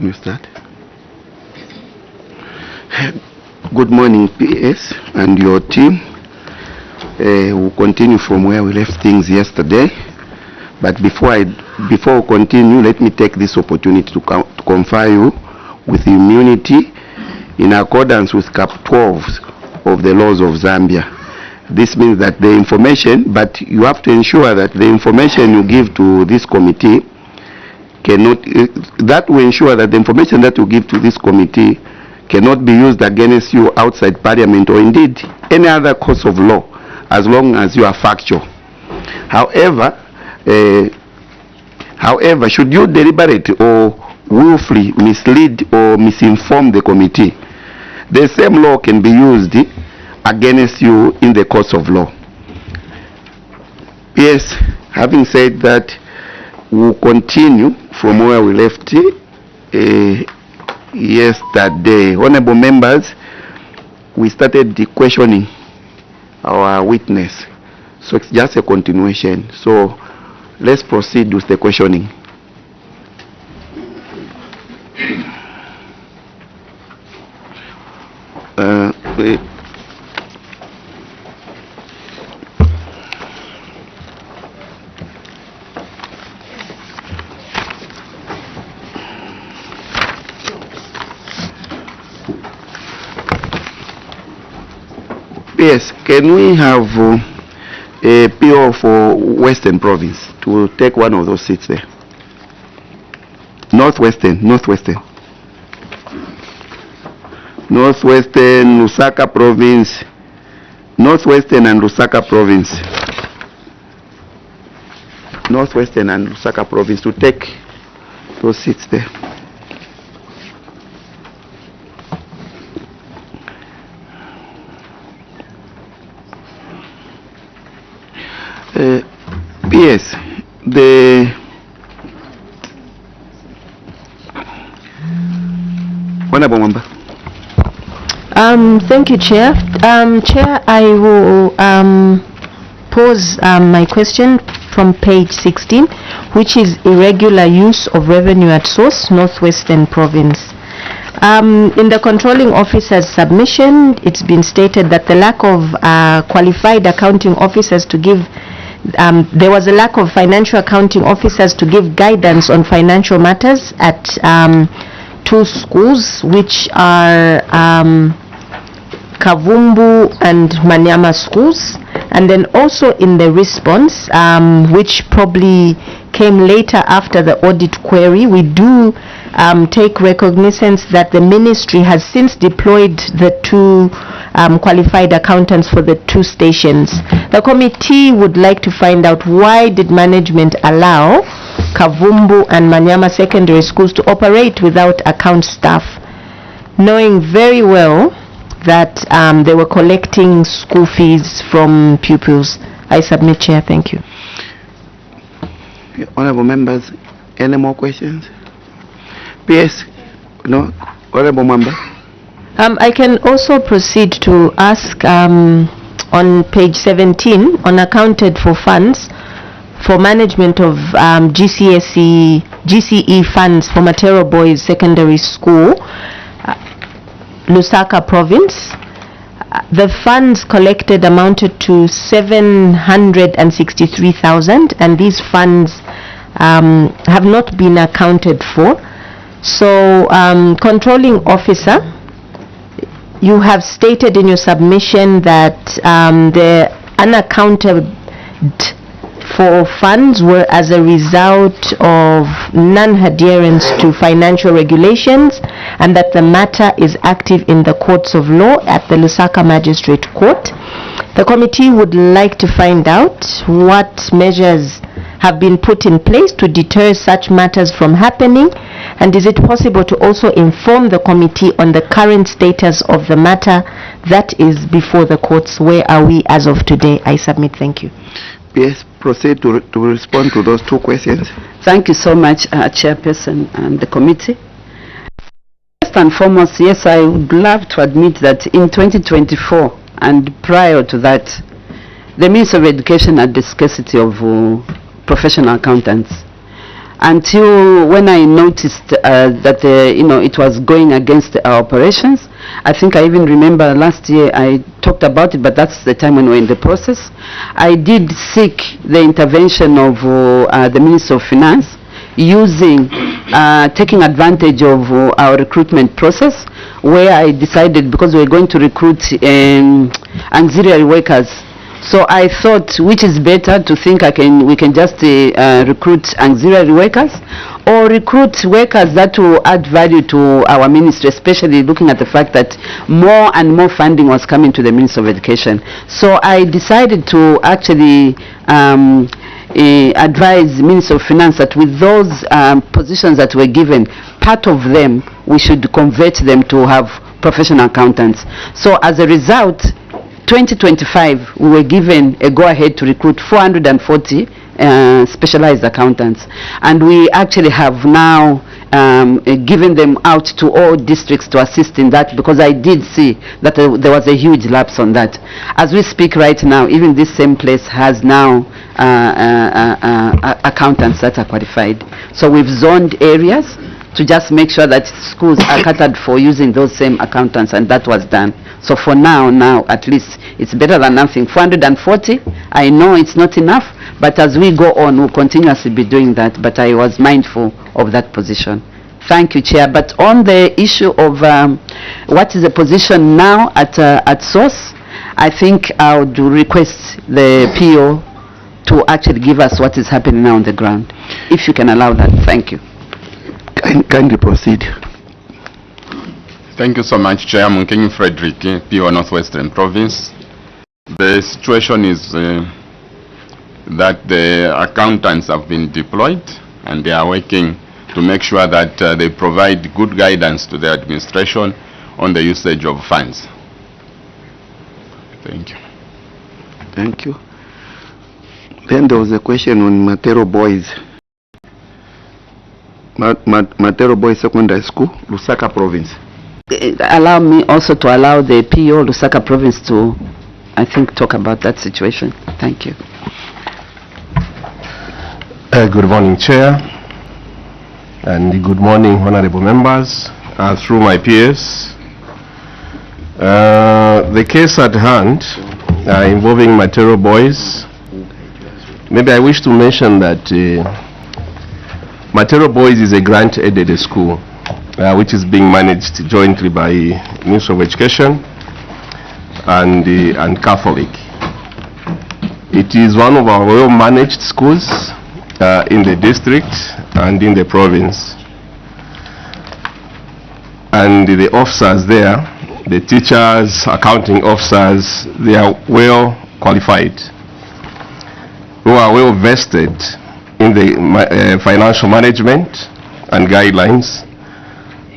You start. Good morning, PS and your team. We'll continue from where we left things yesterday. But before we continue, let me take this opportunity to confer you with immunity in accordance with Cap 12 of the laws of Zambia. This means that the information, but you have to ensure that the information you give to this committee that will ensure that the information that you give to this committee cannot be used against you outside Parliament or indeed any other course of law, as long as you are factual. However, should you deliberate or willfully mislead or misinform the committee, the same law can be used against you in the course of law. Yes, having said that, we'll continue from where we left yesterday. Honorable members, we started the questioning our witness, so it's just a continuation. So let's proceed with the questioning. Yes, can we have a PO for Western Province to take one of those seats there? Northwestern, Lusaka Province, Northwestern and Lusaka Province. Northwestern and Lusaka Province to take those seats there. Yes, the Honorable Member. Thank you, Chair. Chair, I will pose my question from page 16, which is irregular use of revenue at source, Northwestern Province. In the controlling officer's submission, it's been stated that the lack of qualified accounting officers to give there was a lack of financial accounting officers to give guidance on financial matters at two schools, which are Kavumbu and Manyama schools. And then also in the response, which probably came later after the audit query, we do take recognizance that the ministry has since deployed the two qualified accountants for the two stations. The committee would like to find out, why did management allow Kavumbu and Manyama secondary schools to operate without account staff, knowing very well that they were collecting school fees from pupils? I submit, Chair. Thank you. Honorable members, any more questions? PS? No? Honorable member? I can also proceed to ask on page 17, unaccounted for funds for management of GCE funds for Matero Boys Secondary School, Lusaka Province. The funds collected amounted to 763,000, and these funds have not been accounted for. So, controlling officer, you have stated in your submission that the unaccounted for funds were as a result of non-adherence to financial regulations, and that the matter is active in the courts of law at the Lusaka Magistrate Court. The committee would like to find out what measures have been put in place to deter such matters from happening, and is it possible to also inform the committee on the current status of the matter that is before the courts? Where are we as of today? I submit. Thank you. Yes, proceed to respond to those two questions. Thank you so much, Chairperson and the committee. First and foremost, yes, I would love to admit that in 2024 and prior to that, the Minister of Education had the scarcity of professional accountants. until when I noticed that it was going against our operations. I think I even remember last year I talked about it, but that's the time when we were in the process. I did seek the intervention of the Minister of Finance, using taking advantage of our recruitment process, where I decided, because we were going to recruit auxiliary workers, so I thought, which is better to think we can just recruit auxiliary workers, or recruit workers that will add value to our ministry, especially looking at the fact that more and more funding was coming to the Ministry of Education. So I decided to actually advise Minister of Finance that with those positions that were given, part of them we should convert them to have professional accountants. So as a result, 2025 we were given a go-ahead to recruit 440 specialized accountants, and we actually have now given them out to all districts to assist in that, because I did see that there was a huge lapse on that. As we speak right now, even this same place has now accountants that are qualified. So we've zoned areas to just make sure that schools are catered for using those same accountants, and that was done. So for now at least it's better than nothing. 440, I know it's not enough, but as we go on, we'll continuously be doing that. But I was mindful of that position. Thank you, Chair. But on the issue of what is the position now at source, I think I would request the PO to actually give us what is happening now on the ground, if you can allow that. Thank you. Kindly proceed. Thank you so much, Chair. Munkenyi Frederick, PO Northwestern Province. The situation is that the accountants have been deployed, and they are working to make sure that they provide good guidance to the administration on the usage of funds. Thank you. Thank you. Then there was a question on Matero Boys. Matero Boys Secondary School, Lusaka Province. Allow me also to allow the PO Lusaka Province to, I think, talk about that situation. Thank you. Good morning, Chair, and good morning, honorable members. Through my peers, the case at hand involving Matero Boys, maybe I wish to mention that Matero Boys is a grant-aided school which is being managed jointly by Ministry of Education and Catholic. It is one of our well-managed schools in the district and in the province. And the officers there, the teachers, accounting officers, they are well qualified, who are well vested in the financial management and guidelines,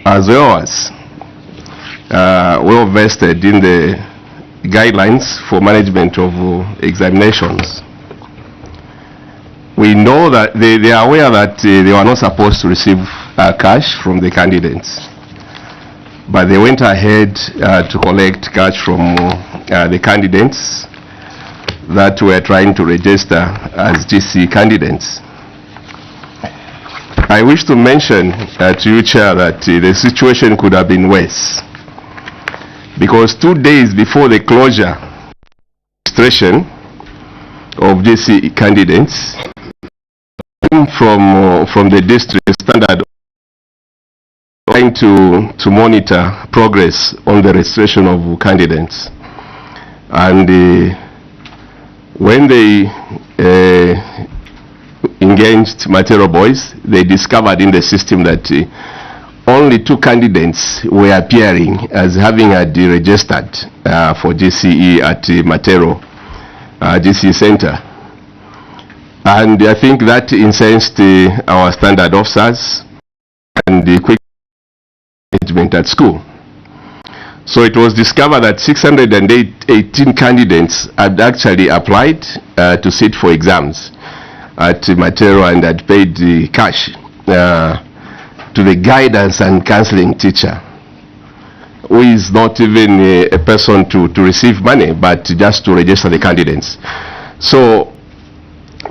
as well as well vested in the guidelines for management of examinations. We know that they are aware that they were not supposed to receive cash from the candidates, but they went ahead to collect cash from the candidates that were trying to register as GC candidates. I wish to mention to you, Chair, that the situation could have been worse, because 2 days before the closure registration of GC candidates, from the district standard trying to monitor progress on the registration of candidates, and when they engaged Matero Boys, they discovered in the system that only 2 candidates were appearing as having registered for GCE at Matero GCE Center. And I think that incensed our standard officers and the quick management at school. So it was discovered that 618 candidates had actually applied to sit for exams at Matero and had paid the cash to the guidance and counseling teacher, who is not even a person to receive money, but just to register the candidates. So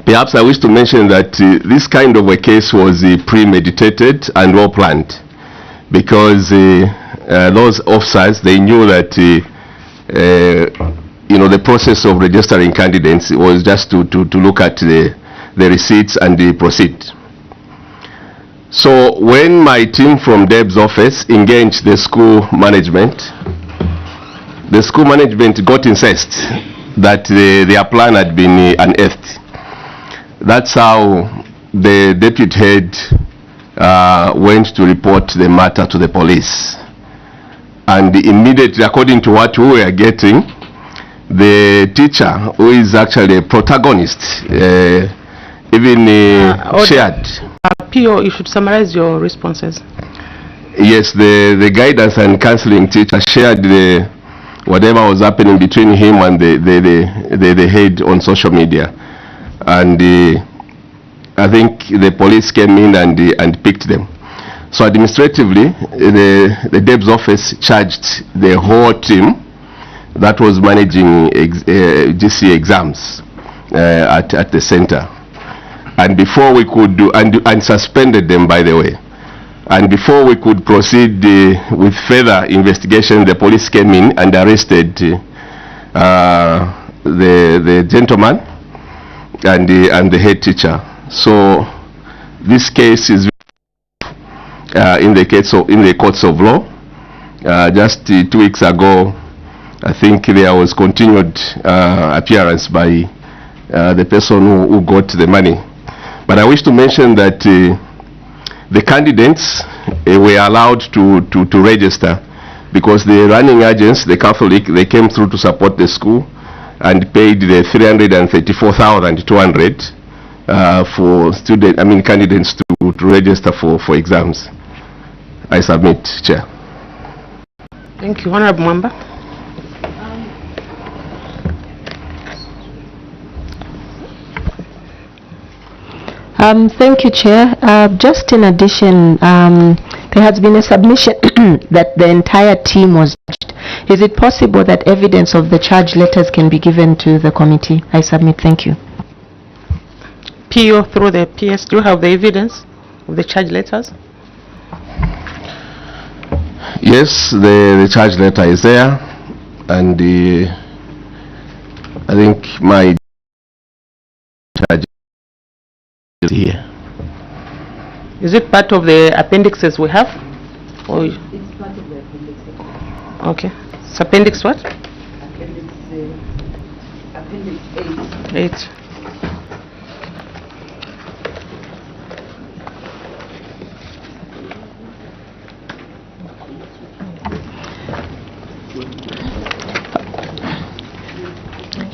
Perhaps I wish to mention that this kind of a case was premeditated and well planned, because those officers, they knew that the process of registering candidates was just to look at the receipts and proceed. So when my team from Deb's office engaged the school management got incensed that their plan had been unearthed. That's how the deputy head went to report the matter to the police. And immediately, according to what we were getting, the teacher, who is actually a protagonist, shared. PO, you should summarize your responses. Yes, the guidance and counseling teacher shared whatever was happening between him and the head on social media. And I think the police came in and picked them. So administratively, the DEB's office charged the whole team that was managing GC exams at the center. And before we could do, and suspended them, by the way. And before we could proceed with further investigation, the police came in and arrested the gentleman and the head teacher. So this case is in the courts of law. Just 2 weeks ago, I think there was continued appearance by the person who got the money. But I wish to mention that the candidates were allowed to register, because the running agents, the Catholic, they came through to support the school and paid the 334,200 for candidates to register for exams. I submit, Chair. Thank you. Honorable Member. Thank you, Chair. Just in addition, there has been a submission that the entire team was charged. Is it possible that evidence of the charge letters can be given to the committee? I submit. Thank you. PO through the PS, do you have the evidence of the charge letters? Yes, the charge letter is there, and I think my charge is here. Is it part of the appendixes we have? Or It's part of the appendix. okay. It's appendix what? Appendix 8.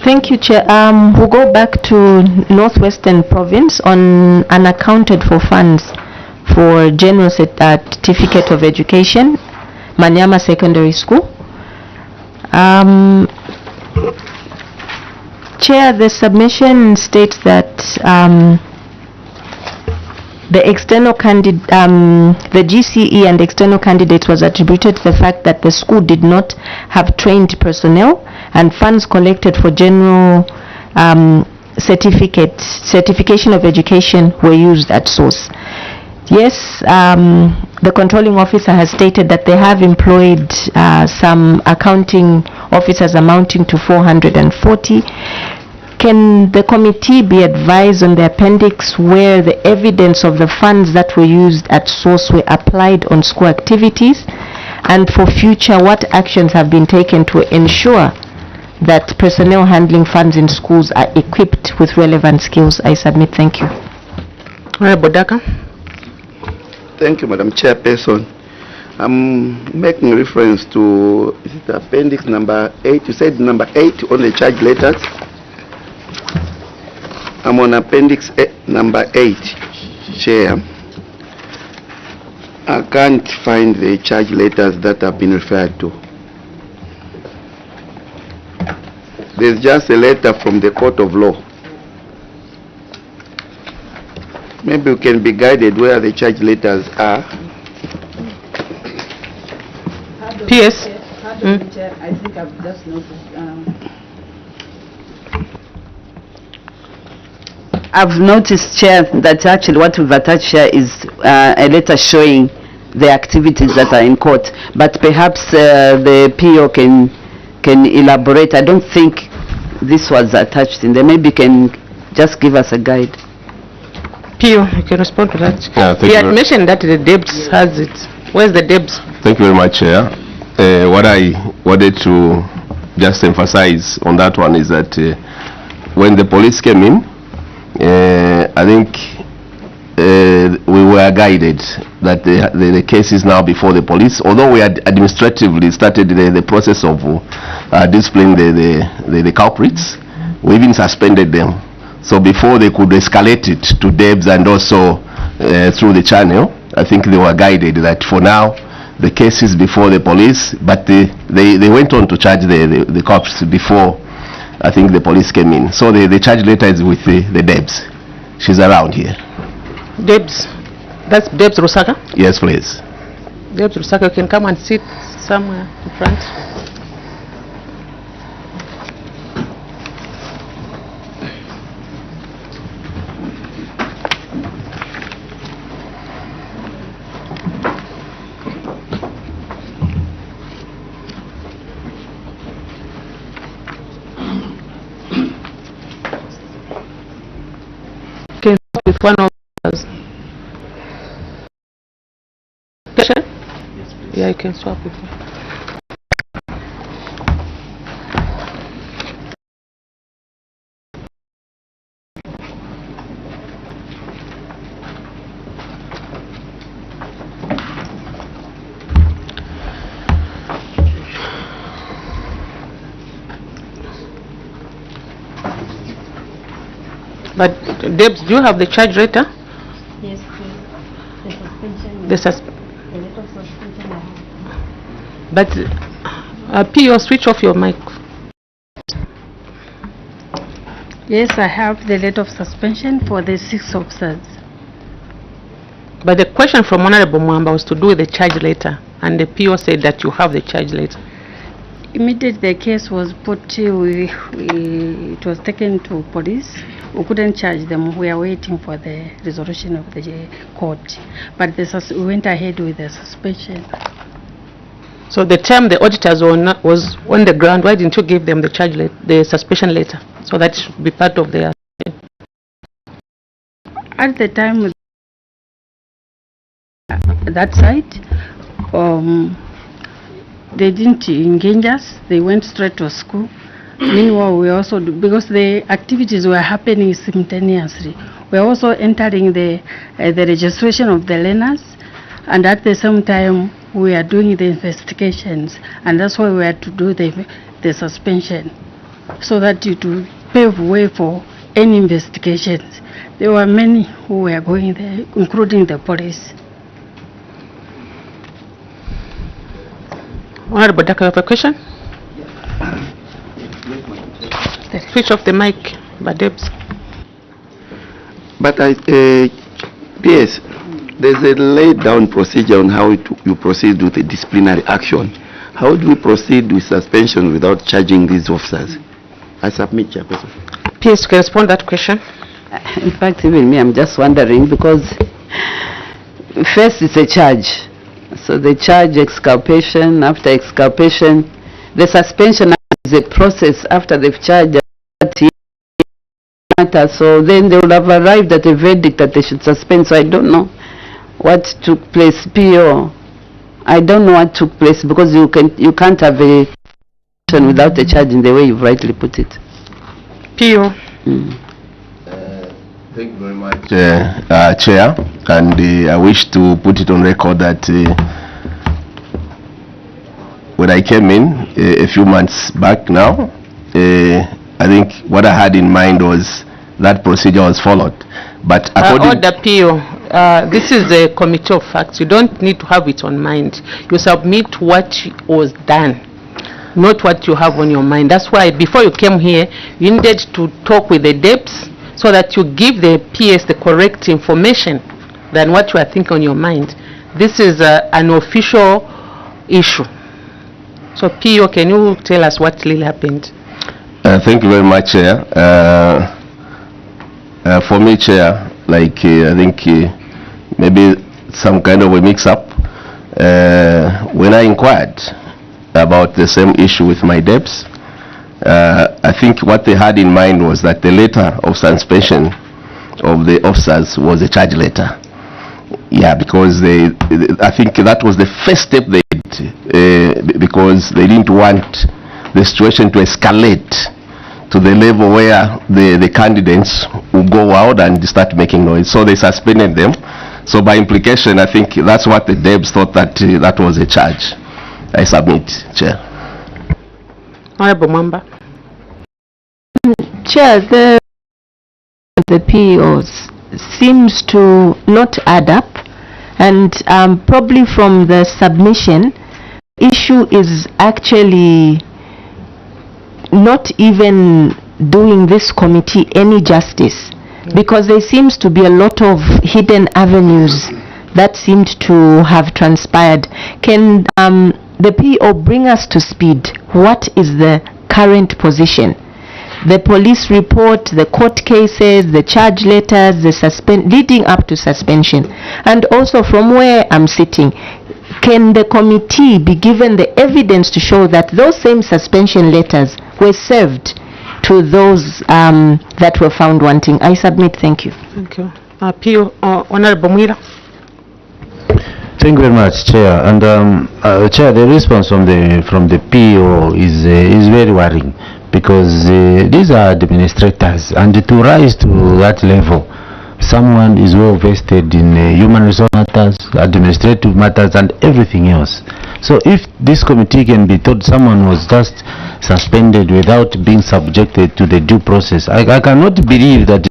Thank you, Chair. We'll go back to Northwestern Province on unaccounted for funds for General Certificate of Education, Manyama Secondary School. Chair, the submission states that the GCE and external candidates was attributed to the fact that the school did not have trained personnel, and funds collected for general certification of education were used at source. Yes, the controlling officer has stated that they have employed some accounting officers amounting to 440. Can the committee be advised on the appendix where the evidence of the funds that were used at source were applied on school activities? And for future, what actions have been taken to ensure that personnel handling funds in schools are equipped with relevant skills? I submit. Thank you. Honorable Daka. Thank you, Madam Chairperson. I'm making reference to, is it appendix number 8? You said number 8 on the charge letters. I'm on appendix number 8, Chair. I can't find the charge letters that have been referred to. There's just a letter from the court of law. Maybe we can be guided where the charge letters are. PS. I think I've just noticed. I've noticed, Chair, that actually what we've attached here is a letter showing the activities that are in court, but perhaps the PO can elaborate. I don't think this was attached in there. Maybe can just give us a guide. PO, you can respond to that. Yeah, thank We you had very- mentioned that the DEBS has it. Where's the DEBS? Thank you very much, Chair. What I wanted to just emphasize on that one is that when the police came in, I think we were guided that the case is now before the police, although we had administratively started the process of disciplining the culprits. We even suspended them. So before they could escalate it to DEBS and also through the channel, I think they were guided that for now the case is before the police, but they went on to charge the cops before I think the police came in. So the charge letter is with the DEBS. She's around here. DEBS. That's DEBS Rusaka? Yes, please. DEBS Rusaka, you can come and sit somewhere in front. Can talk with one of us. Question? Yeah, you can swap with me. But Debs, do you have the charge letter? Yes, please. The suspension. The sus The letter of suspension I have. but PO, switch off your mic. Yes, I have the letter of suspension for the 6 officers. But the question from Honorable Mwamba was to do with the charge letter, and the PO said that you have the charge letter. Immediately the case was put, it was taken to police. We couldn't charge them. We are waiting for the resolution of the court. But we went ahead with the suspension. So the time the auditors was on the ground, why didn't you give them the charge letter, the suspension letter, so that should be part of their? At the time, that side, they didn't engage us. They went straight to school. Meanwhile, we also because the activities were happening simultaneously. We are also entering the registration of the learners, and at the same time we are doing the investigations, and that's why we had to do the suspension, so that it will pave way for any investigations. There were many who were going there, including the police. Honorable Daka, you have a question? Switch off the mic, but Debs. But PS, there's a laid down procedure on how you proceed with the disciplinary action. How do we proceed with suspension without charging these officers? I submit, Chairperson. PS, can you respond to that question? In fact, even me, I'm just wondering, because first it's a charge. So the charge, exculpation, after exculpation, the suspension is a process after they've charged that matter. So then they would have arrived at a verdict that they should suspend. So I don't know what took place. PO, I don't know what took place, because you can't have a without a charge in the way you've rightly put it. PO. Thank you very much, Chair, and I wish to put it on record that when I came in a few months back now, I think what I had in mind was that procedure was followed. But according Order PO, this is a committee of facts. You don't need to have it on mind. You submit what was done, not what you have on your mind. That's why before you came here, you needed to talk with the DEPS so that you give the PS the correct information than what you are thinking on your mind. This is an official issue. So PO, can you tell us what really happened? Thank you very much, Chair. For me, Chair, like I think maybe some kind of a mix-up. When I inquired about the same issue with my debts, I think what they had in mind was that the letter of suspension of the officers was a charge letter. Yeah, because I think that was the first step they did, because they didn't want the situation to escalate to the level where the candidates will go out and start making noise. So they suspended them. So by implication, I think that's what the Debs thought, that that was a charge. I submit, Chair. Honorable Mamba. Chair, the PEOs seems to not add up, and probably from the submission, issue is actually not even doing this committee any justice, because there seems to be a lot of hidden avenues that seemed to have transpired. Can the PO bring us to speed? What is the current position? The police report, the court cases, the charge letters, the leading up to suspension, and also from where I'm sitting, can the committee be given the evidence to show that those same suspension letters were served to those that were found wanting? I submit. Thank you. Thank you. PO, Honorable Mwira. Thank you very much, Chair. And Chair, the response from the PO is very worrying, because these are administrators, and to rise to that level, someone is well vested in human resource matters, administrative matters, and everything else. So if this committee can be told someone was just suspended without being subjected to the due process, I cannot believe that.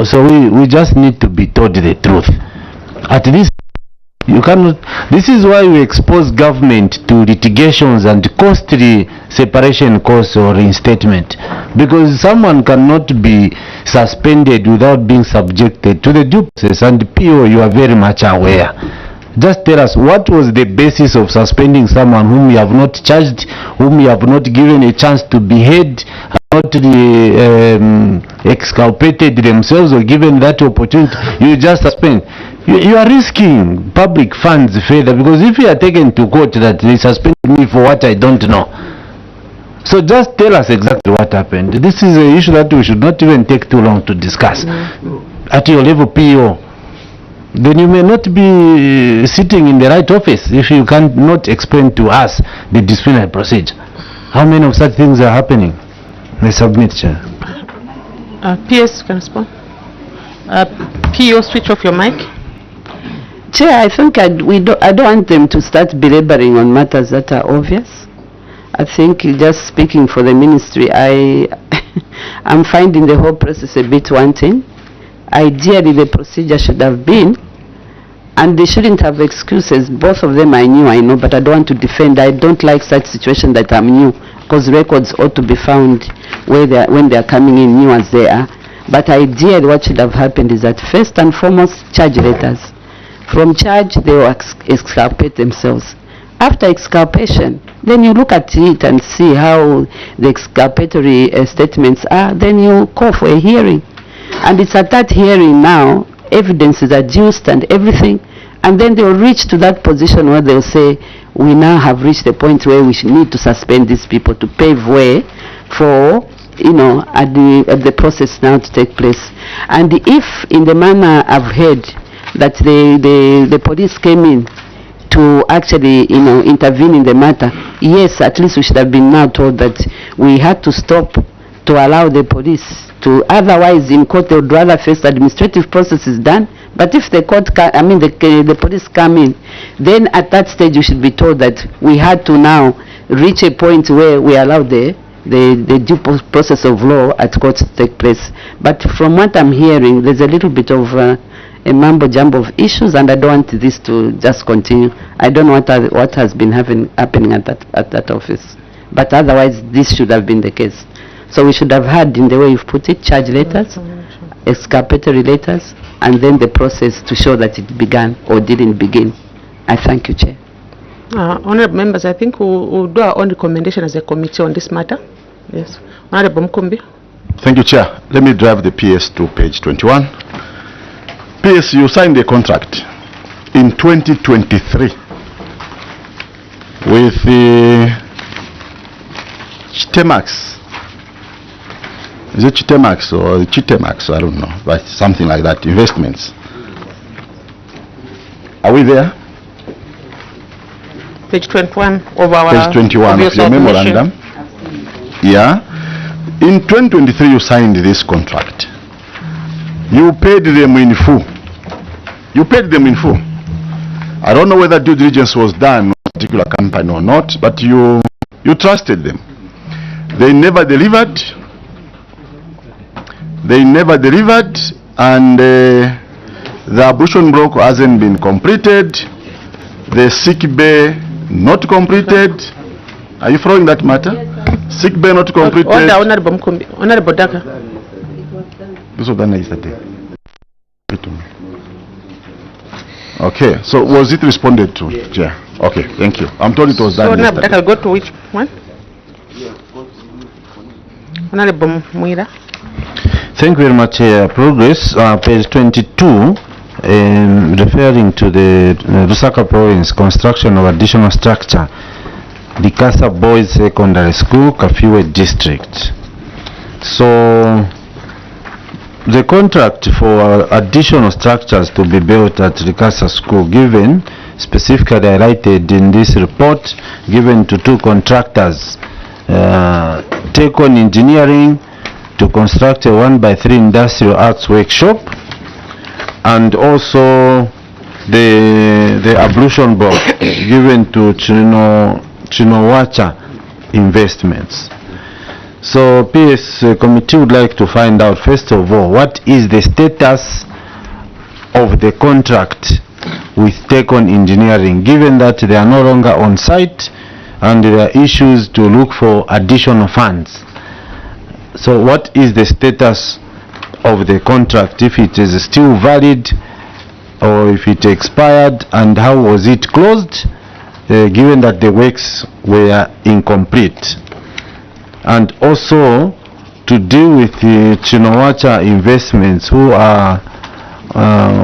So we just need to be told the truth. At least you cannot. This is why we expose government to litigations and costly separation costs or reinstatement, because someone cannot be suspended without being subjected to the due process. And PO, you are very much aware. Just tell us, what was the basis of suspending someone whom you have not charged, whom you have not given a chance to be heard, not exculpated themselves or given that opportunity? You just suspend. You are risking public funds further, because if you are taken to court that they suspended me for what I don't know. So just tell us exactly what happened. This is an issue that we should not even take too long to discuss. At your level, PO, then you may not be sitting in the right office if you cannot explain to us the disciplinary procedure. How many of such things are happening? I submit, Chair. PS, can respond. PO, switch off your mic. Chair, I think I don't want them to start belaboring on matters that are obvious. I think just speaking for the ministry, I'm finding the whole process a bit wanting. Ideally, the procedure should have been, and they shouldn't have excuses. Both of them I know, but I don't want to defend. I don't like such situation that I'm new, because records ought to be found when they are coming in new as they are. But ideally, what should have happened is that first and foremost, charge letters. From charge, they will exculpate themselves. After exculpation, then you look at it and see how the exculpatory statements are. Then you call for a hearing. And it's at that hearing now, evidence is adduced and everything, and then they'll reach to that position where they'll say, we now have reached the point where we need to suspend these people to pave way for, the process now to take place. And if, in the manner I've heard, that the police came in to actually, intervene in the matter, yes, at least we should have been now told that we had to stop to allow the police to, otherwise in court they would rather face administrative process is done. But if the court the police come in, then at that stage you should be told that we had to now reach a point where we allow the due process of law at court to take place. But from what I'm hearing, there's a little bit of a mumbo jumbo of issues, and I don't want this to just continue. I don't know what has been happening at that office, but otherwise this should have been the case. So we should have had, in the way you've put it, charge letters, exculpatory letters, and then the process to show that it began or didn't begin. I thank you, Chair. Honourable members, I think we'll do our own recommendation as a committee on this matter. Yes. Honorable Mkumbi. Thank you, Chair. Let me drive the PS to page 21. PS, you signed a contract in 2023 with the Chitemax. Is it Chitemax or Chitemax? I don't know, but something like that. Investments. Are we there? Page 21 of our... Page 21 of your memorandum. Yeah. In 2023, you signed this contract. You paid them in full. You paid them in full. I don't know whether due diligence was done on a particular company or not, but you trusted them. They never delivered. They never delivered, and the ablution block hasn't been completed. The sick bay not completed. Are you following that matter? Sick bay not completed. Order, Honorable Mkumbi. Honorable Daka. This was done yesterday. Okay, so was it responded to? Yeah. Okay, thank you. I'm told it was So, done Honorable yesterday. Daka, go to which one? Honorable Muira. Thank you very much. Progress, page 22, referring to the Lusaka province construction of additional structure, Likasa Boys Secondary School, Kafiwe District. So, the contract for additional structures to be built at Likasa School, given, specifically highlighted in this report, given to two contractors, Take-On Engineering, to construct a 1x3 industrial arts workshop, and also the ablution block given to Chinowacha Investments. So PS committee would like to find out, first of all, what is the status of the contract with Take-On Engineering, given that they are no longer on site and there are issues to look for additional funds. So what is the status of the contract, if it is still valid or if it expired, and how was it closed, given that the works were incomplete? And also to deal with the Chinowacha Investments, who are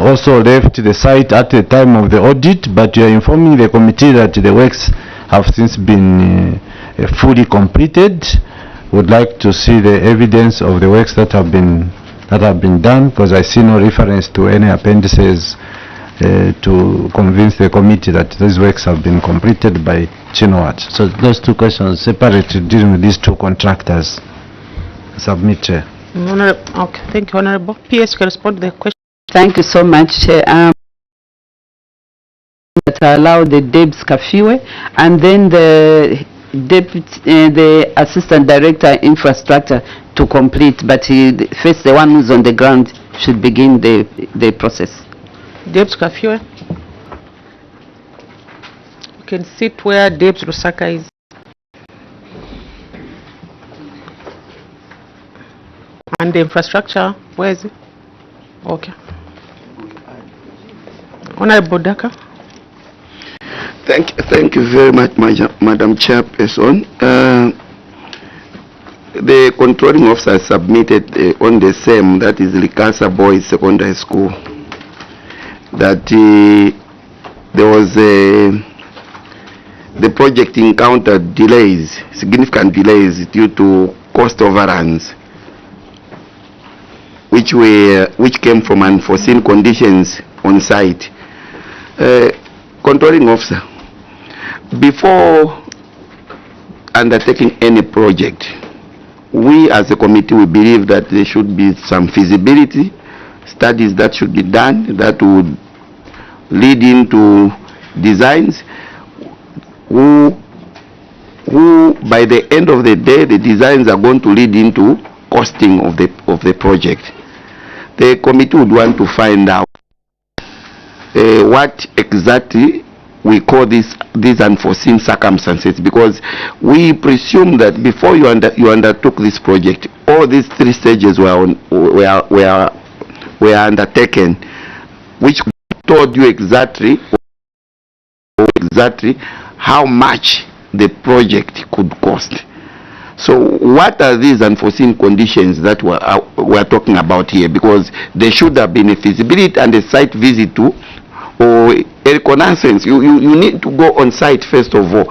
also left the site at the time of the audit, but you are informing the committee that the works have since been fully completed. Would like to see the evidence of the works that have been done, because I see no reference to any appendices to convince the committee that these works have been completed by Chinowat. So those two questions separately dealing with these two contractors. Submit, Chair. Okay, thank you, Honorable. PS can respond to the question. Thank you so much, Chair. That allow the Debs Kafiwe and then the the Assistant Director Infrastructure to complete, but first the one who's on the ground should begin the process. Debs Kafiwe. You can sit where Debs Lusaka is. And the infrastructure, where is it? Okay. Honorable Daka. Thank you very much, Madam Chairperson. The controlling officer submitted on the same, that is Likasa Boys Secondary School, that there was the project encountered delays, significant delays due to cost overruns, which came from unforeseen conditions on site. Controlling officer, before undertaking any project, we as a committee, we believe that there should be some feasibility studies that should be done that would lead into designs who by the end of the day, the designs are going to lead into costing of the project. The committee would want to find out what exactly we call these unforeseen circumstances, because we presume that before you undertook this project, all these three stages were undertaken, which told you exactly how much the project could cost. So what are these unforeseen conditions that we're talking about here? Because there should have been a feasibility and a site visit too, or a reconnaissance. You need to go on site first of all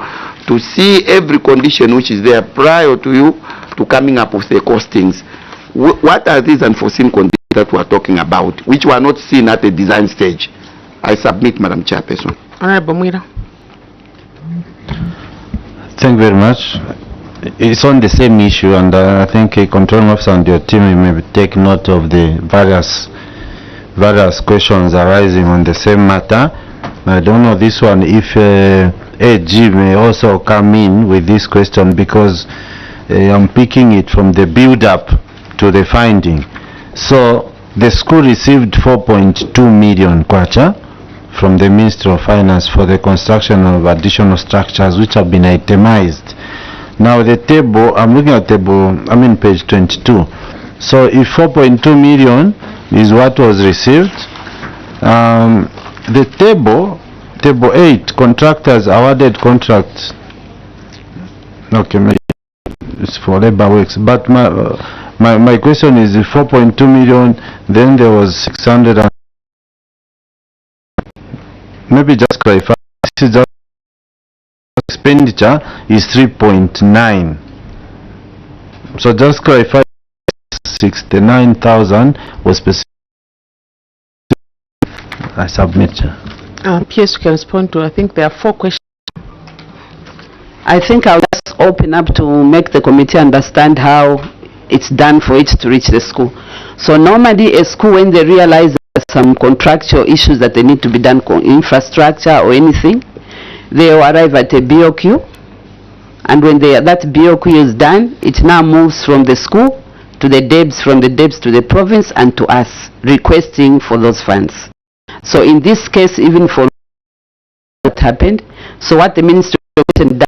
to see every condition which is there prior to you to coming up with the costings. What are these unforeseen conditions that we're talking about, which were not seen at the design stage? I submit, Madam Chairperson. Honorable Mwira. Thank you very much. It's on the same issue, and I think a controlling officer and your team may take note of the various questions arising on the same matter. I don't know this one if AG may also come in with this question, because I'm picking it from the build-up to the finding. So the school received 4.2 million kwacha from the Ministry of Finance for the construction of additional structures which have been itemized. Now the table, I'm looking at table, page 22. So if 4.2 million is what was received, the table 8, contractors awarded contracts. Okay, it's for labor works. But my question is, the 4.2 million, then there was 600 and maybe just clarify. This is just expenditure is 3.9. So just clarify, 69,000 was specific. I submit. PS can respond to, I think there are 4 questions. I think I'll just open up to make the committee understand how it's done for it to reach the school. So normally a school, when they realize there's some contractual issues that they need to be done, infrastructure or anything, they will arrive at a BOQ, and when that BOQ is done, it now moves from the school to the DEBs, from the DEBs to the province and to us, requesting for those funds. So in this case, even for what happened, so what the Ministry of Education done,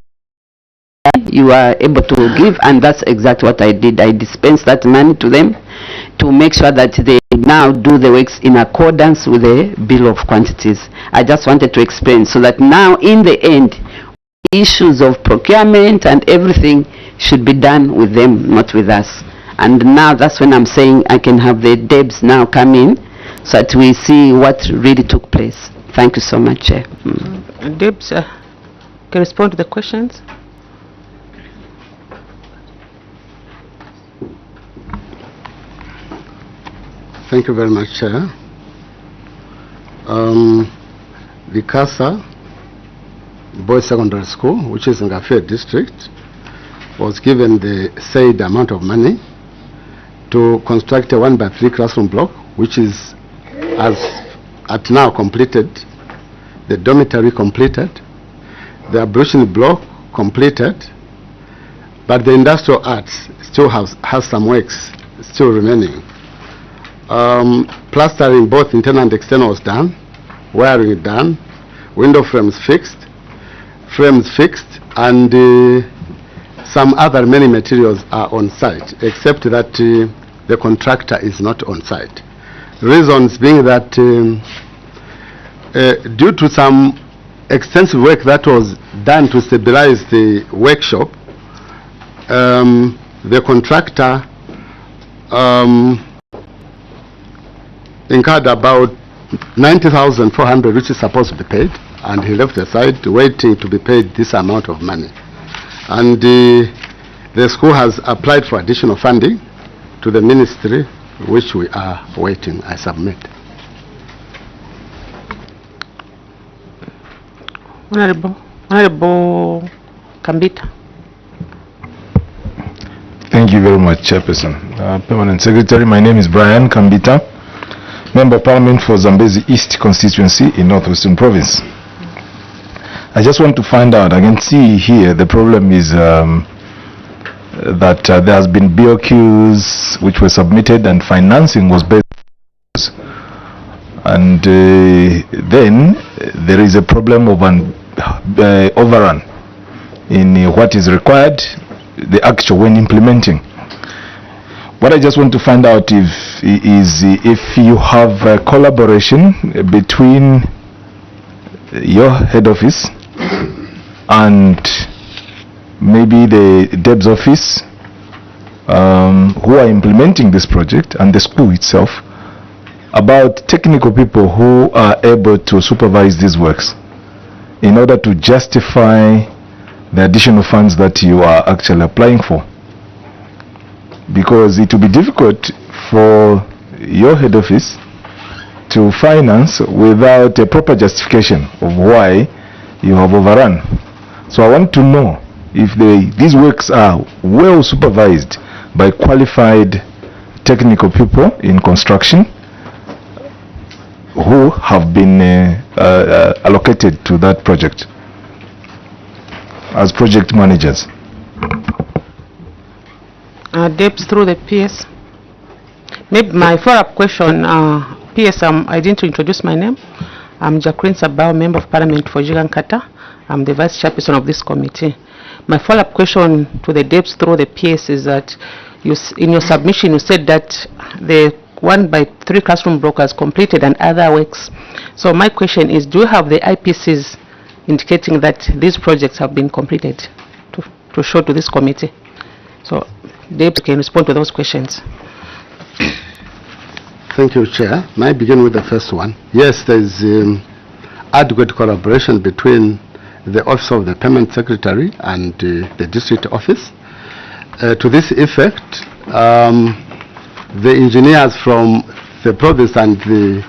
you are able to give, and that's exactly what I did. I dispensed that money to them to make sure that they now do the works in accordance with the bill of quantities. I just wanted to explain so that now in the end, issues of procurement and everything should be done with them, not with us. And now that's when I'm saying I can have the DEBs now come in so that we see what really took place. Thank you so much, Chair. DEBs can respond to the questions. Thank you very much, Chair. The CASA Boys Secondary School, which is in Gafet District, was given the said amount of money to construct a 1x3 classroom block, which is at now completed, the dormitory completed, the ablution block completed, but the industrial arts still has some works still remaining. Plastering both internal and external was done, wiring done, window frames fixed, and some other many materials are on site, except that the contractor is not on site. Reasons being that due to some extensive work that was done to stabilize the workshop, the contractor incurred about 90,400, which is supposed to be paid, and he left aside waiting to be paid this amount of money. And the school has applied for additional funding to the ministry, which we are waiting. I submit. Honorable Kambita. Thank you very much, Chairperson. Permanent Secretary, my name is Brian Kambita, Member of Parliament for Zambezi East Constituency in Northwestern Province. I just want to find out, I can see here the problem is that there has been BOQs which were submitted and financing was based, and then there is a problem of an overrun in what is required, the actual when implementing. What I just want to find out is if you have a collaboration between your head office and maybe the DEB's office, who are implementing this project, and the school itself, about technical people who are able to supervise these works in order to justify the additional funds that you are actually applying for. Because it will be difficult for your head office to finance without a proper justification of why you have overrun. So I want to know if these works are well supervised by qualified technical people in construction who have been allocated to that project as project managers. Debs through the PS. Maybe my follow-up question, PS, I didn't introduce my name. I'm Jacqueline Sabao, Member of Parliament for Jigankata. I'm the Vice Chairperson of this committee. My follow-up question to the Debs through the PS is that in your submission you said that the 1 by 3 classroom block has completed and other works. So my question is, do you have the IPCs indicating that these projects have been completed to show to this committee? So Debs can respond to those questions. Thank you, Chair. May I begin with the first one? Yes, there is adequate collaboration between the Office of the Permanent Secretary and the District Office. To this effect, the engineers from the province and the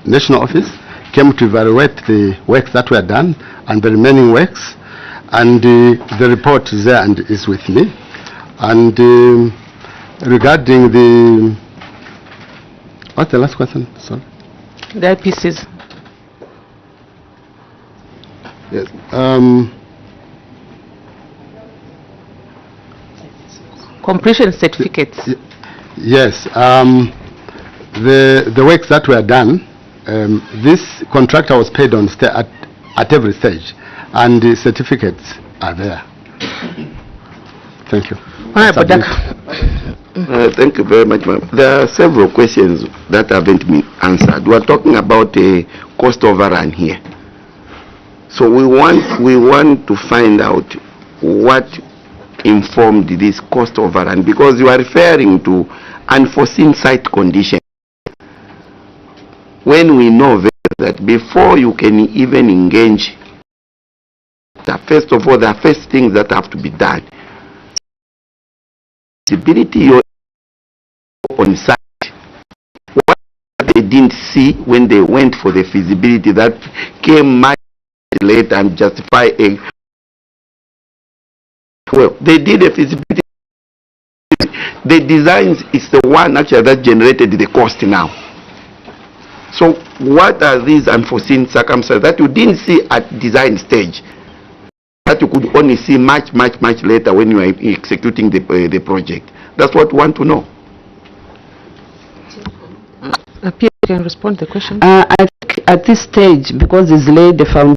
National Office came to evaluate the works that were done and the remaining works, and the report is there and is with me. And regarding the, what's the last question? Sorry. The IPCs. Yes. Completion certificates. Yes. The works that were done, this contractor was paid on at every stage, and the certificates are there. Thank you. Thank you very much, ma'am. There are several questions that haven't been answered. We are talking about a cost overrun here. So we want to find out what informed this cost overrun, because you are referring to unforeseen site conditions. When we know that before you can even engage, first of all, the first things that have to be done, feasibility on site, what they didn't see when they went for the feasibility that came much later and justify a, well, they did a feasibility. The designs is the one actually that generated the cost now. So what are these unforeseen circumstances that you didn't see at design stage, that you could only see much later when you are executing the project? That's what we want to know. Pierre, can respond to the question? I think at this stage, because it's laid the foundation,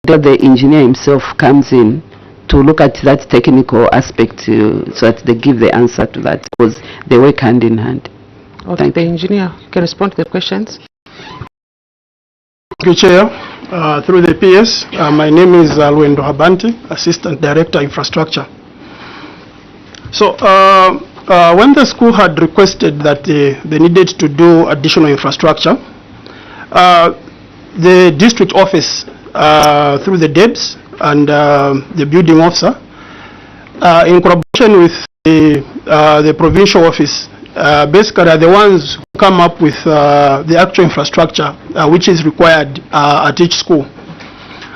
the engineer himself comes in to look at that technical aspect so that they give the answer to that, because they work hand in hand. Okay, the engineer can respond to the questions. Thank you, Chair. Through the PS, my name is Alwendo Habanti, Assistant Director Infrastructure. So when the school had requested that they needed to do additional infrastructure, the district office through the DEBS and the building officer, in collaboration with the provincial office, basically are the ones who come up with the actual infrastructure which is required at each school.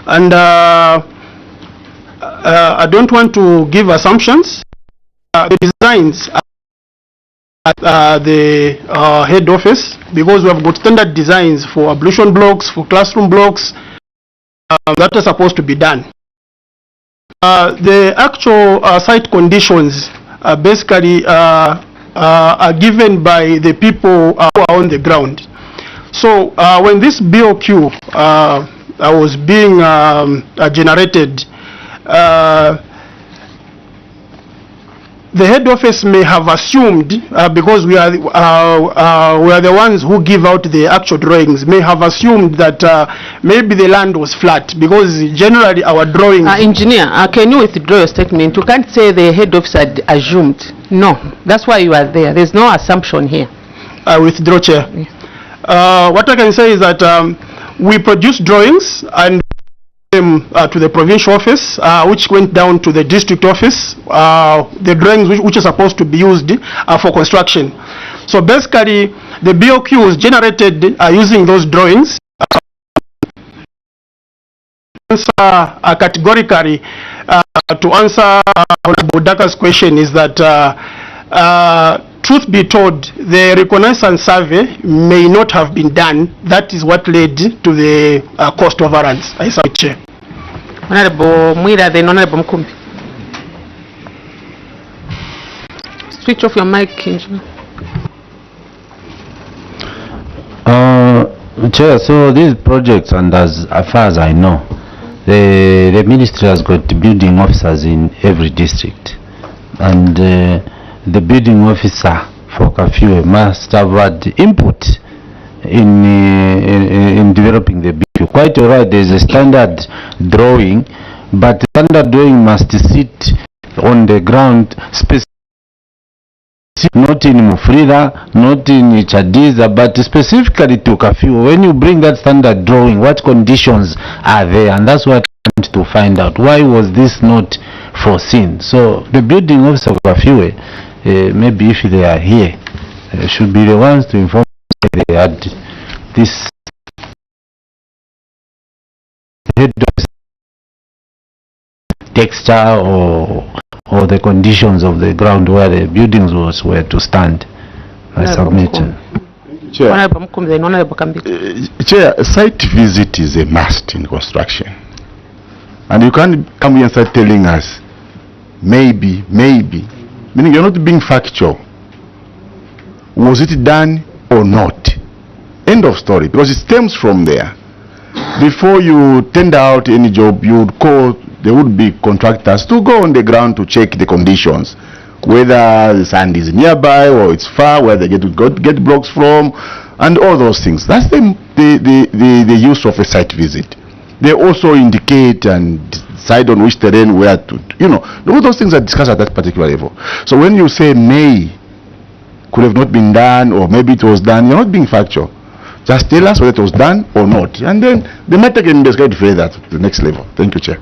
And I don't want to give assumptions. The designs at the head office, because we have got standard designs for ablution blocks, for classroom blocks, that are supposed to be done. The actual site conditions basically are given by the people who are on the ground. So when this BOQ was being the head office may have assumed, because we are the ones who give out the actual drawings, may have assumed that maybe the land was flat, because generally our drawings... Engineer, can you withdraw your statement? You can't say the head office had assumed. No, that's why you are there. There's no assumption here. I withdraw, Chair. What I can say is that we produced drawings and to the provincial office, which went down to the district office, the drawings which are supposed to be used for construction. So basically, the BOQ was generated using those drawings. Categorically, to answer Honorable Daka's question is that, truth be told, the reconnaissance survey may not have been done. That is what led to the cost overruns. I submit, Chair. Honorable Mwira, then Honorable Mkumbi. Switch off your mic, Engineer. Chair, so these projects, and as far as I know, the ministry has got building officers in every district, and the building officer for Kafue must have had input in developing the BQ. Quite alright, there is a standard drawing, but the standard drawing must sit on the ground specific, not in Mufrira, not in Chadiza, but specifically to Kafue. When you bring that standard drawing, what conditions are there? And that's what I want to find out. Why was this not foreseen? So the building officer of Kafue, maybe if they are here, should be the ones to inform they had this head texture or the conditions of the ground where the buildings were to stand. I submit. Chair, Chair, site visit is a must in construction. And you can't come here and start telling us, maybe, meaning you're not being factual. Was it done or not? End of story, because it stems from there. Before you tender out any job, you would call, there would be contractors to go on the ground to check the conditions, whether the sand is nearby or it's far, where they get blocks from, and all those things. That's the use of a site visit. They also indicate and decide on which terrain, where to, all those things are discussed at that particular level. So when you say may, could have not been done, or maybe it was done, you're not being factual. Just tell us whether it was done or not, and then the matter can be escalated further to the next level. Thank you, Chair.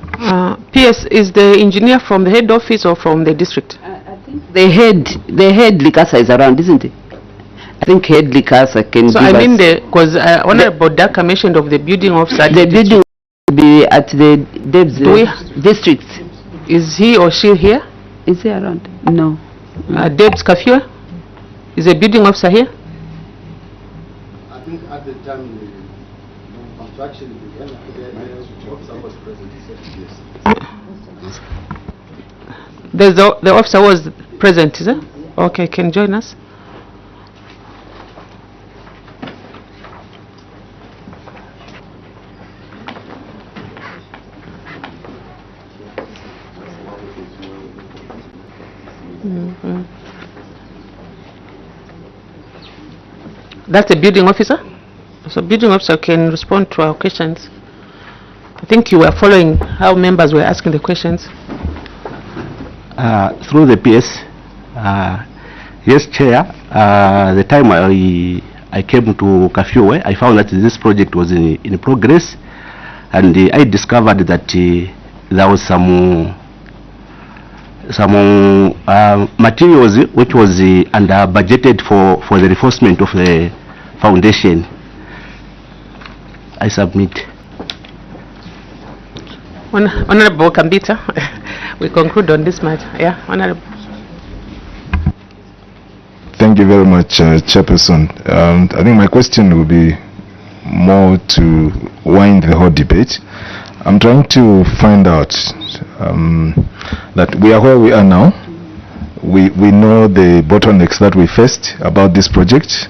PS, is the engineer from the head office or from the district? I think the head Likasa is around, isn't it? I think head Likasa can. So I mean, because Honorable Daka mentioned of the building officer. The building will be at the district. Is he or she here? Is he around? No. Debs Kafue? Is the building officer here? I think at the time the construction began, the officer was present. He said yes. The officer was present, is it? Okay, can you join us? That's a building officer. So building officer can respond to our questions. I think you were following how members were asking the questions. Through the PS, yes, Chair. The time I came to Kafue, I found that this project was in progress, and I discovered that there was some materials which was under budgeted for the reinforcement of the foundation. I submit. Honorable Kambita, we conclude on this matter. Yeah, Honorable. Thank you very much, Chairperson. I think my question will be more to wind the whole debate. I'm trying to find out that we are where we are now. We know the bottlenecks that we faced about this project,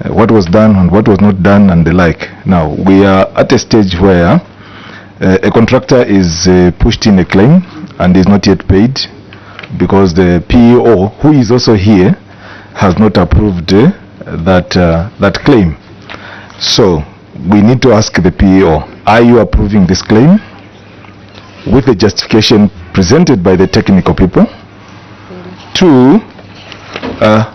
what was done and what was not done and the like. Now, we are at a stage where a contractor is pushed in a claim and is not yet paid. because the PEO, who is also here, has not approved that claim. So we need to ask the PEO, are you approving this claim with the justification presented by the technical people? 2,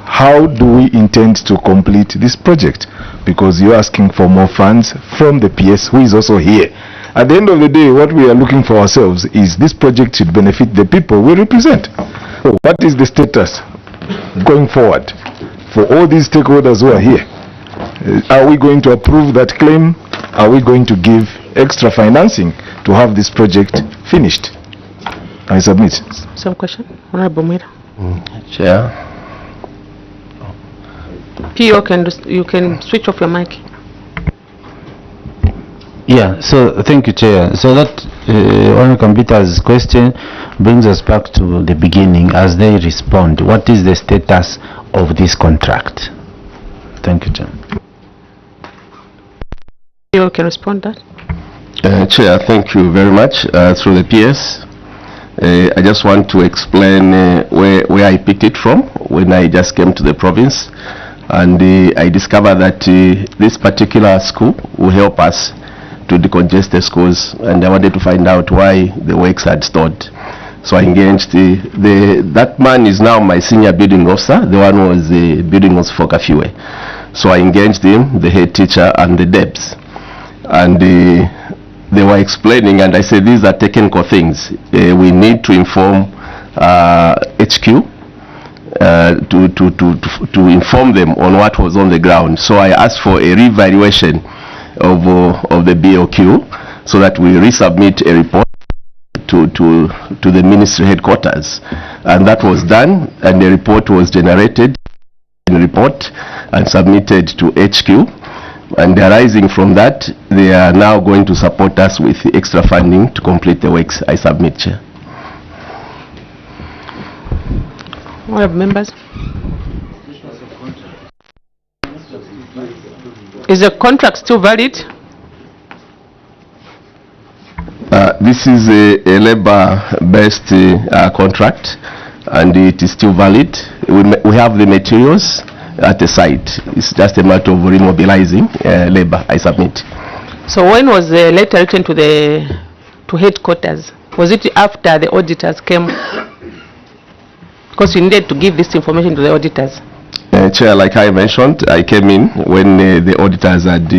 how do we intend to complete this project? Because you're asking for more funds from the PS, who is also here. At the end of the day, what we are looking for ourselves is this project should benefit the people we represent. So what is the status going forward for all these stakeholders who are here? Are we going to approve that claim? Are we going to give extra financing to have this project finished? I submit. Some question? Honorable Mwira. Chair. PO, you can switch off your mic. Yeah, so thank you, Chair. So that Honorable Kambita's question brings us back to the beginning as they respond. What is the status of this contract? Thank you, Chair. PO can respond that. Chair, thank you very much. Through the PS, I just want to explain where I picked it from when I just came to the province, and I discovered that this particular school will help us to decongest the schools, and I wanted to find out why the works had stalled. So I engaged that man is now my senior building officer, the one who was the building officer for Kafiwe. So I engaged him, the head teacher, and the DEBs, and they were explaining, and I said these are technical things. We need to inform HQ to inform them on what was on the ground. So I asked for a revaluation of the BOQ so that we resubmit a report to the ministry headquarters, and that was done, and the report was generated in report and submitted to HQ, and arising from that they are now going to support us with extra funding to complete the works. I submit, Chair. Honorable members, is the contract still valid? This is a labor-based contract, and it is still valid. We have the materials at the site. It's just a matter of remobilizing labor. I submit. So when was the letter written to headquarters? Was it after the auditors came? Because you needed to give this information to the auditors. Chair, like I mentioned, I came in when the auditors had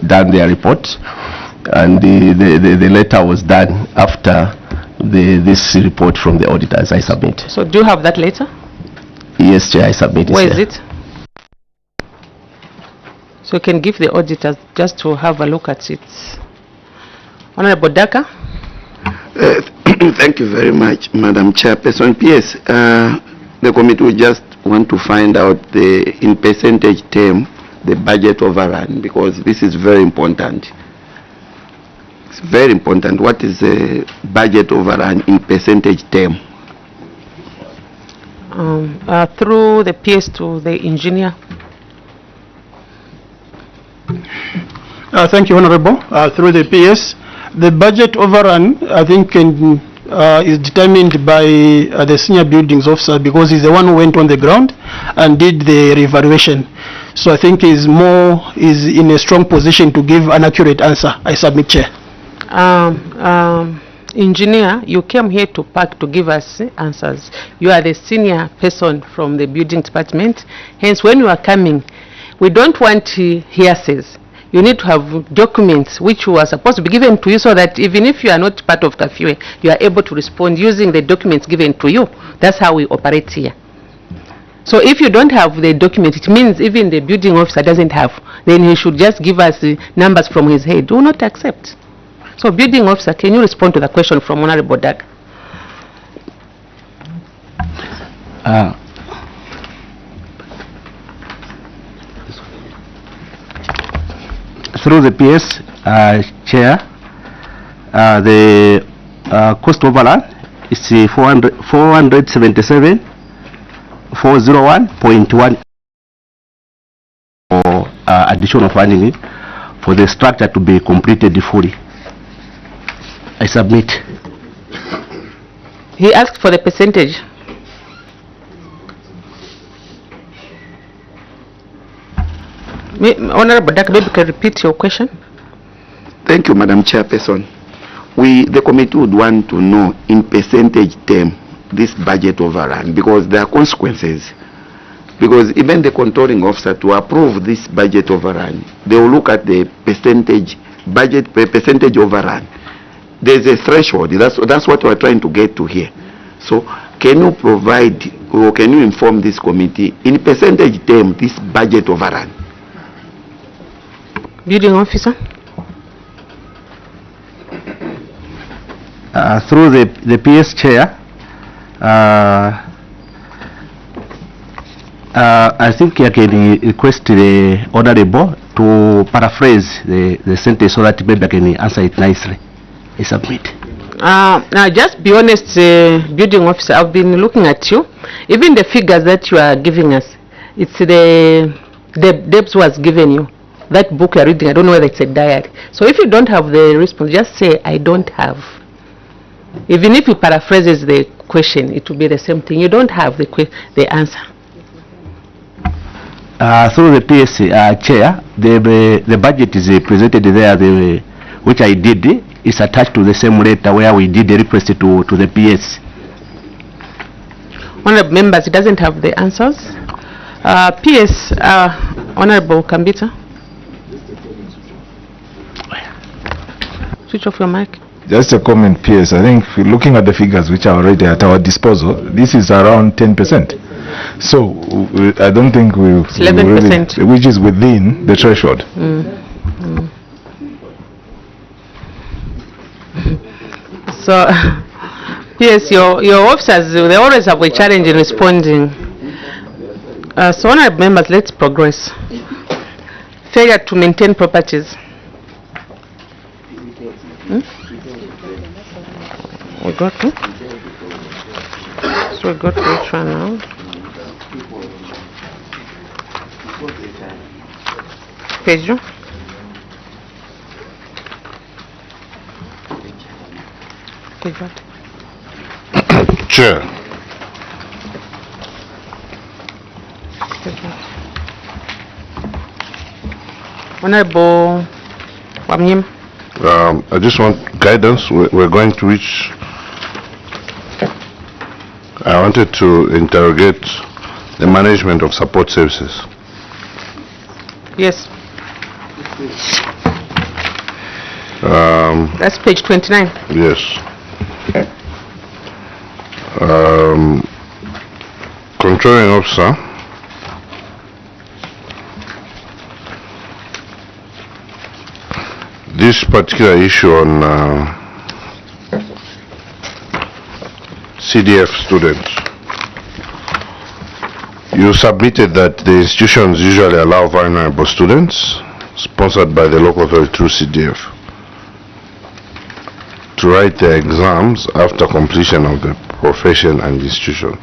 done their report, and the letter was done after this report from the auditors. I submit. So do you have that letter? Yes, Chair, I submit. Where is it? So you can give the auditors just to have a look at it. Honorable Daka. Thank you very much, Madam Chairperson. PS, the committee will just want to find out in percentage term the budget overrun, because this is very important. It's very important. What is the budget overrun in percentage term? Through the PS to the engineer. Thank you, Honorable. Through the PS, the budget overrun, I think, is determined by the senior buildings officer, because he's the one who went on the ground and did the revaluation. So I think is in a strong position to give an accurate answer. I submit, Chair. Engineer, you came here to give us answers. You are the senior person from the building department. Hence, when you are coming, we don't want hearsays. You need to have documents which were supposed to be given to you, so that even if you are not part of Kafiwe, you are able to respond using the documents given to you. That's how we operate here. So if you don't have the document, it means even the building officer doesn't have. Then he should just give us the numbers from his head. Do not accept. So building officer, can you respond to the question from Honorable Dag? Through the PS, Chair, the cost overrun is 477,401.1 for additional funding for the structure to be completed fully. I submit. He asked for the percentage. Honorable Dak, maybe you can repeat your question. Thank you, Madam Chairperson. The committee would want to know in percentage term this budget overrun, because there are consequences. Because even the controlling officer, to approve this budget overrun, they will look at the percentage overrun. There's a threshold. That's what we're trying to get to here. So can you provide, or can you inform this committee in percentage term this budget overrun? Building officer. Through the PS chair, I think I can request the honorable to paraphrase the sentence so that maybe I can answer it nicely. I submit. Now, just be honest, building officer, I've been looking at you. Even the figures that you are giving us, it's the Debs was given you. That book you're reading, I don't know whether it's a diary. So if you don't have the response, just say, I don't have. Even if you paraphrases the question, it will be the same thing. You don't have the answer. Through the PS chair, the budget is presented there, which I did, is attached to the same letter where we did the request to the PS. Honorable members, it doesn't have the answers. PS, Honorable Kambita. Switch off your mic. Just a comment, PS. I think looking at the figures which are already at our disposal, this is around 10%. So I don't think it's 11%, really, which is within the threshold. So, yes, your officers, they always have a challenge in responding. So, honorable members, let's progress. Failure to maintain properties. We got to. So we got to which one now? Page. Page what? Chair. Page what? Honorable Wamnyim. I just want guidance. We're going to reach. I wanted to interrogate the management of support services. Yes. That's page 29. Yes. Controlling officer. This particular issue on CDF students, you submitted that the institutions usually allow vulnerable students, sponsored by the local authority through CDF, to write their exams after completion of the profession and institution.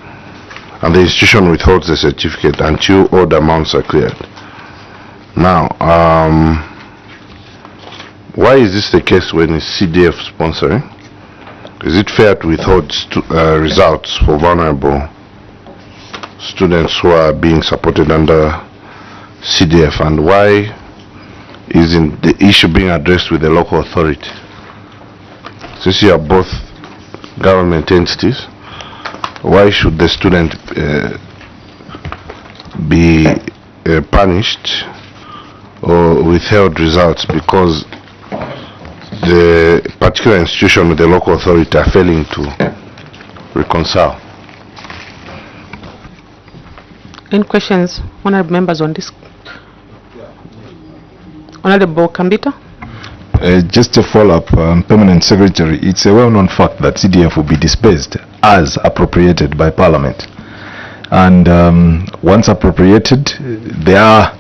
And the institution withholds the certificate until all the amounts are cleared. Now, why is this the case when it's CDF sponsoring? Is it fair to withhold results for vulnerable students who are being supported under CDF? And why isn't the issue being addressed with the local authority? Since you are both government entities, why should the student be punished or withheld results because the particular institution with the local authority are failing to reconcile? Any questions, honorable members, on this? Honorable Kambita? Just a follow-up, Permanent Secretary. It's a well-known fact that CDF will be disbursed as appropriated by Parliament. And once appropriated, there are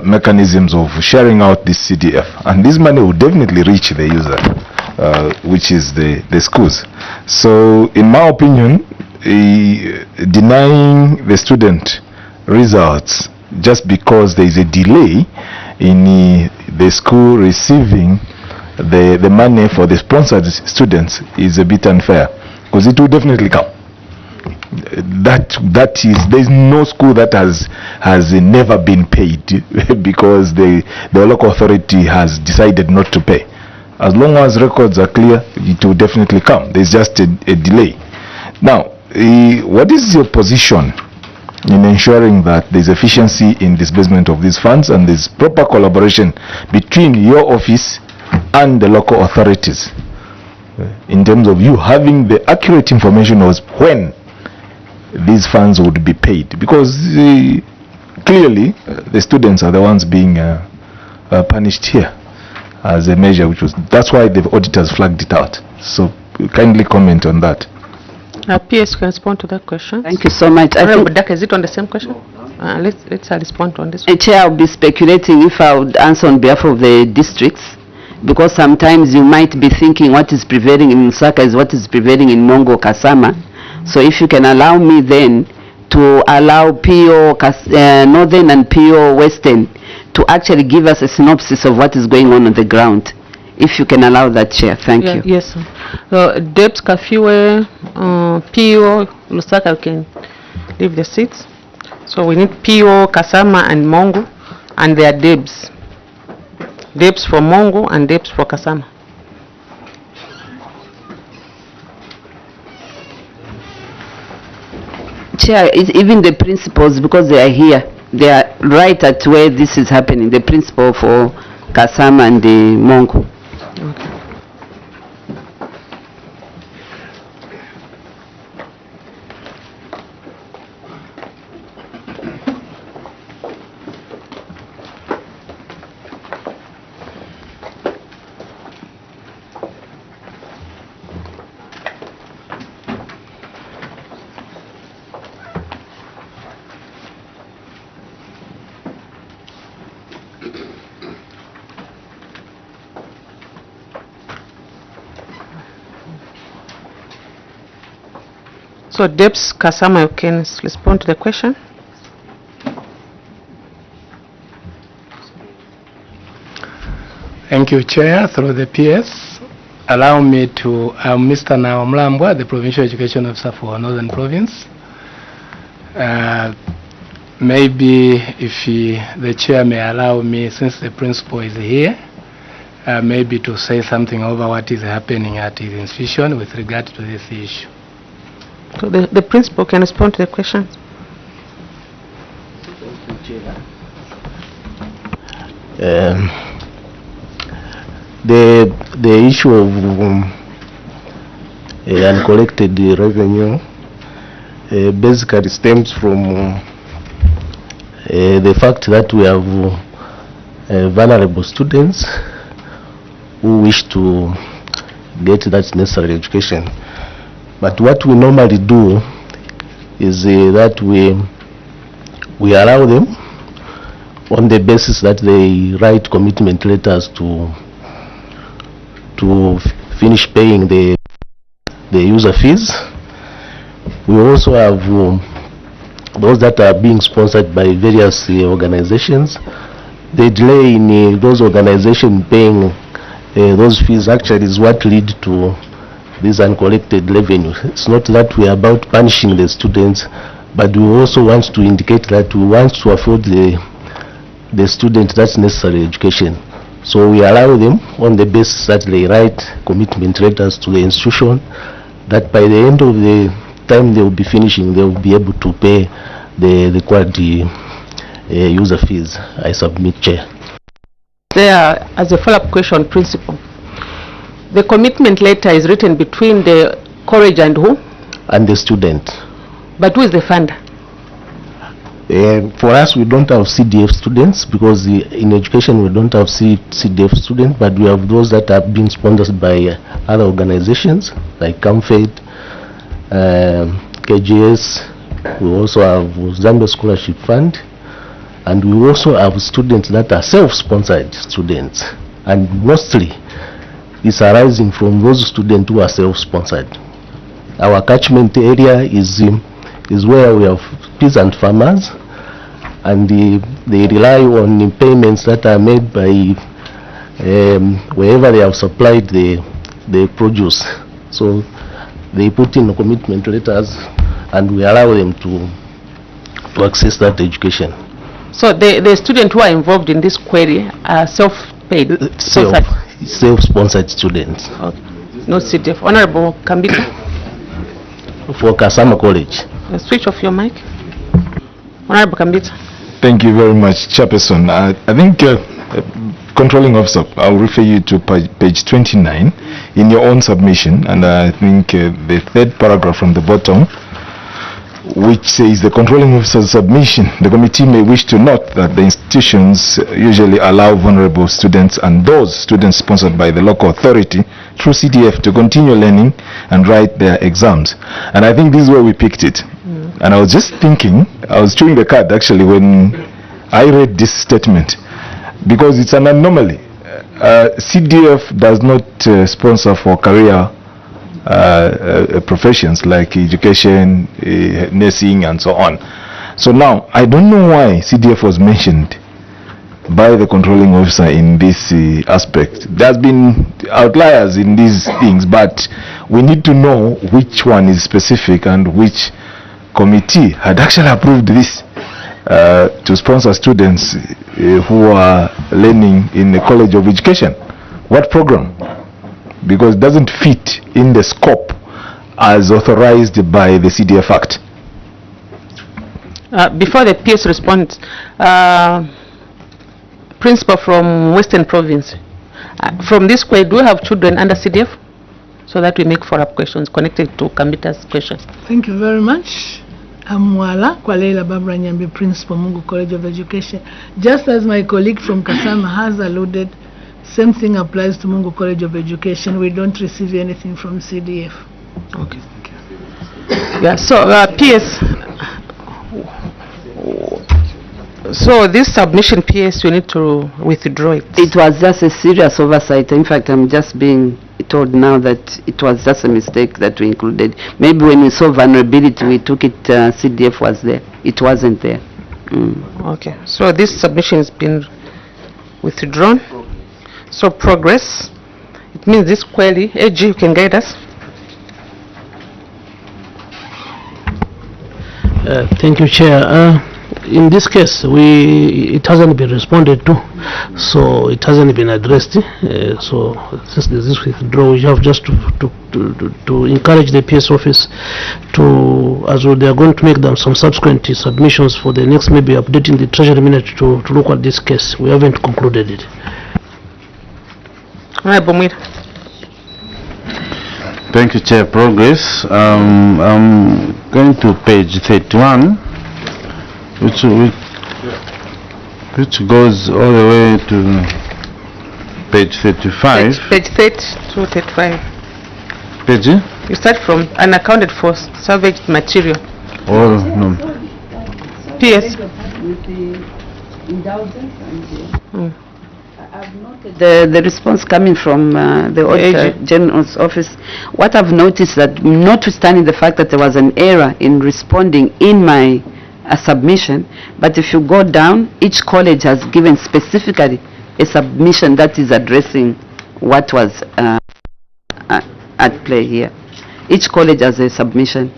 mechanisms of sharing out this CDF, and this money will definitely reach the user, which is the schools. So in my opinion, denying the student results just because there is a delay in the school receiving the money for the sponsored students is a bit unfair, because it will definitely come. there's no school that has never been paid because the local authority has decided not to pay. As long as records are clear, it will definitely come. There's just a delay. Now, what is your position in ensuring that there's efficiency in disbursement of these funds and there's proper collaboration between your office and the local authorities in terms of you having the accurate information of when these funds would be paid? Because clearly the students are the ones being punished here as a measure, that's why the auditors flagged it out. So kindly comment on that. PS can respond to that question. Thank you so much. Is it on the same question? Let's respond on this one. Chair, I'll be speculating if I would answer on behalf of the districts, because sometimes you might be thinking what is prevailing in Lusaka is what is prevailing in Mongo, Kasama. So if you can allow me then to allow PO Northern and PO Western to actually give us a synopsis of what is going on the ground. If you can allow that, Chair. Thank you. Yes, sir. Debs, Kafiwe, PO, Lusaka can leave the seats. So we need PO, Kasama and Mongo and their Debs. Debs for Mongo and Debs for Kasama. Chair, even the principals, because they are here, they are right at where this is happening, the principal for Kasama and the Mongo. Okay. So Debs, Kasama, you can respond to the question. Thank you, Chair. Through the PS, allow me to, Mr. Naomlambwa, the Provincial Education Officer for Northern Province. Maybe if the Chair may allow me, since the Principal is here, maybe to say something over what is happening at his institution with regard to this issue. So the Principal can respond to the question. The issue of uncollected revenue basically stems from the fact that we have vulnerable students who wish to get that necessary education. But what we normally do is that we allow them on the basis that they write commitment letters to finish paying the user fees. We also have those that are being sponsored by various organizations. The delay in those organizations paying those fees actually is what lead to this uncollected revenue. It's not that we are about punishing the students, but we also want to indicate that we want to afford the student that's necessary education. So we allow them on the basis that they write commitment letters to the institution, that by the end of the time they will be finishing, they will be able to pay the required user fees. I submit, Chair. There, as a follow-up question, Principal, the commitment letter is written between the college and who? And the student. But who is the funder? For us, we don't have CDF students, because in education we don't have CDF students, but we have those that are being sponsored by other organizations like CAMFED, KGS. We also have Zambia Scholarship Fund, and we also have students that are self-sponsored students, and mostly it's arising from those students who are self-sponsored. Our catchment area is where we have peasant farmers, and they rely on the payments that are made by wherever they have supplied the produce. So they put in commitment letters and we allow them to access that education. So the students who are involved in this query are self-paid? Self-sponsored students. Okay. No CDF. Honorable Kambita? For Kasama College. Switch off your mic. Honorable Kambita. Thank you very much, Chairperson. I think Controlling Officer, I'll refer you to page 29 in your own submission, and I think the third paragraph from the bottom, which says the Controlling Officer's submission, the committee may wish to note that the institutions usually allow vulnerable students and those students sponsored by the local authority through CDF to continue learning and write their exams. And I think this is where we picked it. And I was just thinking, I was chewing the card actually when I read this statement, because it's an anomaly. CDF does not sponsor for career professions like education, nursing, and so on. So now, I don't know why CDF was mentioned by the controlling officer in this aspect. There's been outliers in these things, but we need to know which one is specific and which committee had actually approved this to sponsor students who are learning in the College of Education. What program? Because it doesn't fit in the scope as authorized by the CDF Act. Before the PS responds, principal from Western Province, from this query, do you have children under CDF? So that we make follow-up questions connected to Kambita's questions. Thank you very much. I'm Mwala Kwalela Barbara Nyambi, Principal, Mungu College of Education. Just as my colleague from Kasama has alluded, same thing applies to Mungu College of Education. We don't receive anything from CDF. Okay. Yeah, so PS, so this submission, PS, you need to withdraw it. It was just a serious oversight. In fact, I'm just being told now that it was just a mistake that we included. Maybe when we saw vulnerability, we took it, CDF was there. It wasn't there. Okay, so this submission has been withdrawn. So progress, it means this query, AG, you can guide us. Thank you, Chair. In this case, it hasn't been responded to, so it hasn't been addressed. So since there's this withdrawal, we have just to encourage the PS office to, as well, they are going to make them some subsequent submissions for the next, maybe updating the Treasury minute to look at this case. We haven't concluded it. Thank you, Chair. Progress. I'm going to page 31, which goes all the way to page 35. Page 30 to 35. Page? You start from unaccounted for salvaged material. Oh, no. PS. I've noted the response coming from the Auditor General's office. What I've noticed that, notwithstanding the fact that there was an error in responding in my submission, but if you go down, each college has given specifically a submission that is addressing what was at play here. Each college has a submission.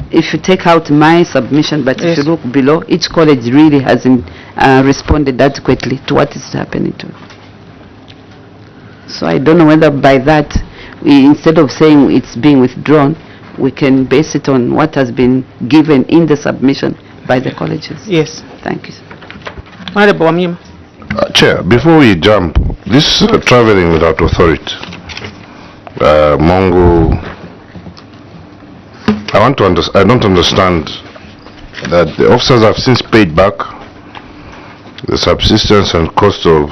If you take out my submission, but if you look below, each college really hasn't responded adequately to what is happening to. So I don't know whether by that, instead of saying it's being withdrawn, we can base it on what has been given in the submission by the colleges. Yes. Thank you. Chair, before we jump, this traveling without authority, Mongo, I don't understand that the officers have since paid back the subsistence and cost of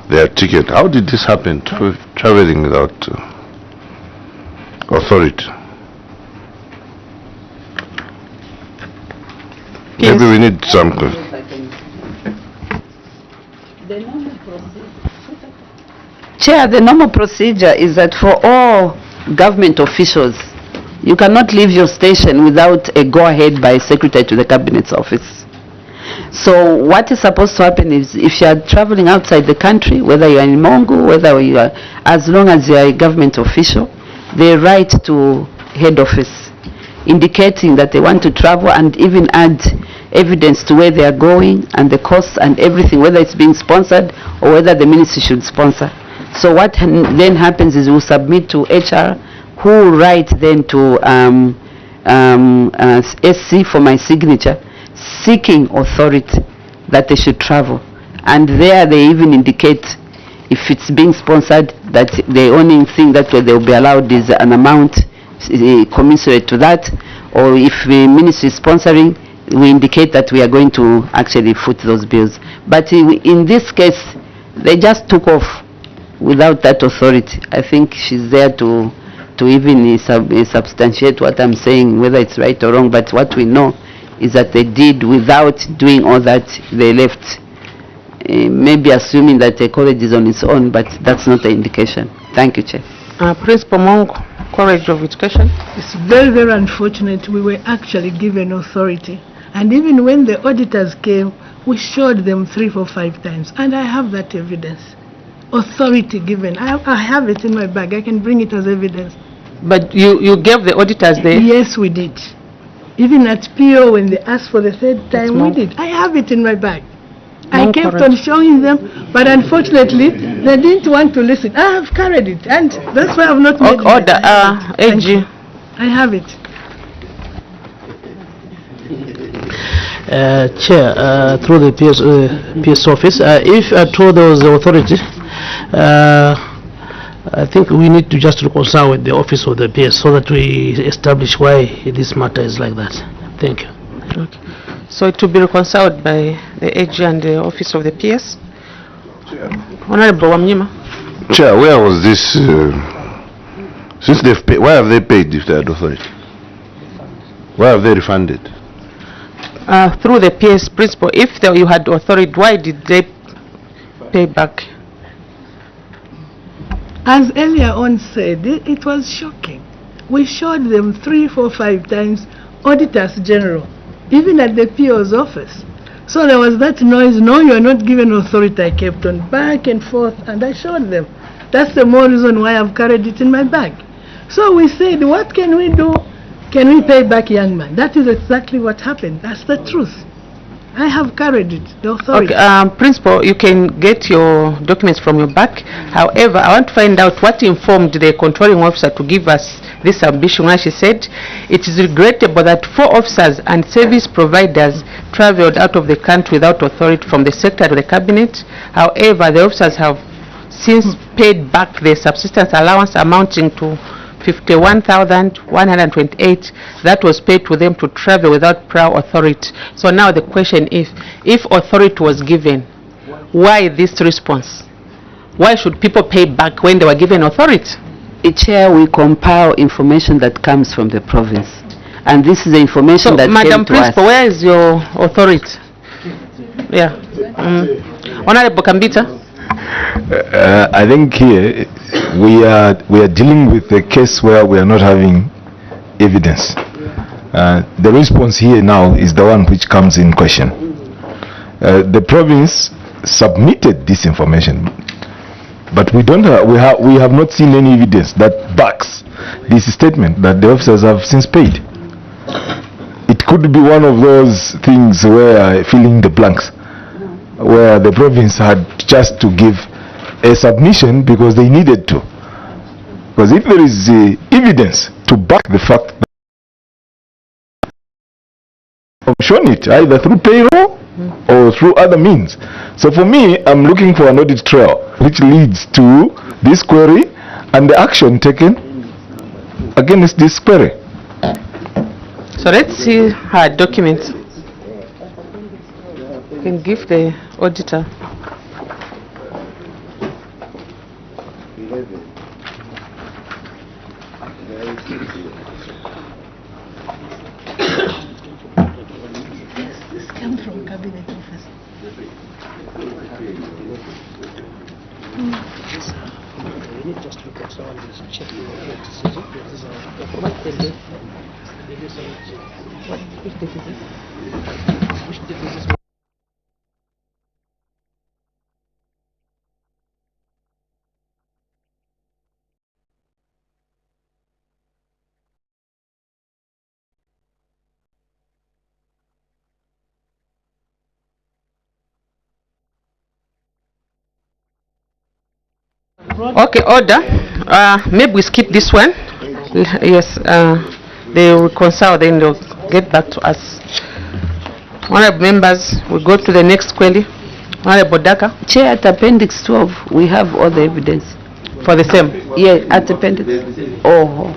their ticket. How did this happen, traveling without authority? Yes. Maybe we need some. Chair, the normal procedure is that for all government officials, you cannot leave your station without a go-ahead by Secretary to the Cabinet's office. So what is supposed to happen is, if you are traveling outside the country, whether you are in Mongo, whether you are, as long as you are a government official, the right to head office, indicating that they want to travel and even add evidence to where they are going and the costs and everything, whether it's being sponsored or whether the ministry should sponsor. So what then happens is we'll submit to HR, who will write then to SC for my signature, seeking authority that they should travel. And there they even indicate if it's being sponsored that the only thing that they'll be allowed is an amount commensurate to that, or if the ministry is sponsoring, we indicate that we are going to actually foot those bills. But in this case, they just took off without that authority. I think she's there to even substantiate what I'm saying, whether it's right or wrong, but what we know is that they did without doing all that. They left, maybe assuming that the college is on its own, but that's not the indication. Thank you, Chair. Principal Mongo, College of Education. It's very, very unfortunate we were actually given authority. And even when the auditors came, we showed them 3, 4, 5 times. And I have that evidence. Authority given. I have it in my bag. I can bring it as evidence. But you gave the auditors the... Yes, we did. Even at PO, when they asked for the 3rd time, we did. I have it in my bag. I kept on showing them, but unfortunately, they didn't want to listen. I have carried it, and that's why I've not made Order, AG. I have it. Chair, through the PS office, if at all there was the authority, I think we need to just reconcile with the office of the PS so that we establish why this matter is like that. Thank you. Okay. So it will be reconciled by the AG and the office of the PS? Honorable Wamnyima. Chair, where was this, since they've paid, why have they paid if they had authority? Why have they refunded? Through the PS principle, if you had authority, why did they pay back? As earlier on said, it was shocking. We showed them 3, 4, 5 times, auditors general, even at the PO's office. So there was that noise, no, you are not given authority. I kept on back and forth, and I showed them. That's the more reason why I've carried it in my bag. So we said, what can we do? Can we pay back, young man? That is exactly what happened. That's the truth. I have carried it, the authority. Okay, Principal, you can get your documents from your back. However, I want to find out what informed the controlling officer to give us this ambition. As she said, it is regrettable that 4 officers and service providers traveled out of the country without authority from the sector to the cabinet. However, the officers have since paid back the subsistence allowance amounting to 51,128 that was paid to them to travel without prior authority. So now the question is, if authority was given, why this response? Why should people pay back when they were given authority? Chair, we compile information that comes from the province, and this is the information that Madam came to Principal, us. where is your authority? Yeah. Honorable Kambita. I think here we are dealing with a case where we are not having evidence. The response here now is the one which comes in question. The province submitted this information, but we have not seen any evidence that backs this statement that the officers have since paid. It could be one of those things where filling the blanks, where the province had just to give a submission because they needed to. Because if there is evidence to back the fact that I've shown it either through payroll or through other means. So for me, I'm looking for an audit trail which leads to this query and the action taken against this query. So let's see her documents. You can give the auditor. This came from cabinet office. We need just to reconcile this, check the which date is this? Okay, order. Maybe we skip this one. Yes, they will reconcile, then they'll get back to us. Honorable members, we go to the next query. Honorable Daka. Chair, at Appendix 12, we have all the evidence. For the same? Yeah, at Appendix. Oh.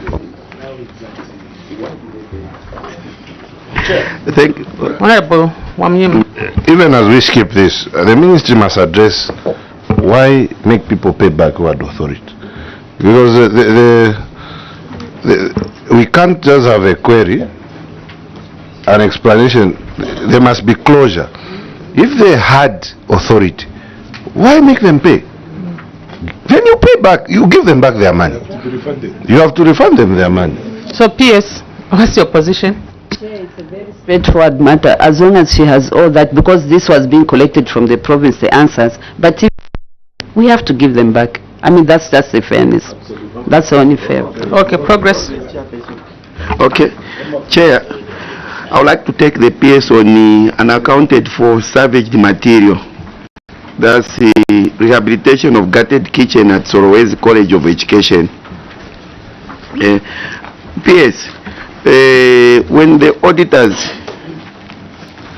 Thank you. Honorable Wamyim. Even as we skip this, the ministry must address why make people pay backward authority. Because we can't just have a query, an explanation. There must be closure. If they had authority, why make them pay? Then you pay back, you give them back their money. You have to refund them their money. So PS, what's your position? It's a very straightforward matter, as long as she has all that, because this was being collected from the province, the answers. But if we have to give them back. I mean, that's the fairness. That's only fair. Okay, progress. Okay, Chair, I would like to take the PS on the unaccounted for salvaged material. That's the rehabilitation of gutted kitchen at Sorowezi College of Education. PS, when the auditors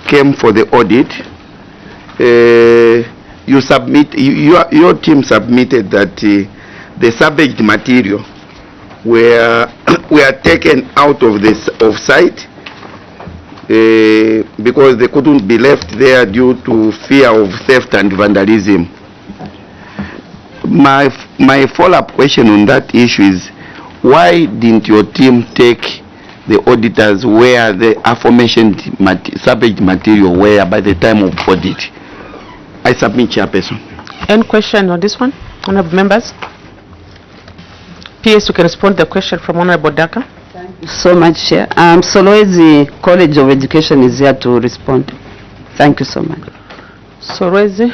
came for the audit, your team submitted that the salvaged material were taken out of this site because they couldn't be left there due to fear of theft and vandalism. My follow-up question on that issue is, why didn't your team take the auditors where the aforementioned salvaged material were by the time of audit? I submit, Chairperson. Any question on this one, honorable members? PS, you can respond to the question from Honorable Daka. Thank you so much, Chair. Solwezi College of Education is here to respond. Thank you so much. Solwezi.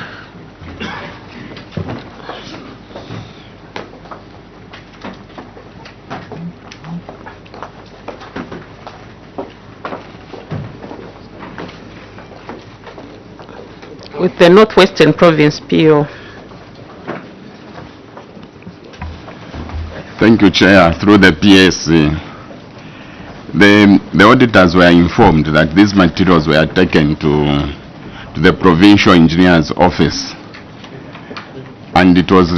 With the Northwestern Province PO. Thank you, Chair. Through the PSC, the auditors were informed that these materials were taken to the provincial engineer's office, and it was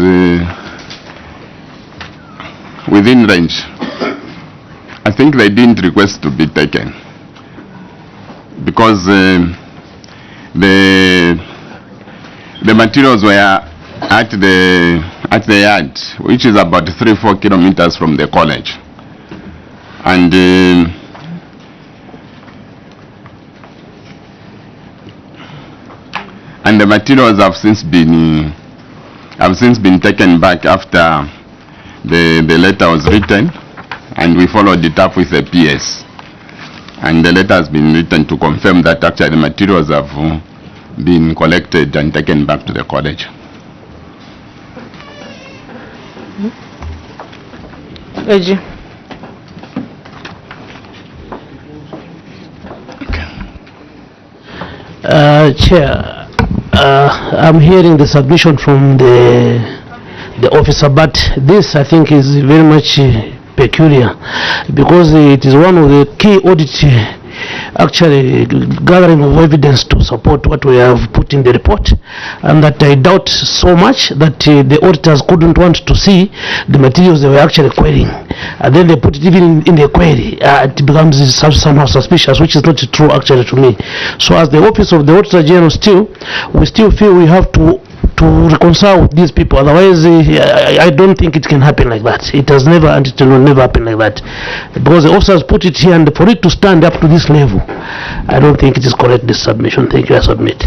within range. I think they didn't request to be taken because the materials were at the yard, which is about 3-4 kilometers from the college, and the materials have since been taken back after the letter was written, and we followed it up with a PS, and the letter has been written to confirm that actually the materials have been collected and taken back to the college. AG. Chair, I'm hearing the submission from the officer, but this I think is very much peculiar, because it is one of the key audit actually gathering of evidence to support what we have put in the report, and that I doubt so much that the auditors couldn't want to see the materials they were actually querying, and then they put it even in the query. It becomes somehow suspicious, which is not true actually to me. So as the office of the Auditor General, we still feel we have to reconcile with these people. Otherwise, I don't think it can happen like that. It has never, and it will never happen like that, because the officers put it here, and for it to stand up to this level, I don't think it is correct, this submission. Thank you. I submit.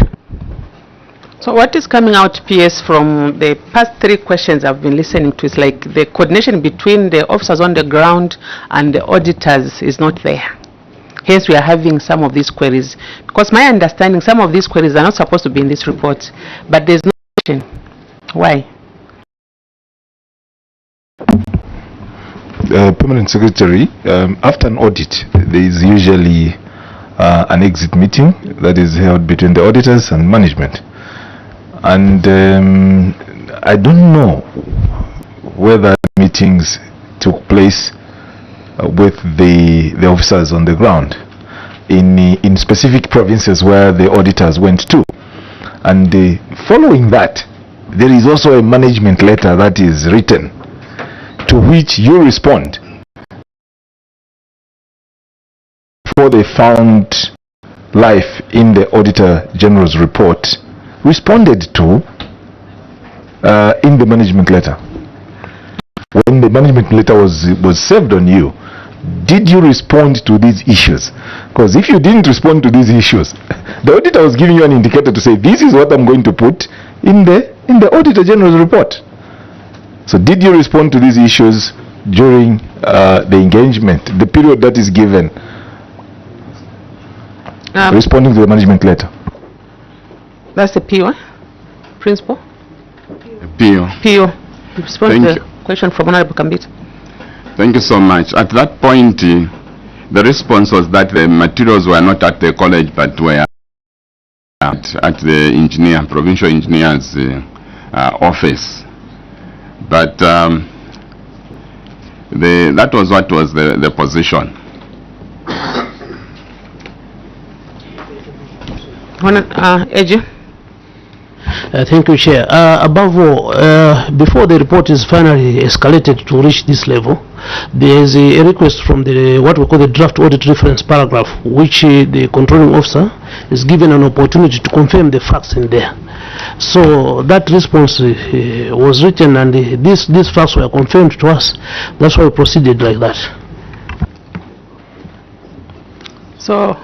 So what is coming out, PS, from the past 3 questions I've been listening to is like the coordination between the officers on the ground and the auditors is not there. Hence, we are having some of these queries, because my understanding, some of these queries are not supposed to be in this report, but there's no question. Why? Permanent Secretary, after an audit, there is usually an exit meeting that is held between the auditors and management. And I don't know whether meetings took place with the officers on the ground in specific provinces where the auditors went to. And following that, there is also a management letter that is written to which you respond before they found life in the Auditor General's report, responded to in the management letter. When the management letter was served on you, did you respond to these issues? Because if you didn't respond to these issues, the auditor was giving you an indicator to say, this is what I'm going to put in the Auditor General's report. So did you respond to these issues during the engagement, the period that is given, responding to the management letter? That's the PO, Principal? PO. PO. Respond to the question from Honorable Kambita. Thank you so much. At that point, the response was that the materials were not at the college, but were at the provincial engineer's office. But that was what was the position. Eji? Thank you, Chair. Above all, before the report is finally escalated to reach this level, there is a request from what we call the draft audit reference paragraph, which the controlling officer is given an opportunity to confirm the facts in there. So that response was written, and these facts were confirmed to us. That's why we proceeded like that. So,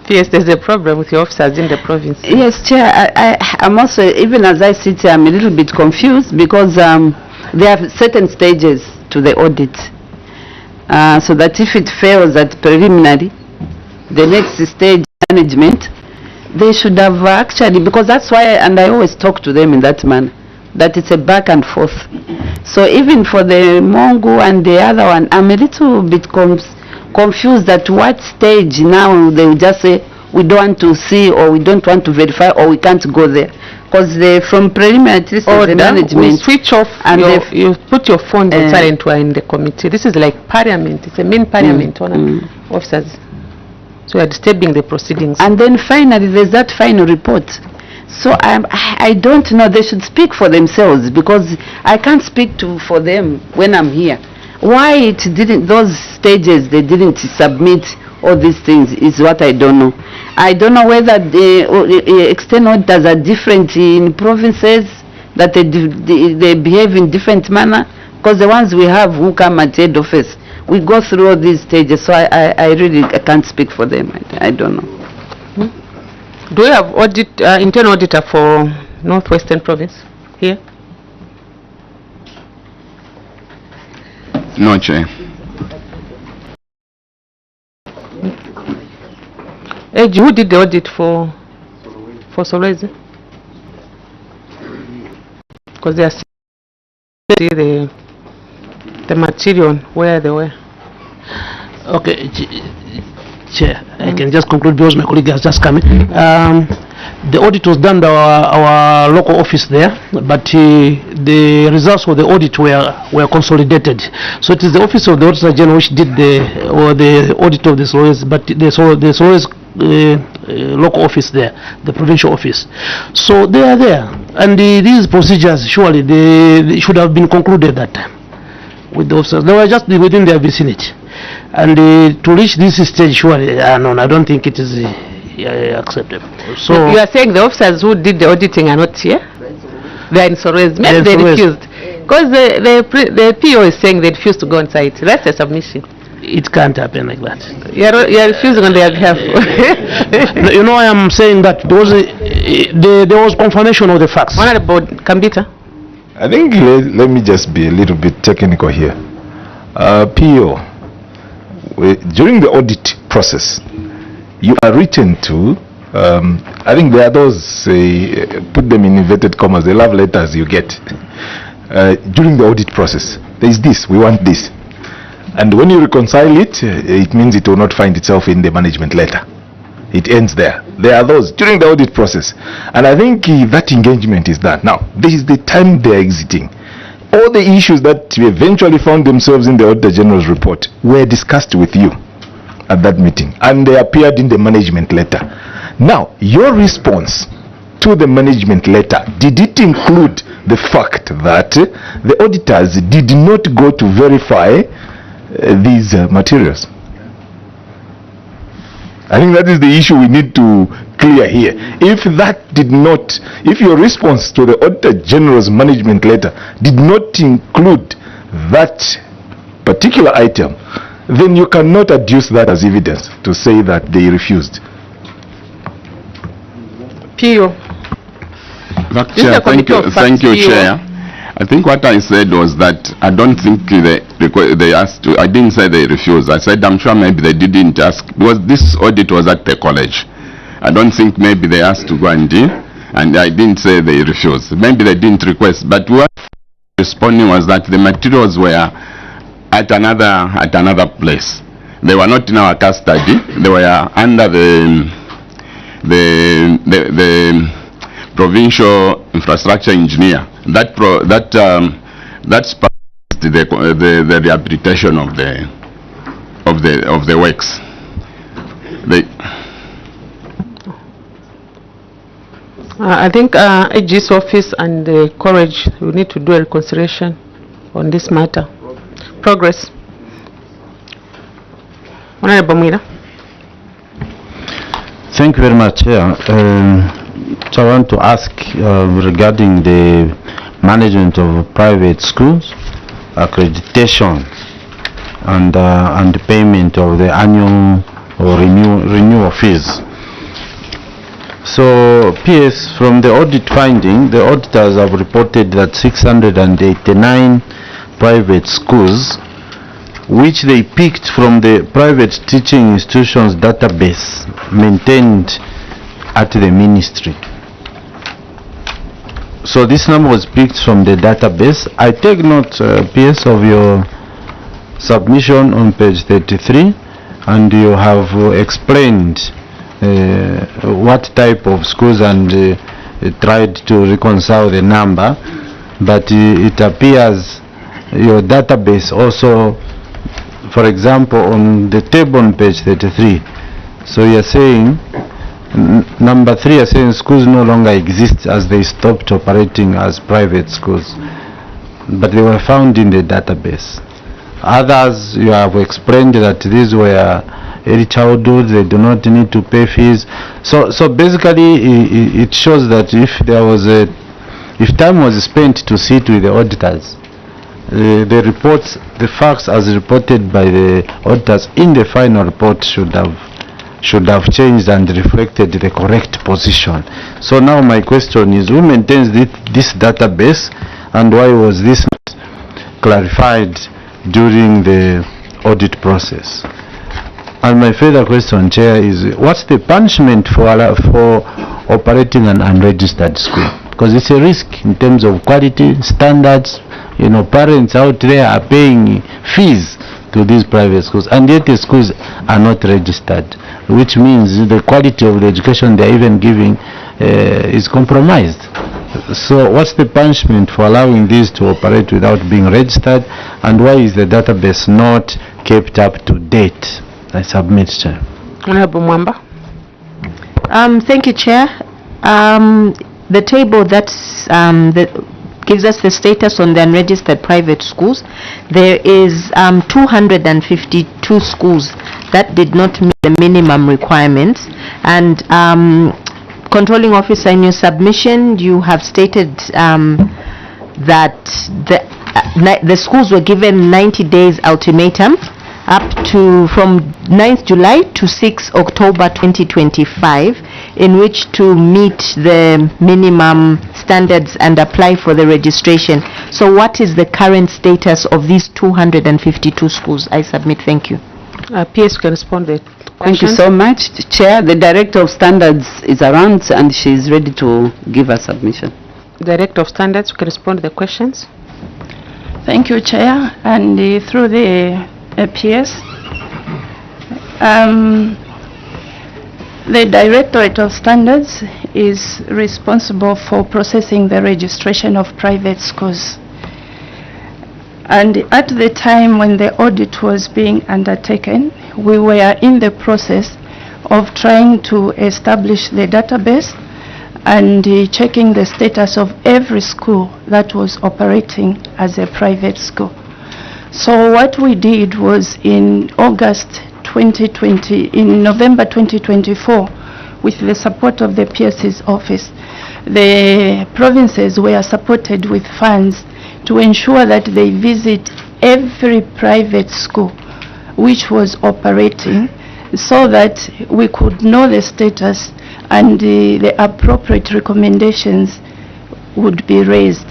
yes, there's a problem with the officers in the province. Yes, Chair, I'm also, even as I sit here, I'm a little bit confused because there are certain stages to the audit. So that if it fails at preliminary, the next stage, management, they should have actually, because that's why, and I always talk to them in that manner, that it's a back and forth. So even for the Mongo and the other one, I'm a little bit confused at what stage now they will just say, we don't want to see, or we don't want to verify, or we can't go there. Because from preliminary, at least the management, switch off, and you put your phone on silent while in the committee. This is like parliament. It's a main parliament, officers. So you're disturbing the proceedings. And then finally, there's that final report. So I don't know. They should speak for themselves, because I can't speak for them when I'm here. Why it didn't, those stages they didn't submit all these things is what I don't know. I don't know whether the external auditors are different in provinces, that they behave in different manner, because the ones we have who come at head office, we go through all these stages. So I really can't speak for them. I don't know. Do we have internal auditor for Northwestern Province here? No, Chair. Who did the audit for Solwezi? Because they are the material where they were. Okay, Chair, I can just conclude because my colleague has just come in. The audit was done by our local office there, but the results for the audit were consolidated. So it is the office of the Auditor General which did the audit of the Solwezi, but the Solwezi local office there, the provincial office. So they are there, and these procedures surely they should have been concluded that time with the officers. They were just within their vicinity, and to reach this stage, surely no, I don't think it is acceptable. So you are saying the officers who did the auditing are not here? They are in Solwezi. Maybe they refused, because the PO is saying they refused to go on site. That's a submission. It can't happen like that. You are refusing on their behalf. You know, I am saying that because there was confirmation of the facts. Honorable Kambita? I think let me just be a little bit technical here. PO, during the audit process, you are written to, I think there are those, put them in inverted commas, the love letters you get. During the audit process, there is this, we want this. And when you reconcile it, it means it will not find itself in the management letter. It ends there. There are those during the audit process. And I think that engagement is done. Now, this is the time they are exiting. All the issues that eventually found themselves in the Auditor General's report were discussed with you at that meeting, and they appeared in the management letter. Now, your response to the management letter, did it include the fact that the auditors did not go to verify these materials? I think that is the issue we need to clear here. If that did not, if your response to the Auditor General's management letter did not include that particular item, then you cannot adduce that as evidence to say that they refused. Pio. Chair, thank you, Chair. I think what I said was that I don't think they asked to, I didn't say they refused. I said I'm sure maybe they didn't ask, because this audit was at the college. I don't think maybe they asked to go and do, and I didn't say they refused. Maybe they didn't request, but what responding was that the materials were at another place. They were not in our custody. They were under the provincial infrastructure engineer. That's the rehabilitation of the works. I think AG's office and the college will need to do a reconciliation on this matter. Progress. Honorable Mwira. Thank you very much, Chair. So I want to ask regarding the management of private schools, accreditation, and the payment of the annual or renewal fees. So, PS, from the audit finding, the auditors have reported that 689 private schools, which they picked from the private teaching institutions database maintained at the ministry. So this number was picked from the database. I take note, PS, of your submission on page 33, and you have explained what type of schools and tried to reconcile the number, but it appears your database also, for example, on the table on page 33, so you're saying number 3, you're saying schools no longer exist as they stopped operating as private schools, but they were found in the database. Others, you have explained that these were early childhood, they do not need to pay fees. So basically it shows that if time was spent to sit with the auditors, the reports, the facts as reported by the auditors in the final report should have changed and reflected the correct position. So now my question is, who maintains this database, and why was this not clarified during the audit process? And my further question, Chair, is what's the punishment for operating an unregistered school? Because it's a risk in terms of quality, standards. You know, parents out there are paying fees to these private schools, and yet the schools are not registered, which means the quality of the education they're even giving is compromised. So what's the punishment for allowing these to operate without being registered, and why is the database not kept up to date? I submit, Chair. Honorable Mwamba. Thank you, Chair. The table that gives us the status on the unregistered private schools, there is 252 schools that did not meet the minimum requirements, and controlling officer, in your submission you have stated that the schools were given 90 days ultimatum up to from 9th July to 6th October 2025 in which to meet the minimum standards and apply for the registration. So what is the current status of these 252 schools? I submit. Thank you. PS can respond to the question. Thank you so much, Chair. The Director of Standards is around and she is ready to give a submission. Director of Standards, you can respond to the questions. Thank you, Chair, and through the PS. The Directorate of Standards is responsible for processing the registration of private schools. And at the time when the audit was being undertaken, we were in the process of trying to establish the database and checking the status of every school that was operating as a private school. So what we did was in November 2024, with the support of the PSC's office, the provinces were supported with funds to ensure that they visit every private school which was operating, so that we could know the status and the appropriate recommendations would be raised.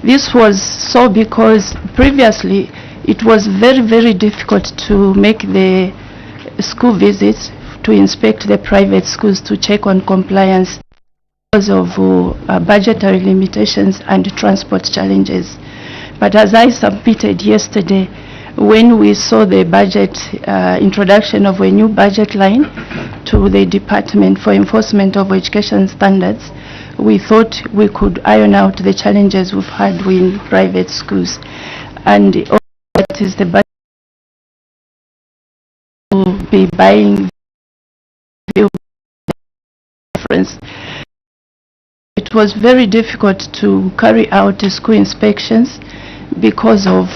This was so because previously it was very, very difficult to make the school visits to inspect the private schools to check on compliance because of budgetary limitations and transport challenges. But as I submitted yesterday, when we saw the budget, introduction of a new budget line to the Department for Enforcement of Education Standards, we thought we could iron out the challenges we've had with private schools. And that is the budget to be buying difference. It was very difficult to carry out school inspections because of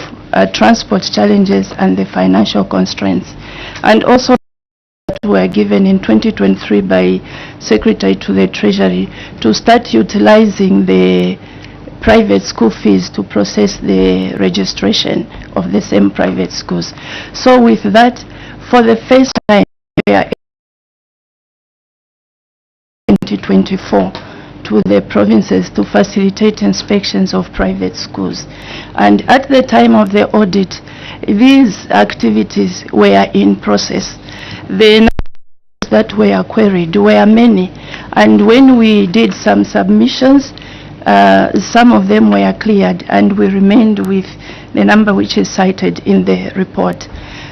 transport challenges and the financial constraints. And also were given in 2023 by Secretary to the Treasury to start utilizing the private school fees to process the registration of the same private schools. So with that, for the first time, we are 2024 to the provinces to facilitate inspections of private schools. And at the time of the audit, these activities were in process. The numbers that were queried were many, and when we did some submissions, some of them were cleared, and we remained with the number which is cited in the report.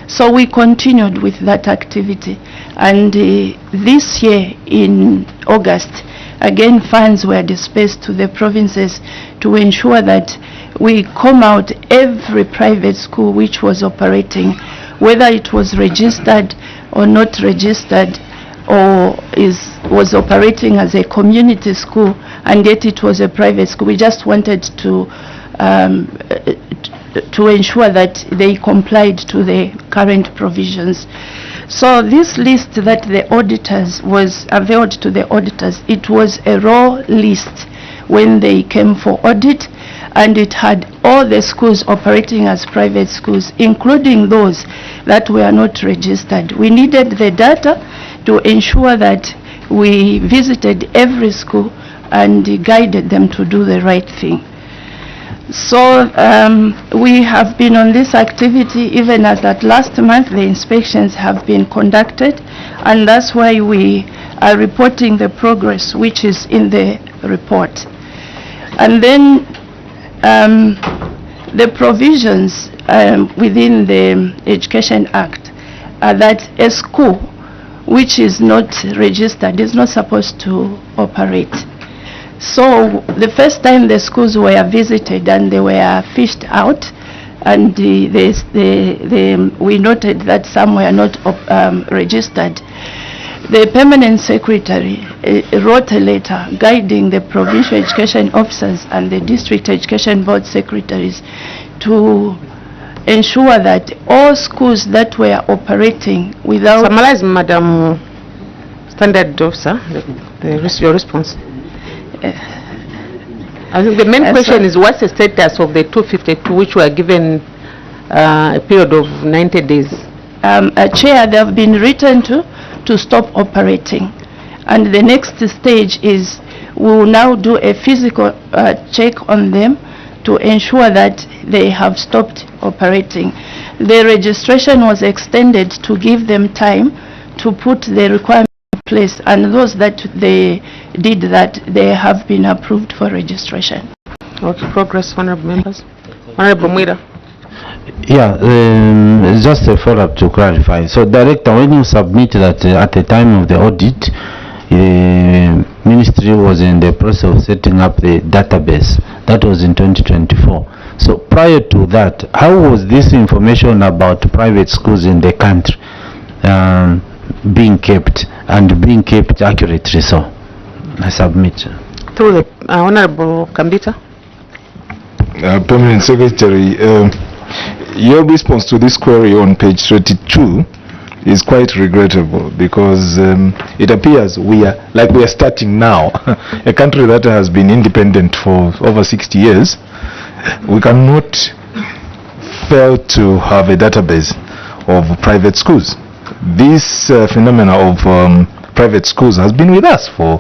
So we continued with that activity, and this year in August, again funds were dispersed to the provinces to ensure that we come out every private school which was operating, whether it was registered or not registered, or was operating as a community school and yet it was a private school. We just wanted to ensure that they complied to the current provisions. So this list that the auditors was availed to the auditors, it was a raw list when they came for audit, and it had all the schools operating as private schools, including those that were not registered. We needed the data to ensure that we visited every school and guided them to do the right thing. So we have been on this activity even as that last month the inspections have been conducted, and that's why we are reporting the progress which is in the report. And then the provisions within the Education Act are that a school which is not registered is not supposed to operate. So the first time the schools were visited and they were fished out, and we noted that some were not registered, the permanent secretary wrote a letter guiding the provincial education officers and the district education board secretaries to ensure that all schools that were operating without... Summarize, Madam Standard Officer, your response. I think the main question is what's the status of the 252 which were given a period of 90 days? Chair, they have been written to stop operating, and the next stage is we will now do a physical check on them to ensure that they have stopped operating. The registration was extended to give them time to put the requirement in place, and those that they did that, they have been approved for registration. Okay, progress, honorable members. Honorable Mwira. Yeah, just a follow-up to clarify. So, Director, when you submit that at the time of the audit, the ministry was in the process of setting up the database. That was in 2024. So, prior to that, how was this information about private schools in the country being kept and being kept accurately? So, I submit. Through the Honorable Kambita. Permanent Secretary, your response to this query on page 32 is quite regrettable, because it appears we are starting now. A country that has been independent for over 60 years, we cannot fail to have a database of private schools. This phenomena of private schools has been with us for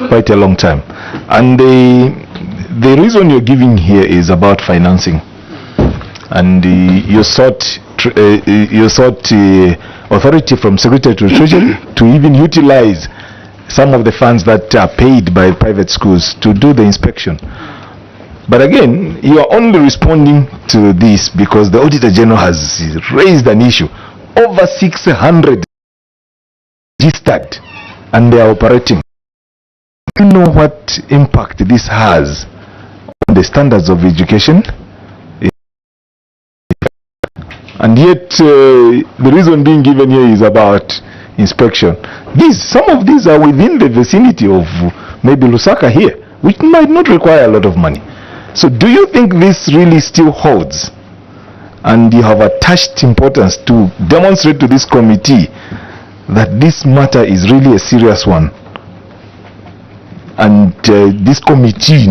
quite a long time, and the reason you're giving here is about financing, and you sought authority from Secretary to Treasury to even utilize some of the funds that are paid by private schools to do the inspection. But again, you are only responding to this because the Auditor General has raised an issue. Over 600 registered and they are operating. Do you know what impact this has on the standards of education? And yet the reason being given here is about inspection. Some of these are within the vicinity of maybe Lusaka here, which might not require a lot of money. So do you think this really still holds? And you have attached importance to demonstrate to this committee that this matter is really a serious one, and this committee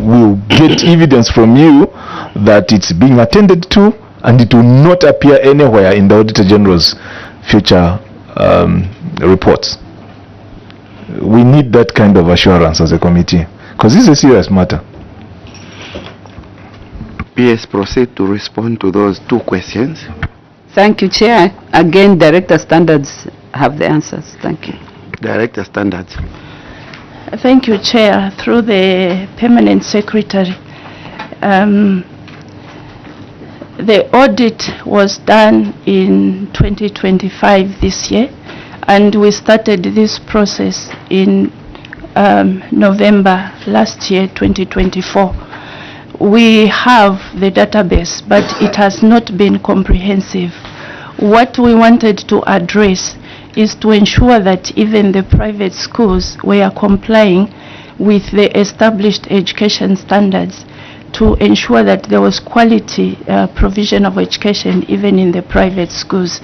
will get evidence from you that it's being attended to, and it will not appear anywhere in the Auditor General's future reports. We need that kind of assurance as a committee, because this is a serious matter. PS, proceed to respond to those two questions. Thank you, Chair. Again, Director Standards have the answers. Thank you. Director Standards. Thank you, Chair. Through the Permanent Secretary, the audit was done in 2025 this year, and we started this process in November last year, 2024. We have the database, but it has not been comprehensive. What we wanted to address is to ensure that even the private schools were complying with the established education standards, to ensure that there was quality provision of education even in the private schools.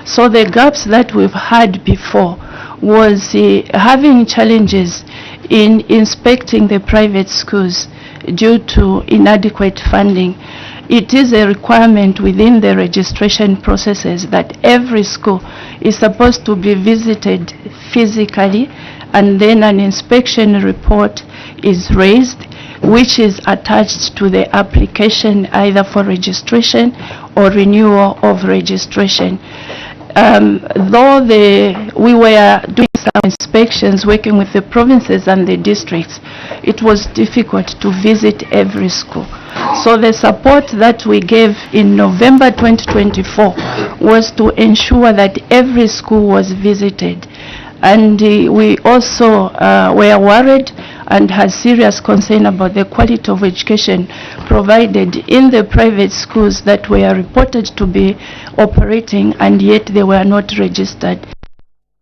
So the gaps that we've had before was having challenges in inspecting the private schools due to inadequate funding. It is a requirement within the registration processes that every school is supposed to be visited physically, and then an inspection report is raised, which is attached to the application either for registration or renewal of registration. Though we were doing some inspections working with the provinces and the districts, it was difficult to visit every school. So the support that we gave in November 2024 was to ensure that every school was visited. And we also were worried and had serious concern about the quality of education provided in the private schools that were reported to be operating, and yet they were not registered.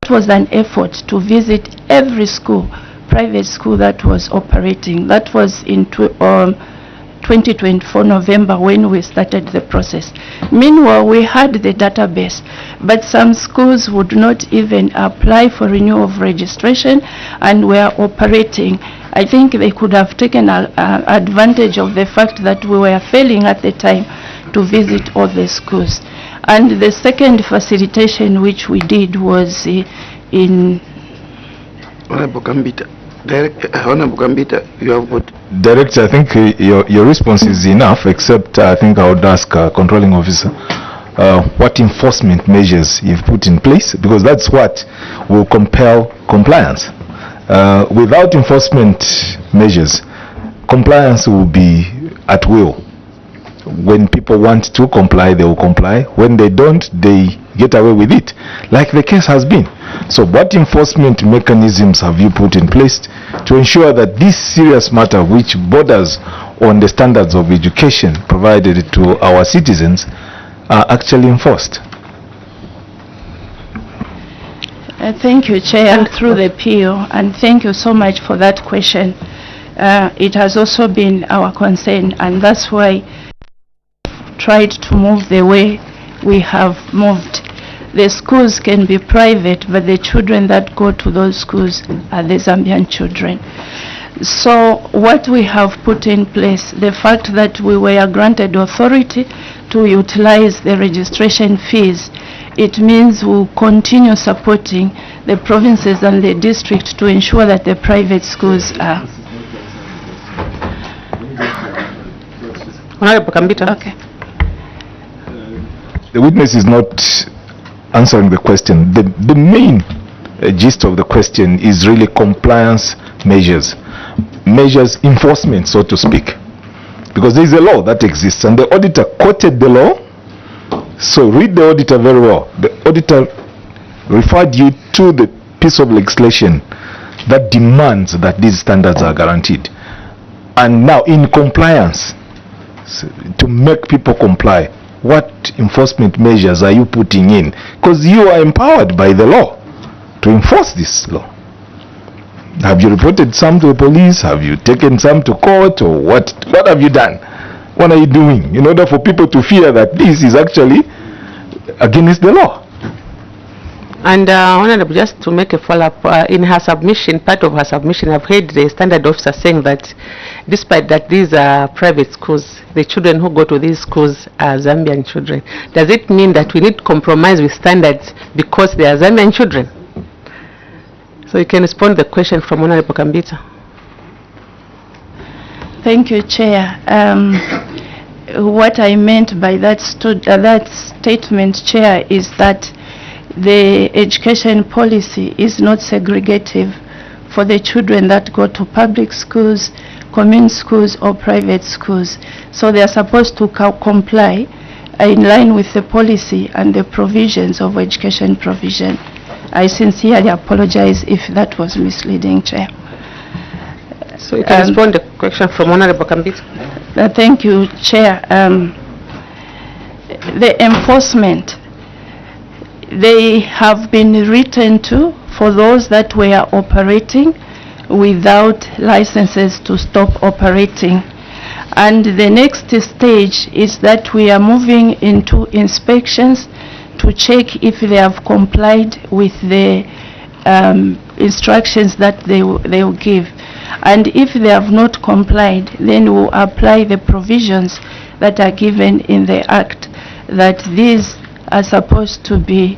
It was an effort to visit every school, private school that was operating. That was in 2024 November when we started the process. Meanwhile, we had the database, but some schools would not even apply for renewal of registration and were operating. I think they could have taken advantage of the fact that we were failing at the time to visit all the schools. And the second facilitation which we did was in... Honorable Kambita. Honorable Kambita, you have what? Director, I think your response is enough, except I think I would ask controlling officer what enforcement measures you've put in place, because that's what will compel compliance. Without enforcement measures, compliance will be at will. When people want to comply, they will comply. When they don't, they get away with it, like the case has been. So what enforcement mechanisms have you put in place to ensure that this serious matter, which borders on the standards of education provided to our citizens, are actually enforced? Thank you, Chair, through the PO, and thank you so much for that question. It has also been our concern, and that's why we tried to move the way we have moved. The schools can be private, but the children that go to those schools are the Zambian children. So what we have put in place, the fact that we were granted authority to utilize the registration fees, it means we'll continue supporting the provinces and the district to ensure that the private schools are. Okay. The witness is not answering the question. The main gist of the question is really compliance measures, enforcement, so to speak. Because there is a law that exists, and the auditor quoted the law. So read the auditor very well. The auditor referred you to the piece of legislation that demands that these standards are guaranteed. And now in compliance, to make people comply, what enforcement measures are you putting in? Because you are empowered by the law to enforce this law. Have you reported some to the police? Have you taken some to court? Or what have you done? What are you doing in order for people to fear that this is actually against the law? And Honorable, just to make a follow-up, in her submission, part of her submission, I've heard the standard officer saying that despite that these are private schools, the children who go to these schools are Zambian children. Does it mean that we need to compromise with standards because they are Zambian children? So you can respond to the question from Honorable Kambita. Thank you, Chair. What I meant by that statement, Chair, is that the education policy is not segregative for the children that go to public schools, community schools, or private schools. So they are supposed to comply in line with the policy and the provisions of education provision. I sincerely apologize if that was misleading, Chair. So you can respond to the question from Honorable Kambita. Thank you, Chair. The enforcement, they have been written to for those that were operating without licenses to stop operating. And the next stage is that we are moving into inspections to check if they have complied with the instructions that they will give. And if they have not complied, then we'll apply the provisions that are given in the Act, that these are supposed to be,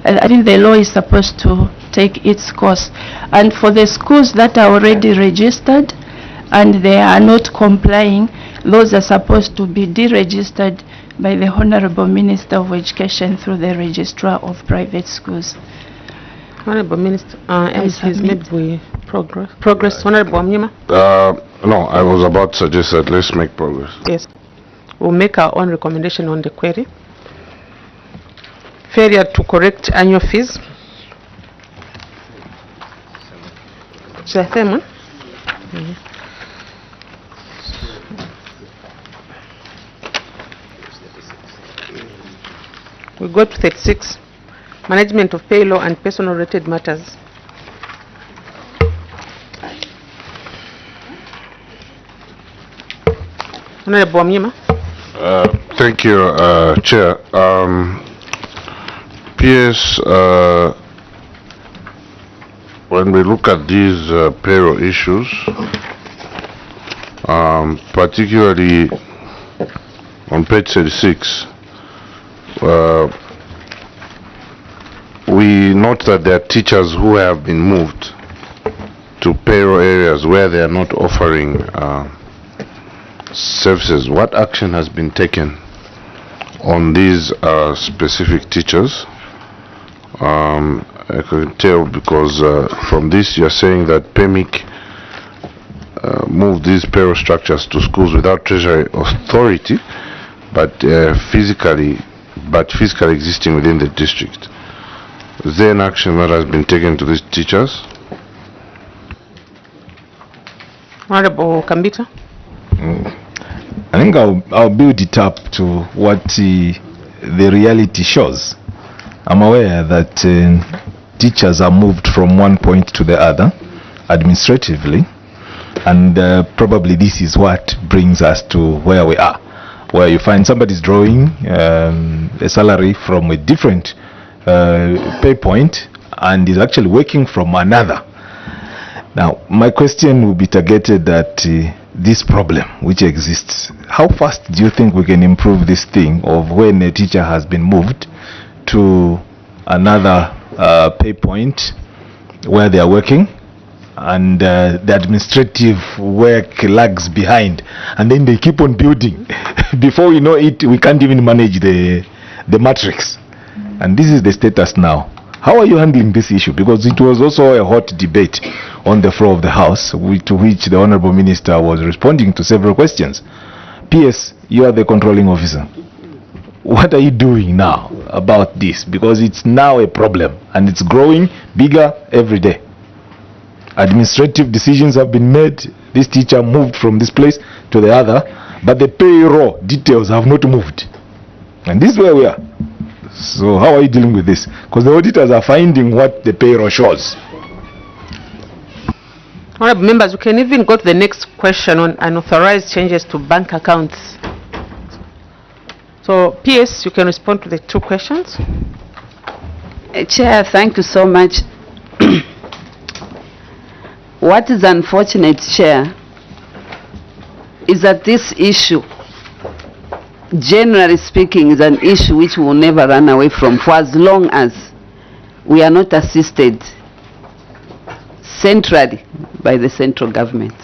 I think the law is supposed to take its course. And for the schools that are already registered and they are not complying, those are supposed to be deregistered by the Honorable Minister of Education through the Registrar of Private Schools. Honorable Minister, MCs, maybe we progress. Honorable Amnyima? No, I was about to suggest that let's make progress. Yes. We'll make our own recommendation on the query. Failure to correct annual fees. Chair Thurman? We go to 36. Management of pay law and personal related matters. Honorable Amnyima? Thank you, Chair. PS, when we look at these payroll issues, particularly on page 36, we note that there are teachers who have been moved to payroll areas where they are not offering services. What action has been taken on these specific teachers? I can tell because from this you're saying that PEMIC moved these payroll structures to schools without treasury authority, but physically existing within the district. Is there an action that has been taken to these teachers? Honorable Kambita. I think I'll build it up to what the reality shows. I'm aware that teachers are moved from one point to the other administratively, and probably this is what brings us to where we are, where you find somebody's drawing a salary from a different pay point and is actually working from another. Now, my question will be targeted at this problem which exists. How fast do you think we can improve this thing of when a teacher has been moved to another pay point where they are working and the administrative work lags behind, and then they keep on building? Before we know it, we can't even manage the matrix. And this is the status now. How are you handling this issue? Because it was also a hot debate on the floor of the House, to which the Honorable Minister was responding to several questions. PS, you are the controlling officer. What are you doing now about this? Because it's now a problem and it's growing bigger every day. Administrative decisions have been made. This teacher moved from this place to the other, but the payroll details have not moved. And this is where we are. So how are you dealing with this? Because the auditors are finding what the payroll shows. Honorable members, we can even go to the next question on unauthorized changes to bank accounts. So, PS, you can respond to the two questions. Chair, thank you so much. What is unfortunate, Chair, is that this issue, generally speaking, is an issue which we will never run away from for as long as we are not assisted centrally by the central government.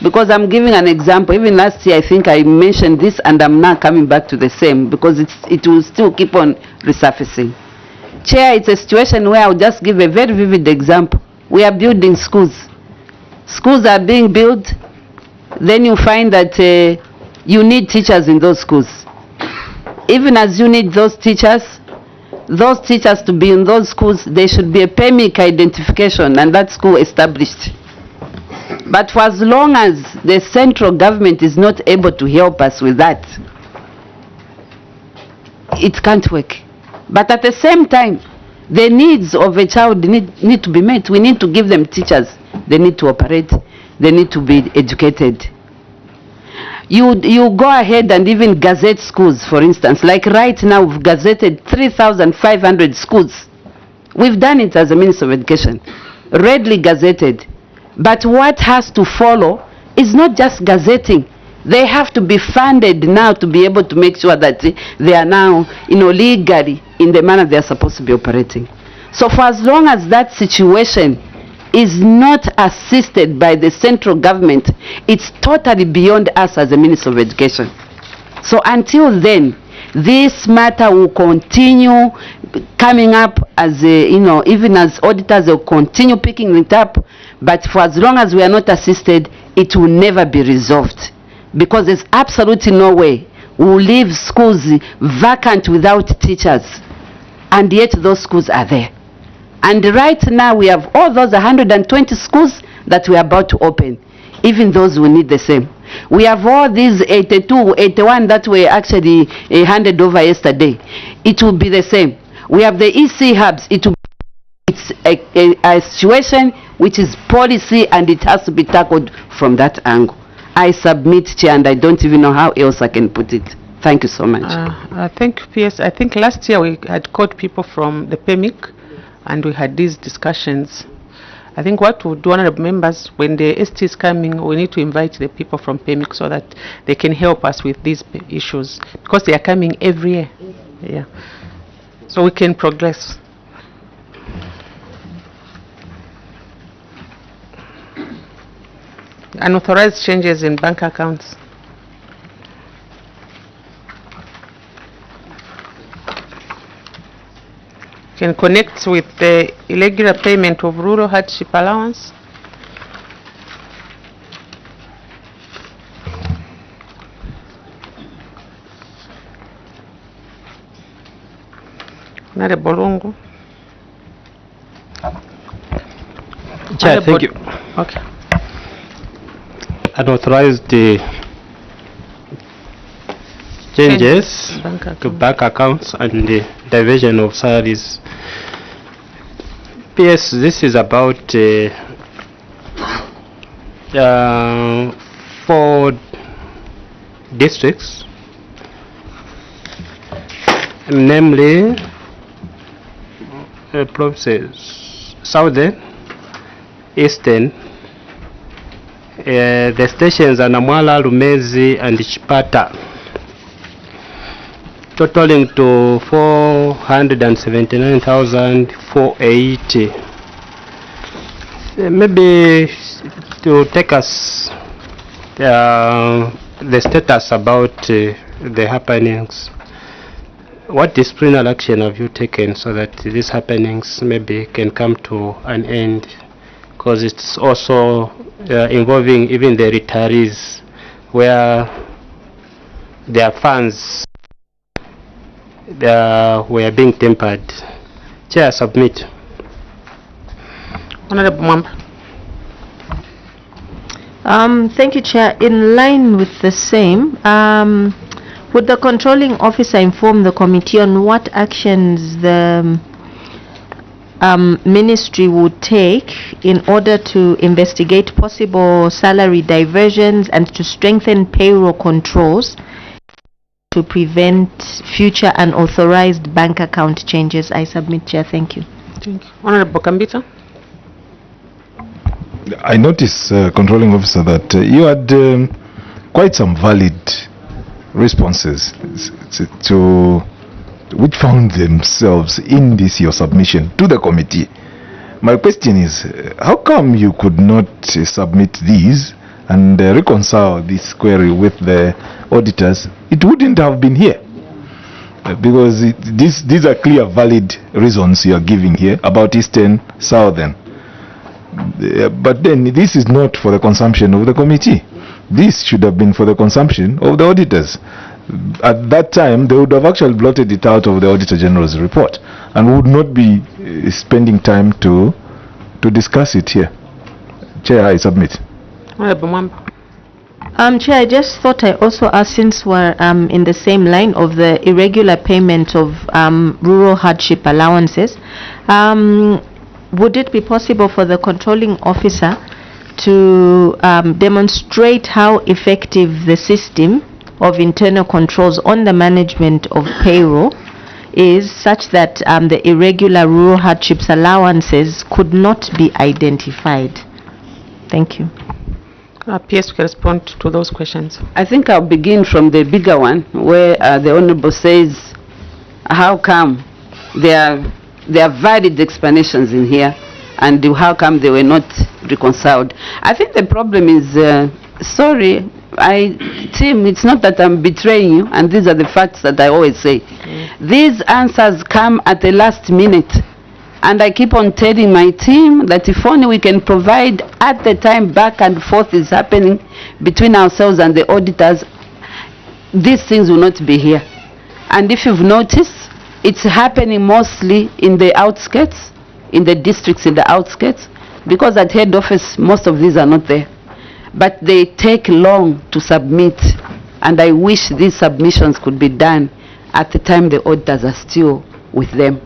Because I'm giving an example. Even last year, I think I mentioned this, and I'm now coming back to the same because it will still keep on resurfacing. Chair, it's a situation where I'll just give a very vivid example. We are building schools. Schools are being built. Then you find that you need teachers in those schools. Even as you need those teachers to be in those schools, there should be a PEMIC identification and that school established. But for as long as the central government is not able to help us with that, it can't work. But at the same time, the needs of a child need to be met. We need to give them teachers. They need to operate. They need to be educated. You go ahead and even gazette schools, for instance. Like right now, we've gazetted 3,500 schools. We've done it as a Minister of Education, readily gazetted. But what has to follow is not just gazetting. They have to be funded now to be able to make sure that they are now, legally in the manner they are supposed to be operating. So for as long as that situation is not assisted by the central government, it's totally beyond us as a Minister of Education. So until then, this matter will continue coming up as even as auditors will continue picking it up, but for as long as we are not assisted, it will never be resolved. Because there's absolutely no way we will leave schools vacant without teachers, and yet those schools are there. And right now we have all those 120 schools that we are about to open. Even those will need the same. We have all these 82, 81 that were actually handed over yesterday. It will be the same. We have the EC hubs. It's a situation which is policy, and it has to be tackled from that angle. I submit, Chair, and I don't even know how else I can put it. Thank you so much. Thank you, PS. I think last year we had called people from the PEMIC, and we had these discussions. I think what we'll do, honorable members, when the ST is coming, we need to invite the people from PEMIC so that they can help us with these issues, because they are coming every year. Yeah. So we can progress. Unauthorized changes in bank accounts. Can connect with the irregular payment of rural hardship allowance. Honorable Lungu. Chair, thank you. Okay. Unauthorized changes to bank accounts and the diversion of salaries. PS, this is about 4 districts, namely provinces, Southern, Eastern, the stations are Namwala, Lumezi and Chipata, totaling to 479,480. Maybe to take us the status about the happenings. What disciplinary action have you taken so that these happenings maybe can come to an end? Because it's also involving even the retirees, where their funds were being tempered. Chair, submit. Honorable Mwamba. Thank you, Chair. In line with the same, would the controlling officer inform the committee on what actions the ministry would take in order to investigate possible salary diversions and to strengthen payroll controls to prevent future unauthorized bank account changes? I submit, Chair. Thank you. Thank you. Honorable Kambita. I notice, controlling officer, that you had quite some valid responses to which found themselves in this your submission to the committee. My question is, how come you could not submit these and reconcile this query with the auditors? It wouldn't have been here. Because these are clear, valid reasons you are giving here about Eastern, Southern. But then this is not for the consumption of the committee. This should have been for the consumption of the auditors. At that time, they would have actually blotted it out of the Auditor General's report and would not be spending time to discuss it here. Chair, I submit. Chair, I just thought I also asked, since we're in the same line of the irregular payment of rural hardship allowances, would it be possible for the controlling officer to demonstrate how effective the system of internal controls on the management of payroll is, such that the irregular rural hardships allowances could not be identified? Thank you. PS can respond to those questions. I think I'll begin from the bigger one, where the Honorable says, how come there are valid explanations in here, and how come they were not reconciled? I think the problem is, Tim, it's not that I'm betraying you, and these are the facts that I always say. These answers come at the last minute, and I keep on telling my team that if only we can provide at the time back and forth is happening between ourselves and the auditors, these things will not be here. And if you've noticed, it's happening mostly in the outskirts, in the districts in the outskirts, because at head office most of these are not there. But they take long to submit, and I wish these submissions could be done at the time the auditors are still with them.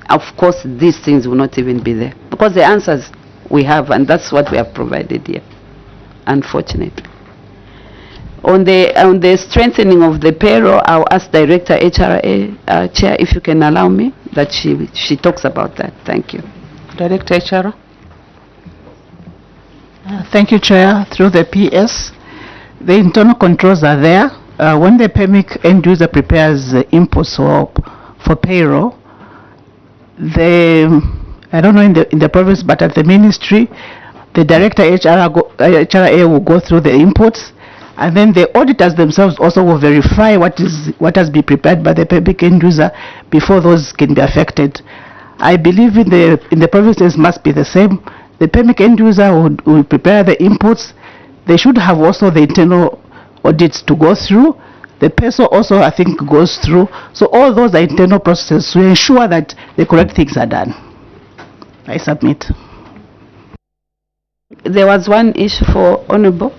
Of course, these things will not even be there, because the answers we have, and that's what we have provided here, unfortunately. On the strengthening of the payroll, I'll ask Director HRA, Chair, if you can allow me, that she talks about that. Thank you. Director HRA. Thank you, Chair. Through the PS, the internal controls are there. When the PEMIC end user prepares inputs for payroll, I don't know in the province, but at the ministry, the Director HRA will go through the inputs, and then the auditors themselves also will verify what has been prepared by the PEMIC end user before those can be affected. I believe in the provinces must be the same. The PEMIC end user will prepare the inputs. They should have also the internal audits to go through. The peso also, I think, goes through. So all those are internal processes to ensure that the correct things are done. I submit. There was one issue for Honorable,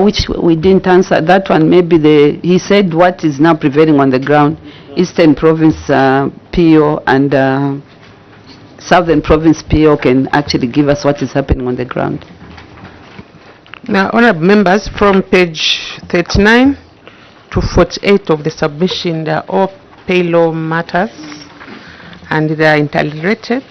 which we didn't answer. That one, maybe he said what is now prevailing on the ground, Eastern Province PO and Southern Province PO can actually give us what is happening on the ground. Now, honorable members, from page 39 to 48 of the submission, they are all payroll matters and they are interrelated.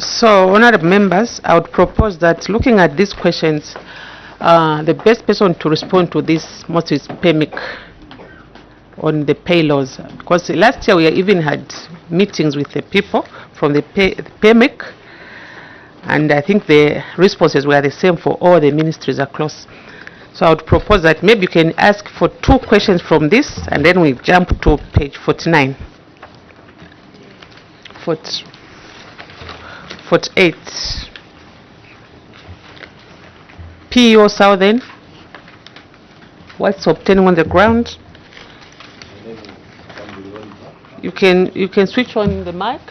So, honorable members, I would propose that looking at these questions, the best person to respond to this most is PEMIC on the payrolls, because last year we even had meetings with the people from the PEMIC, and I think the responses were the same for all the ministries across. So I would propose that maybe you can ask for 2 questions from this, and then we jump to page 49. 48. PO Southern, what's obtaining on the ground? You can switch on the mic.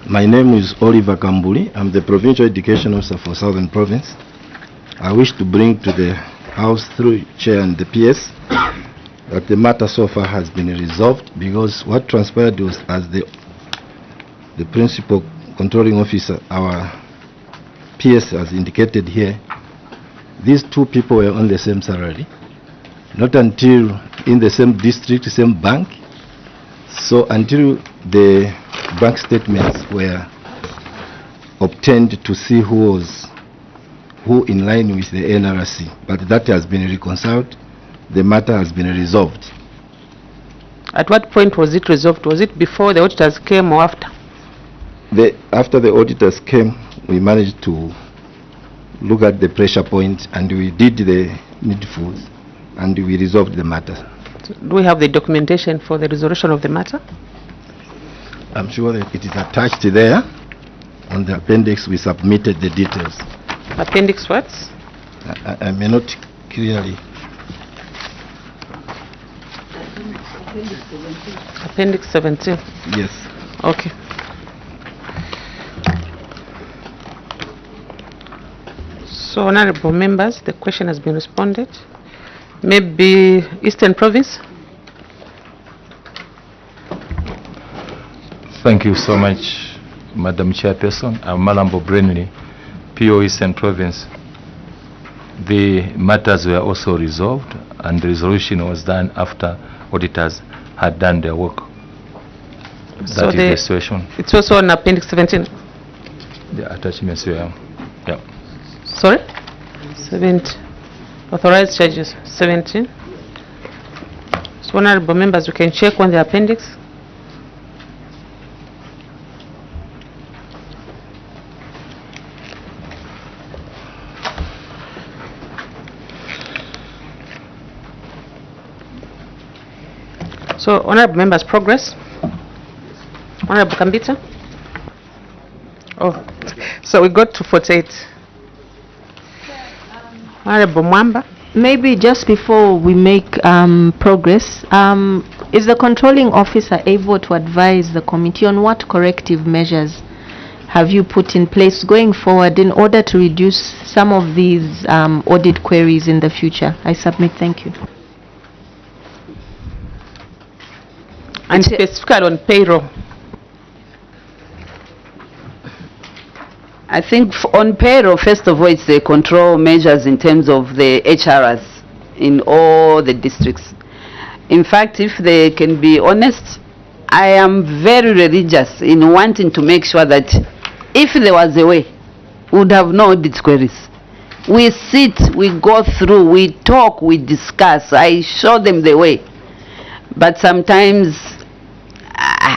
My name is Oliver Kambuli. I'm the Provincial Education Officer for Southern Province. I wish to bring to the House through Chair and the PS that the matter so far has been resolved, because what transpired was, as the Principal Controlling Officer, our PS has indicated here, these 2 people were on the same salary, not until in the same district, same bank. So until the bank statements were obtained to see who in line with the NRC, but that has been reconciled, the matter has been resolved. At what point was it resolved? Was it before the auditors came or after? After the auditors came, we managed to look at the pressure points and we did the needful and we resolved the matter. Do we have the documentation for the resolution of the matter? I'm sure that it is attached there. On the appendix we submitted the details. Appendix what? I may not clearly. Appendix 17. Yes. Okay. So, honorable members, the question has been responded. Maybe Eastern Province? Thank you so much, Madam Chairperson. I'm Malambo Brenley, PO Eastern Province. The matters were also resolved and the resolution was done after auditors had done their work. So that is the situation. It's also on Appendix 17? The attachments were, yeah. Sorry? 17. Authorized charges, 17. So, honorable members, we can check on the appendix. So, honorable members, progress. Honorable Kambita. Oh, so we got to 48. Honorable Mwamba. Maybe just before we make progress, is the controlling officer able to advise the committee on what corrective measures have you put in place going forward in order to reduce some of these audit queries in the future? I submit. Thank you. And specifically on payroll. I think on payroll, first of all, it's the control measures in terms of the HRs in all the districts. In fact, if they can be honest, I am very religious in wanting to make sure that if there was a way, we would have no audit queries. We sit, we go through, we talk, we discuss. I show them the way. But sometimes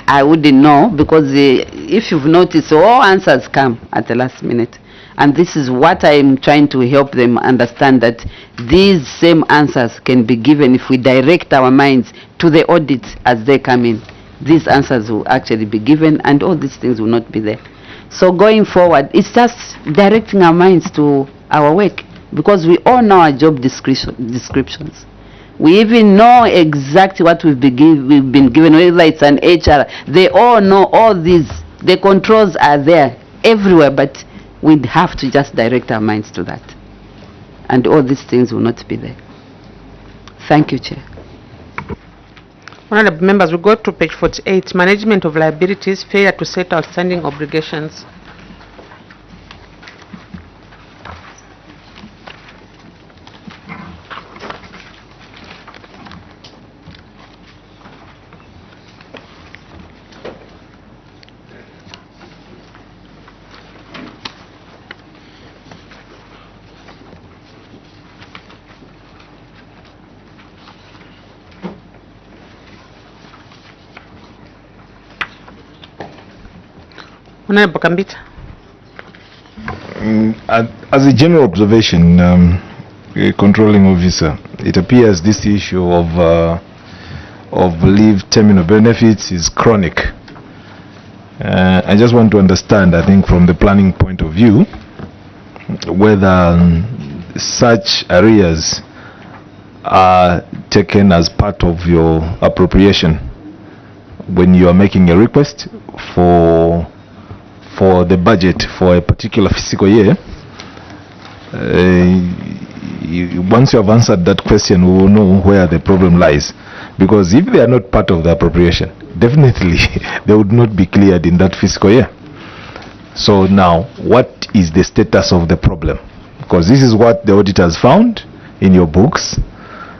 I wouldn't know, because if you've noticed, all answers come at the last minute. And this is what I'm trying to help them understand, that these same answers can be given if we direct our minds to the audits as they come in. These answers will actually be given and all these things will not be there. So going forward, it's just directing our minds to our work, because we all know our job descriptions. We even know exactly what we've been given, whether it's an HR. They all know all these. The controls are there everywhere, but we'd have to just direct our minds to that. And all these things will not be there. Thank you, Chair. Honorable members, we go to page 48, management of liabilities, failure to set outstanding obligations. Honorable Kambita. As a general observation, controlling officer, it appears this issue of leave terminal benefits is chronic. I just want to understand, I think from the planning point of view, whether such arrears are taken as part of your appropriation when you are making a request for the budget for a particular fiscal year. Once you have answered that question, we will know where the problem lies. Because if they are not part of the appropriation, definitely they would not be cleared in that fiscal year. So now, what is the status of the problem? Because this is what the auditors found in your books.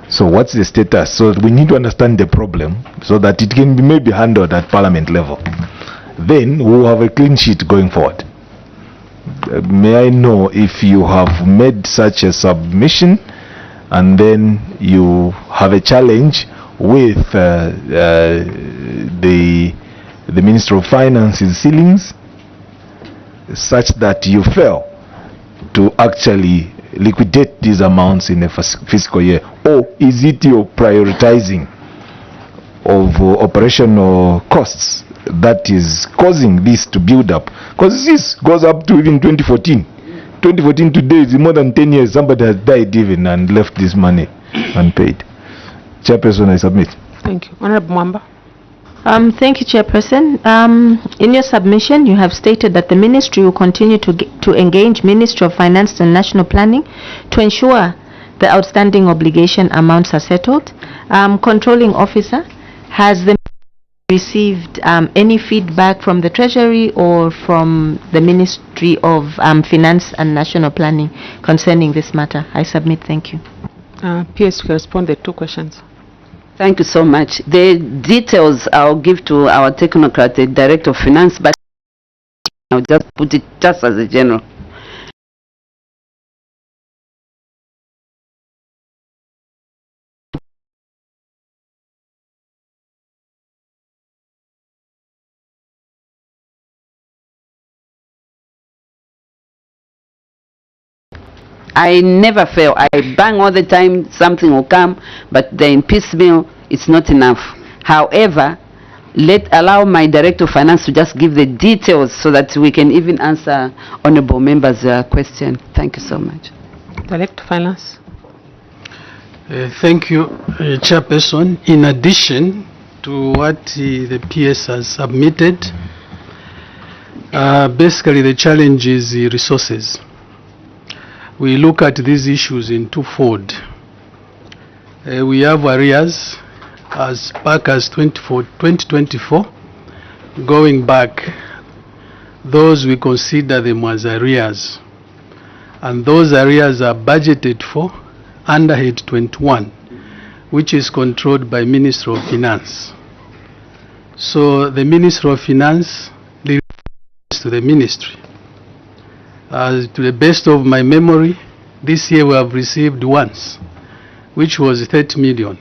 So what's the status? So we need to understand the problem so that it can be maybe handled at Parliament level. Then we'll have a clean sheet going forward. May I know if you have made such a submission and then you have a challenge with the Minister of Finance's ceilings, such that you fail to actually liquidate these amounts in a fiscal year? Or is it your prioritizing of operational costs that is causing this to build up? Because this goes up to even 2014. 2014 today is more than 10 years. Somebody has died even and left this money unpaid. Chairperson, I submit. Thank you. Honorable Mwamba. Thank you, Chairperson. In your submission, you have stated that the Ministry will continue to engage Ministry of Finance and National Planning to ensure the outstanding obligation amounts are settled. Controlling Officer, has the received any feedback from the Treasury or from the Ministry of Finance and National Planning concerning this matter? I submit. Thank you. PS, you can respond to the two questions. Thank you so much. The details I'll give to our technocrat, the Director of Finance, but I'll just put it just as a general. I never fail. I bang all the time, something will come, but then piecemeal, it's not enough. However, allow my Director of Finance to just give the details so that we can even answer honorable members' question. Thank you so much. Director of Finance. Thank you, Chairperson. In addition to what the PS has submitted, basically the challenge is the resources. We look at these issues in twofold. We have arrears as back as 2024. Going back, those we consider them as arrears. And those arrears are budgeted for under Head 21, which is controlled by Minister of Finance. So the Minister of Finance leads to the Ministry. To the best of my memory, this year we have received once, which was 30 million.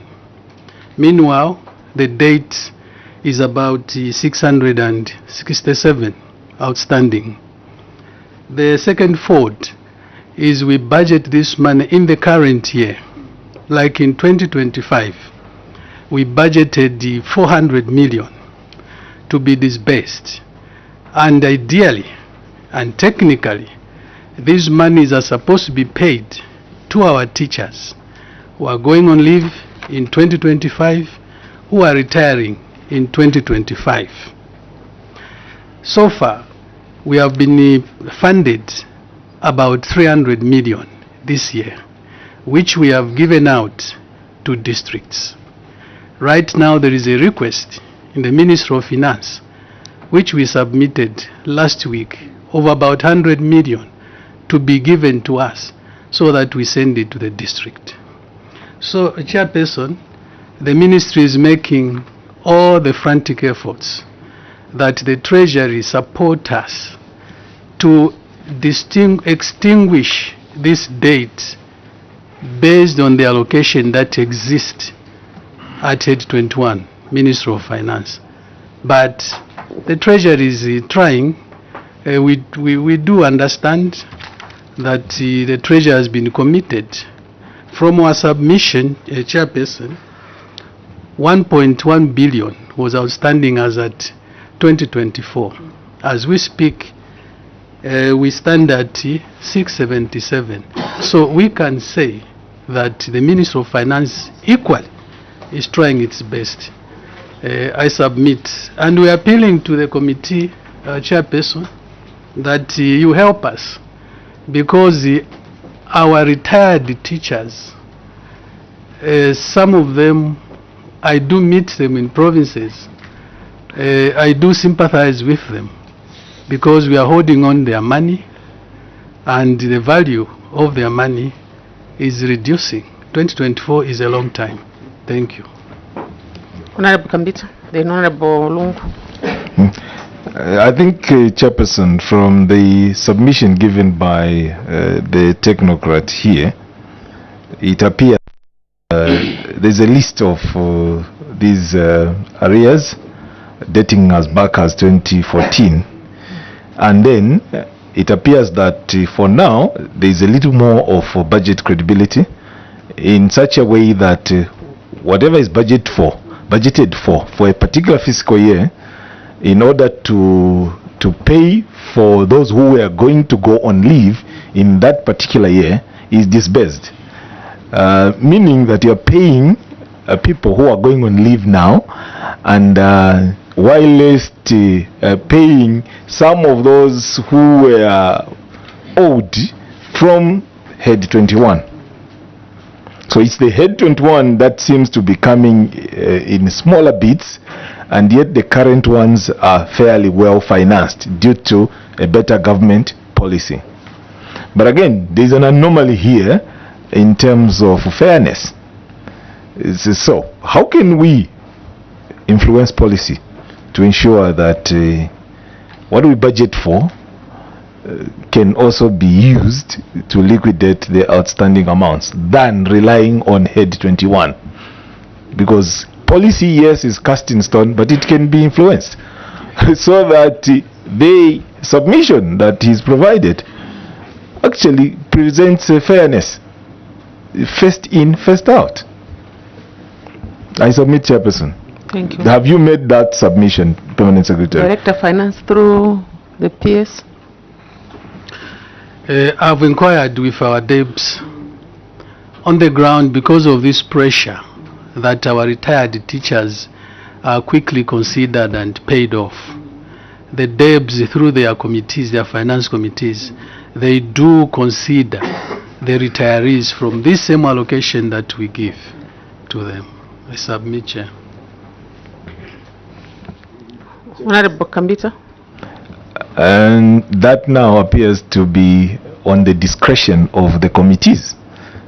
Meanwhile, the date is about 667 outstanding. The second fault is we budget this money in the current year. Like in 2025, we budgeted the 400 million to be disbursed. And ideally and technically, these monies are supposed to be paid to our teachers who are going on leave in 2025, who are retiring in 2025. So far, we have been funded about 300 million this year, which we have given out to districts. Right now, there is a request in the Ministry of Finance, which we submitted last week, of about 100 million to be given to us so that we send it to the district. So, Chairperson, the ministry is making all the frantic efforts that the Treasury support us to extinguish this debt based on the allocation that exists at Head 21, Ministry of Finance. But the Treasury is trying. We do understand that the Treasury has been committed. From our submission, Chairperson, 1.1 billion was outstanding as at 2024. As we speak, we stand at 677. So we can say that the Ministry of Finance equally is trying its best. I submit, and we are appealing to the committee, Chairperson, that you help us, because our retired teachers, some of them, I do meet them in provinces. I do sympathize with them because we are holding on their money and the value of their money is reducing. 2024 is a long time. Thank you. Honorable Kambita, then Honorable Lungu. I think, Chairperson, from the submission given by the technocrat here, it appears there's a list of these arrears dating as back as 2014, and then it appears that for now there's a little more of budget credibility in such a way that whatever is budgeted for a particular fiscal year, in order to pay for those who are going to go on leave in that particular year, is disbursed. Meaning that you're paying people who are going on leave now, and whilst paying some of those who were owed from Head 21. So it's the Head 21 that seems to be coming in smaller bits, and yet the current ones are fairly well financed due to a better government policy. But again, there's an anomaly here in terms of fairness. So how can we influence policy to ensure that what we budget for can also be used to liquidate the outstanding amounts than relying on Head 21? Because policy, yes, is cast in stone, but it can be influenced so that the submission that is provided actually presents fairness. First in, first out. I submit, Chairperson. Thank you. Have you made that submission, Permanent Secretary? Director of Finance through the PS. I've inquired with our DEBs on the ground because of this pressure that our retired teachers are quickly considered and paid off. The DEBs, through their committees, their finance committees, they do consider the retirees from this same allocation that we give to them. I submit, Chair. Honorable Kambita. And that now appears to be on the discretion of the committees.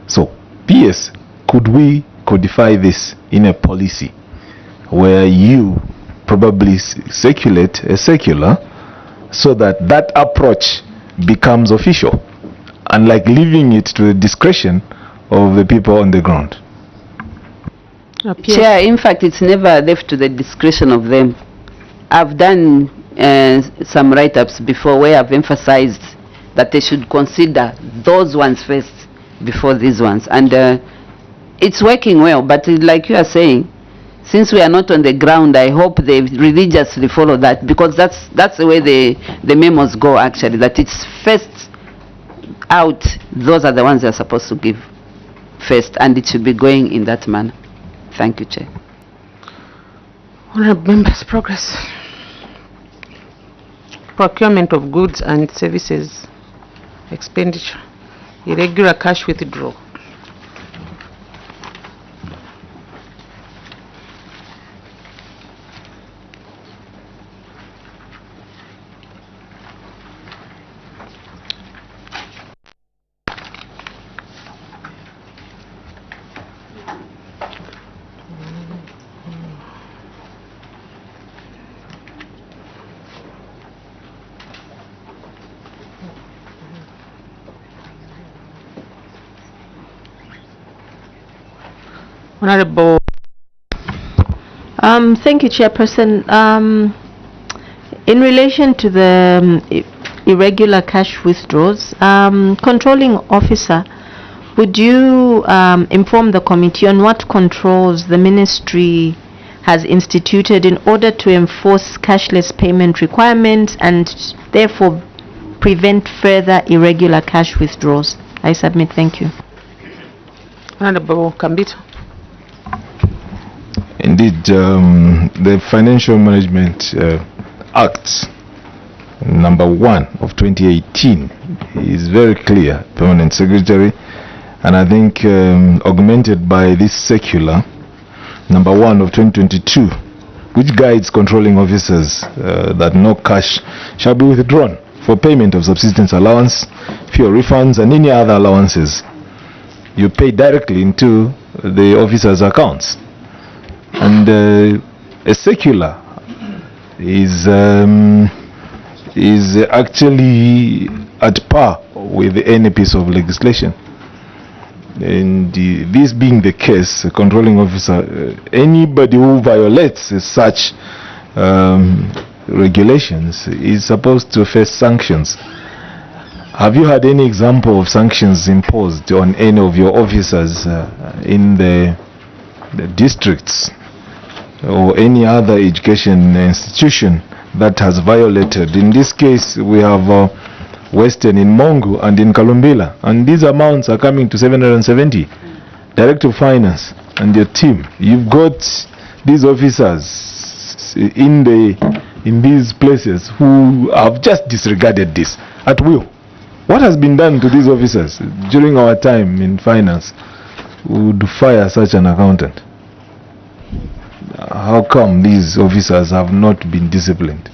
So, PS, could we codify this in a policy where you probably circulate a circular so that that approach becomes official, unlike leaving it to the discretion of the people on the ground? Chair, in fact, it's never left to the discretion of them. I've done some write-ups before where I've emphasized that they should consider those ones first before these ones. And it's working well, but like you are saying, since we are not on the ground, I hope they religiously follow that, because that's the way the memos go actually, that it's first out, those are the ones they are supposed to give first, and it should be going in that manner. Thank you, Chair. Honourable members, progress. Procurement of goods and services expenditure, irregular cash withdrawal. Honorable. Thank you, Chairperson. In relation to the irregular cash withdrawals, controlling officer, would you inform the committee on what controls the ministry has instituted in order to enforce cashless payment requirements and therefore prevent further irregular cash withdrawals? I submit. Thank you. Honorable Kambito. Indeed, the Financial Management Act number 1 of 2018 is very clear, Permanent Secretary, and I think augmented by this circular number 1 of 2022, which guides controlling officers that no cash shall be withdrawn for payment of subsistence allowance, fuel refunds, and any other allowances. You pay directly into the officers' accounts. And a circular is actually at par with any piece of legislation. And this being the case, a controlling officer, anybody who violates such regulations is supposed to face sanctions. Have you had any example of sanctions imposed on any of your officers in the districts or any other education institution that has violated? In this case, we have Western in Mongu and in Kalumbila, and these amounts are coming to 770. Director of Finance and your team, you've got these officers in these places who have just disregarded this at will. What has been done to these officers during our time in finance? We would fire such an accountant. How come these officers have not been disciplined?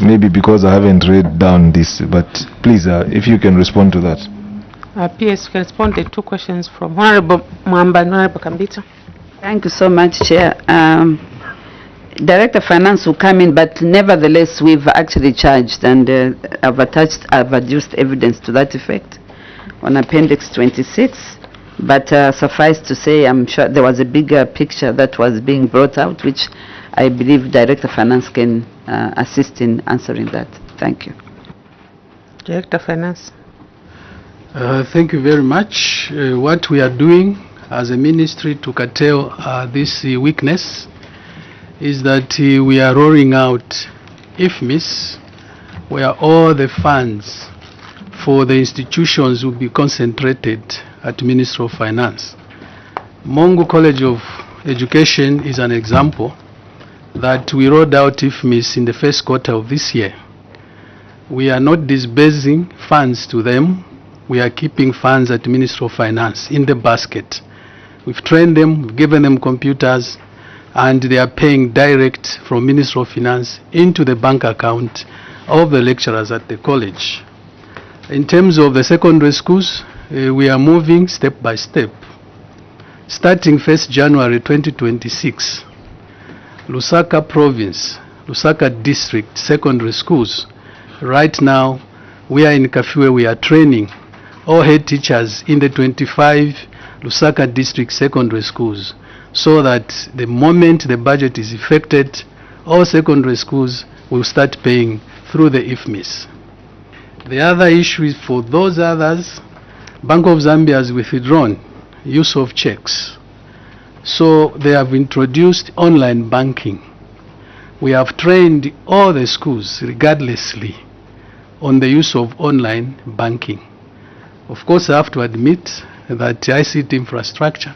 Maybe because I haven't read down this, but please, if you can respond to that. PS, you can respond to 2 questions from Honorable Mwamba and Honorable Kambito. Thank you so much, Chair. Director of Finance will come in, but nevertheless, we've actually charged, and I've adduced evidence to that effect on Appendix 26. But suffice to say, I'm sure there was a bigger picture that was being brought out, which I believe Director of Finance can assist in answering that. Thank you. Director of Finance. Thank you very much. What we are doing as a ministry to curtail this weakness is that we are rolling out IFMIS, where all the funds for the institutions will be concentrated at Ministry of Finance. Mongu College of Education is an example that we rolled out IFMIS in the first quarter of this year. We are not disbursing funds to them. We are keeping funds at Ministry of Finance in the basket. We've trained them, we've given them computers, and they are paying direct from Ministry of Finance into the bank account of the lecturers at the college. In terms of the secondary schools, we are moving step by step. Starting 1st January 2026, Lusaka Province, Lusaka District secondary schools, right now we are in Kafue, we are training all head teachers in the 25 Lusaka District secondary schools, so that the moment the budget is effected, all secondary schools will start paying through the IFMIS. The other issue is for those others, Bank of Zambia has withdrawn use of checks. So they have introduced online banking. We have trained all the schools, regardlessly, on the use of online banking. Of course, I have to admit that ICT infrastructure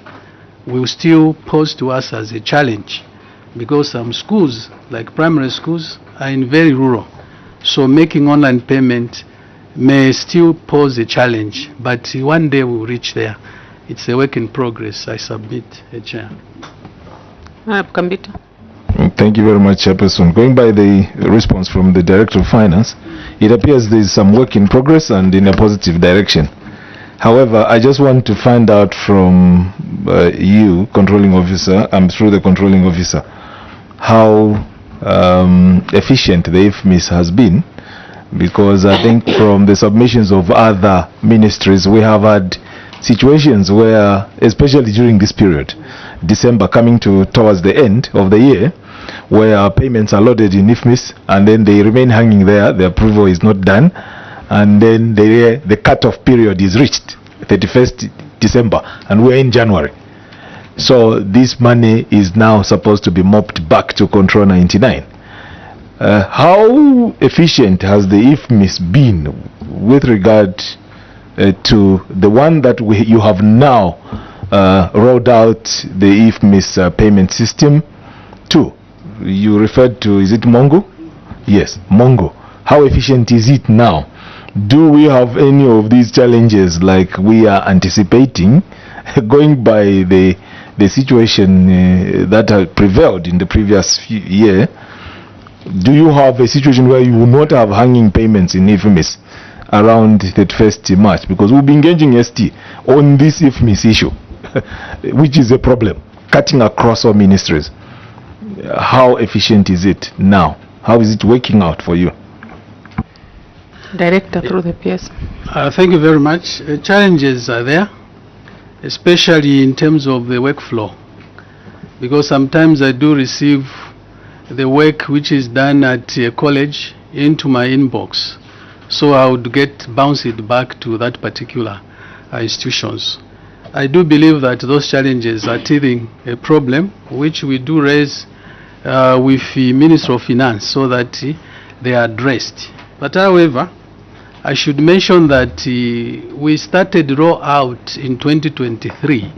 will still pose to us as a challenge, because some schools, like primary schools, are in very rural. So making online payment may still pose a challenge, but one day we'll reach there. It's a work in progress. I submit, Chair. Kambita. Thank you very much, Chairperson. Going by the response from the Director of Finance, it appears there is some work in progress and in a positive direction. However, I just want to find out from you, Controlling Officer, through the Controlling Officer, how efficient the IFMIS has been, because I think from the submissions of other ministries, we have had situations where, especially during this period, December coming towards the end of the year, where our payments are loaded in IFMIS and then they remain hanging there, the approval is not done, and then the cut-off period is reached, 31st December, and we're in January. So this money is now supposed to be mopped back to Control 99. How efficient has the IFMIS been with regard to the one that you have now rolled out the IFMIS payment system to? You referred to, is it Mongo? Yes, Mongo. How efficient is it now? Do we have any of these challenges like we are anticipating, going by the situation that prevailed in the previous year? Do you have a situation where you will not have hanging payments in IFMIS around the 31st March? Because we'll be engaging ST on this IFMIS issue, which is a problem, cutting across all ministries. How efficient is it now? How is it working out for you? Director, through the PS. Thank you very much. Challenges are there, especially in terms of the workflow, because sometimes I do receive the work which is done at a college into my inbox, so I would bounce it back to that particular institutions. I do believe that those challenges are teething a problem which we do raise with the Minister of Finance so that they are addressed. But however, I should mention that we started roll out in 2023,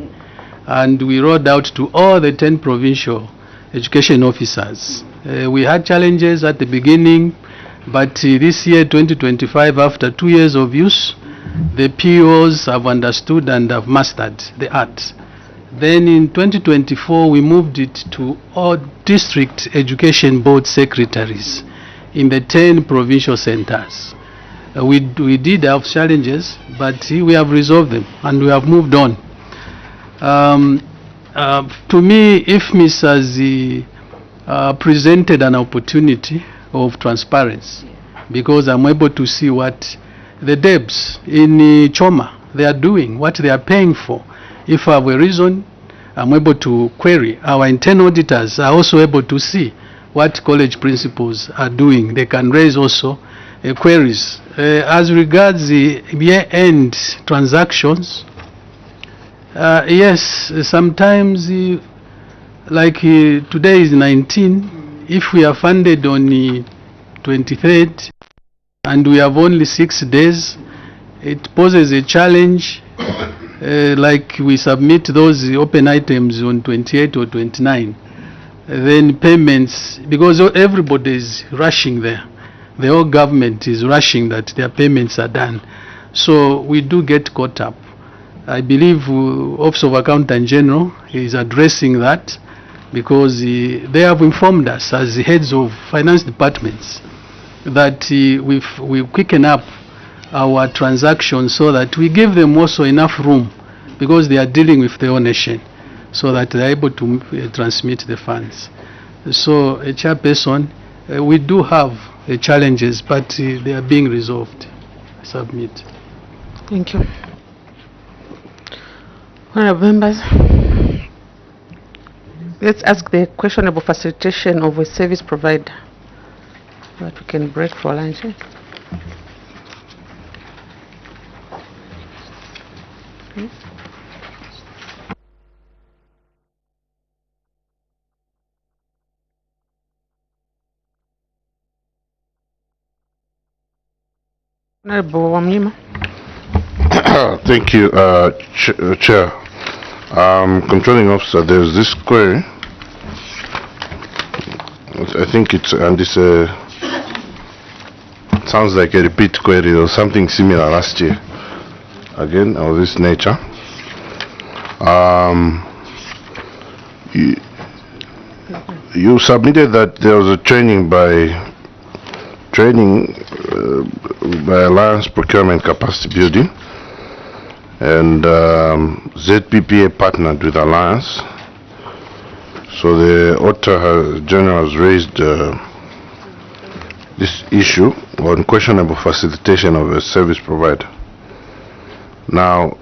and we rolled out to all the 10 provincial education officers. We had challenges at the beginning, but this year 2025, after 2 years of use, the POs have understood and have mastered the art. Then in 2024, we moved it to all district education board secretaries in the 10 provincial centers. We did have challenges, but we have resolved them and we have moved on. To me, IFMIS has presented an opportunity of transparency, because I'm able to see what the DEBs in Choma, they are doing, what they are paying for. If I have a reason, I'm able to query. Our internal auditors are also able to see what college principals are doing. They can raise also queries. As regards the year-end transactions, yes, sometimes, like today is 19, if we are funded on the 23rd and we have only 6 days, it poses a challenge. Like we submit those open items on 28 or 29, then payments, because everybody is rushing there. The whole government is rushing that their payments are done. So we do get caught up. I believe Office of Accountant General is addressing that, because they have informed us as the heads of finance departments that we quicken up our transactions so that we give them also enough room, because they are dealing with the whole nation, so that they are able to transmit the funds. So, Chairperson, we do have challenges, but they are being resolved. I submit. Thank you. Honourable members, let's ask the questionable facilitation of a service provider, so that we can break for lunch. Honorable Wamnyima. Thank you, Chair. Controlling officer, there's this query. I think it's, and this sounds like a repeat query or something similar last year. Again, of this nature. You submitted that there was a training by Alliance Procurement Capacity Building, and ZPPA partnered with Alliance. So the Auditor General has raised this issue on questionable facilitation of a service provider. Now,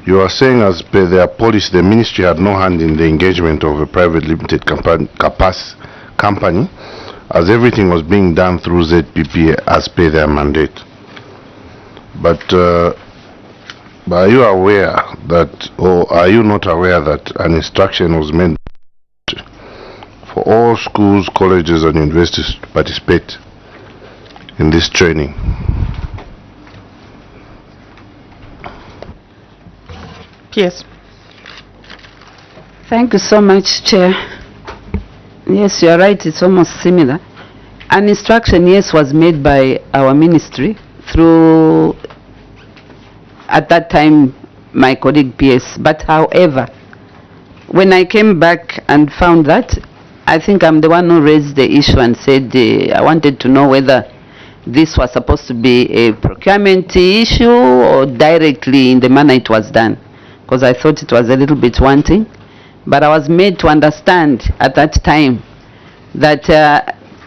you are saying, as per their policy, the ministry had no hand in the engagement of a private limited company, as everything was being done through ZPPA as per their mandate. But are you aware that, or are you not aware that an instruction was made for all schools, colleges and universities to participate in this training? Yes. Thank you so much, Chair. Yes, you are right, it's almost similar. An instruction, yes, was made by our ministry through, at that time, my colleague PS. But however, when I came back and found that, I think I'm the one who raised the issue and said I wanted to know whether this was supposed to be a procurement issue or directly in the manner it was done, because I thought it was a little bit wanting. But I was made to understand at that time that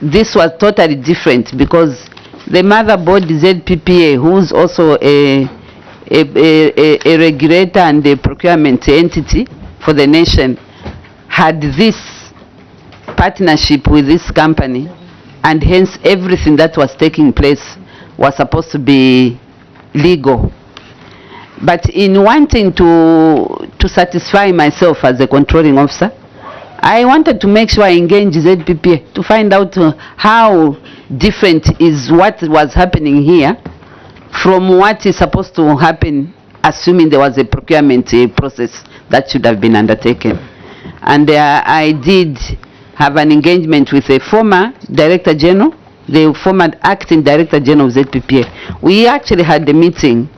this was totally different, because the motherboard ZPPA, who's also a regulator and a procurement entity for the nation, had this partnership with this company, and hence everything that was taking place was supposed to be legal. But in wanting to satisfy myself as a controlling officer, I wanted to make sure I engage ZPPA to find out how different is what was happening here from what is supposed to happen, assuming there was a procurement process that should have been undertaken. And I did have an engagement with a former Director General, the former Acting Director General of ZPPA. We actually had the meeting.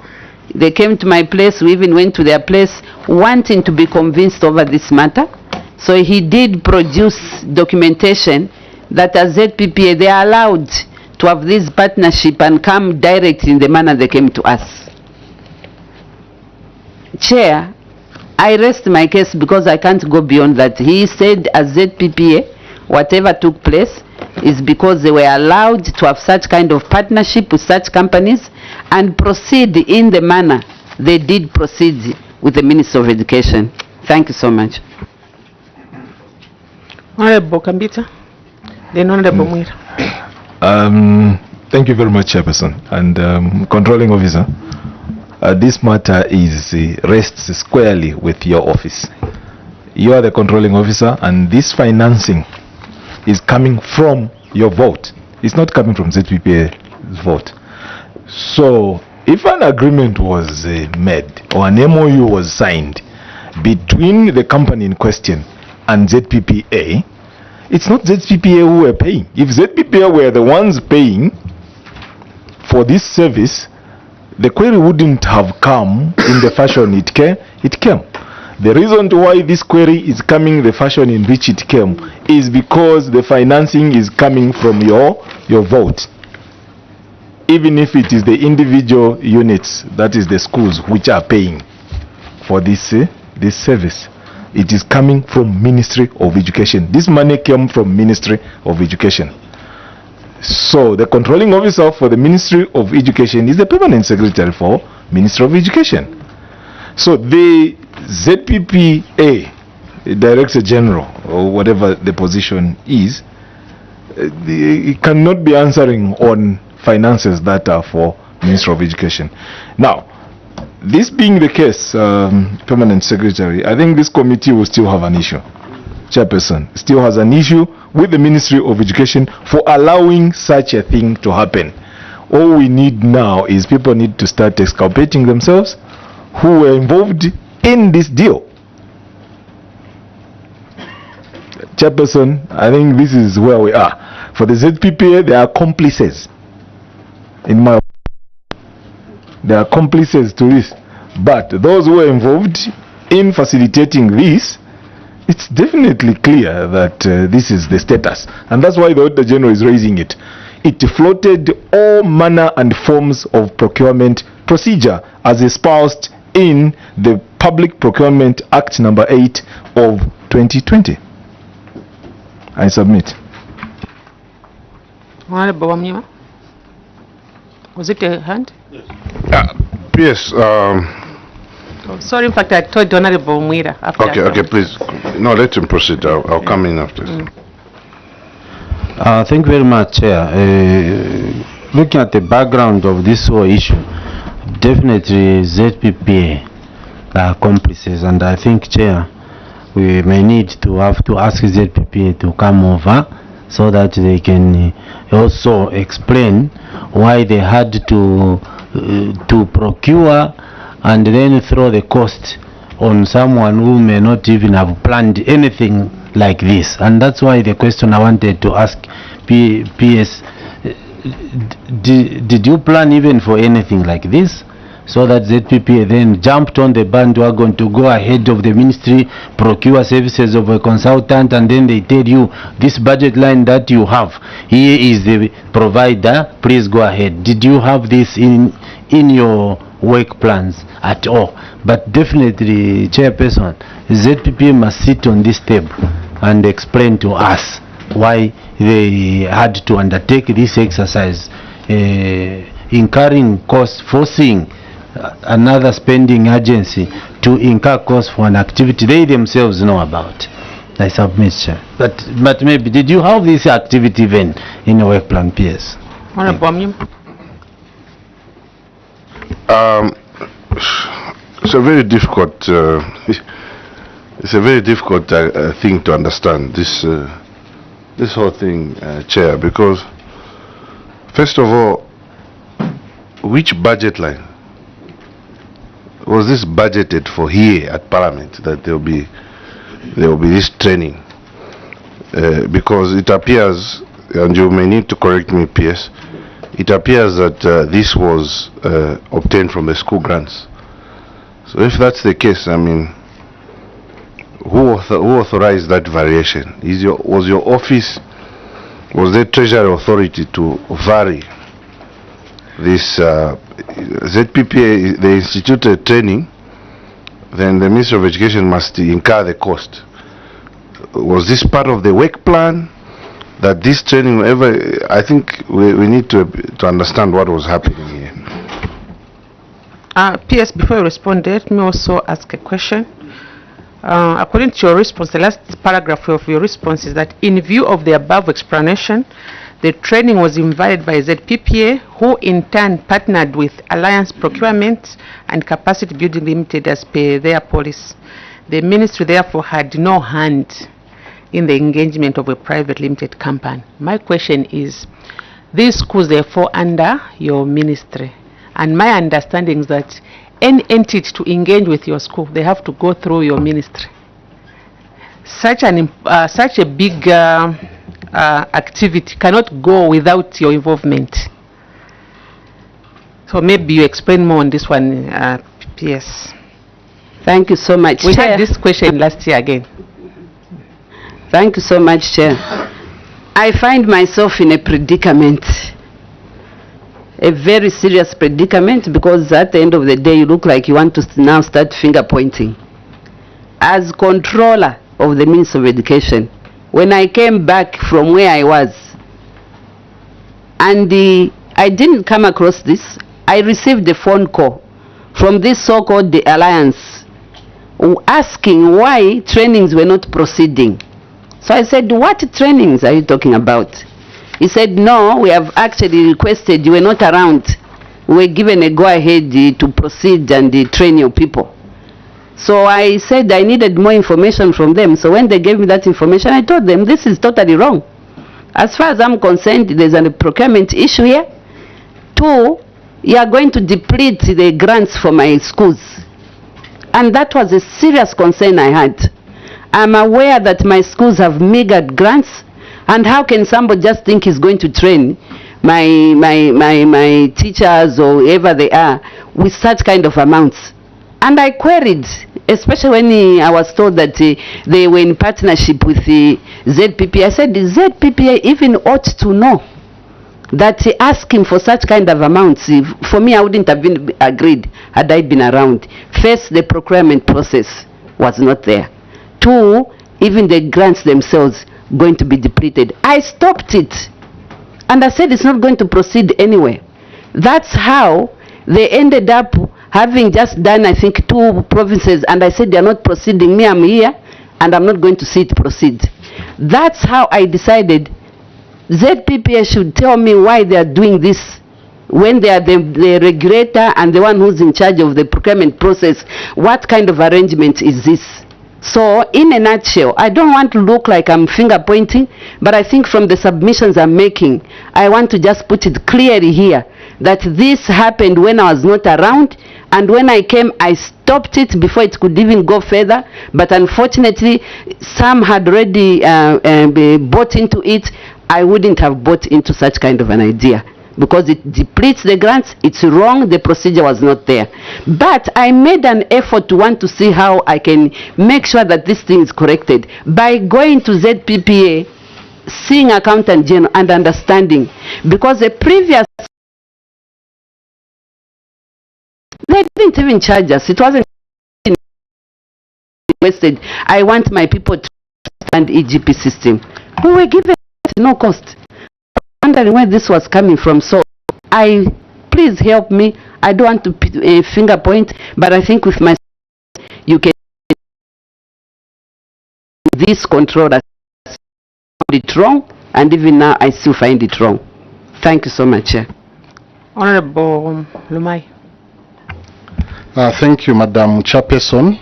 They came to my place, we even went to their place, wanting to be convinced over this matter. So he did produce documentation that as ZPPA they are allowed to have this partnership and come direct in the manner they came to us. Chair, I rest my case because I can't go beyond that. He said as ZPPA, whatever took place is because they were allowed to have such kind of partnership with such companies and proceed in the manner they did proceed with the Minister of Education. Thank you so much. Honorable Kambita, then Honorable Mwira. Thank you very much, Chairperson. And Controlling Officer, this matter rests squarely with your office. You are the Controlling Officer, and this financing is coming from your vote. It's not coming from ZPPA's vote. So, if an agreement was made or an MOU was signed between the company in question and ZPPA, it's not ZPPA who were paying. If ZPPA were the ones paying for this service, the query wouldn't have come in the fashion it came. The reason why this query is coming the fashion in which it came is because the financing is coming from your vote. Even if it is the individual units, that is the schools, which are paying for this service, it is coming from Ministry of Education. This money came from Ministry of Education. So the controlling officer for the Ministry of Education is the permanent secretary for Ministry of Education. So the ZPPA, Director General, or whatever the position is, it cannot be answering on finances that are for Ministry of Education. Now, this being the case, Permanent Secretary, I think this committee will still have an issue. Chairperson still has an issue with the Ministry of Education for allowing such a thing to happen. All we need now is people need to start exculpating themselves who were involved in this deal. Chairperson, I think this is where we are. For the ZPPA, they are accomplices. In my opinion, they are accomplices to this. But those who are involved in facilitating this, it's definitely clear that this is the status. And that's why the Auditor General is raising it. It floated all manner and forms of procurement procedure as espoused in the Public Procurement Act number 8 of 2020. I submit. Honorable Wamnyima? Was it a hand? Yes. Oh, sorry, in fact, I told Honorable Mwira after. Okay, please. No, let him proceed. I'll come in after. Thank you very much, Chair. Looking at the background of this whole issue, definitely ZPPA are accomplices, and I think, Chair, we may need to have to ask ZPPA to come over so that they can also explain why they had to procure and then throw the cost on someone who may not even have planned anything like this. And that's why the question I wanted to ask PS, did you plan even for anything like this? So that ZPPA then jumped on the bandwagon to go ahead of the ministry, procure services of a consultant, and then they tell you this budget line that you have, here is the provider, please go ahead. Did you have this in your work plans at all? But definitely, Chairperson, ZPPA must sit on this table and explain to us why they had to undertake this exercise, incurring costs, forcing another spending agency to incur costs for an activity they themselves know about. I submit, Chair. But maybe, did you have this activity even in your work plan, PS? Honorable Wamnyima? It's a very difficult. It's a very difficult thing to understand. This whole thing, Chair, because first of all, which budget line was this budgeted for here at Parliament, that there will be this training? Because it appears, and you may need to correct me, PS, it appears that this was obtained from the school grants. So if that's the case, I mean, who authorized that variation? Was your office, was there Treasury Authority to vary this ZPPA? They instituted training, then the Ministry of Education must incur the cost. Was this part of the work plan that this training ever? I think we need to understand what was happening here. PS, before you respond, let me also ask a question. According to your response, the last paragraph of your response is that in view of the above explanation, the training was invited by ZPPA, who in turn partnered with Alliance Procurement and Capacity Building Limited as per their policy. The ministry therefore had no hand in the engagement of a private limited company. My question is, these schools therefore under your ministry, and my understanding is that any entity to engage with your school, they have to go through your ministry. Such a big activity cannot go without your involvement. So maybe you explain more on this one, PS. Thank you so much, We Chair. had this question last year again. Thank you so much, Chair. I find myself in a predicament, a very serious predicament, because at the end of the day, you look like you want to now start finger pointing. As controller of the Ministry of Education, when I came back from where I was, and I didn't come across this, I received a phone call from this so-called the Alliance asking why trainings were not proceeding. So I said, what trainings are you talking about? He said, no, we have actually requested, you were not around. we were given a go-ahead to proceed and train your people. So I said I needed more information from them. So when they gave me that information, I told them this is totally wrong. As far as I'm concerned, there's a procurement issue here. 2, you are going to deplete the grants for my schools. And that was a serious concern I had. I'm aware that my schools have meager grants, and how can somebody just think he's going to train my teachers or whoever they are with such kind of amounts? And I queried, especially when I was told that they were in partnership with the ZPPA. I said the ZPPA even ought to know that asking for such kind of amounts, for me I wouldn't have been agreed had I been around. First, the procurement process was not there. 2, even the grants themselves going to be depleted. I stopped it and I said it's not going to proceed anywhere. That's how they ended up having just done, I think, 2 provinces, and I said they're not proceeding. Me, I'm here and I'm not going to see it proceed. That's how I decided ZPPA should tell me why they are doing this when they are the regulator and the one who's in charge of the procurement process. What kind of arrangement is this? So in a nutshell, I don't want to look like I'm finger pointing, but I think from the submissions I'm making, I want to just put it clearly here that this happened when I was not around, and when I came I stopped it before it could even go further. But unfortunately some had already bought into it. I wouldn't have bought into such kind of an idea because it depletes the grants. It's wrong. The procedure was not there. But I made an effort to want to see how I can make sure that this thing is corrected by going to ZPPA, seeing Accountant General and understanding, because the previous they didn't even charge us. It wasn't wasted. I want my people to understand EGP system. We were given no cost. Wondering where this was coming from. So please help me. I don't want to finger point, but I think with my you can this control that it wrong, and even now I still find it wrong. Thank you so much, Chair. Honorable Lumai. Thank you, Madam Chairperson.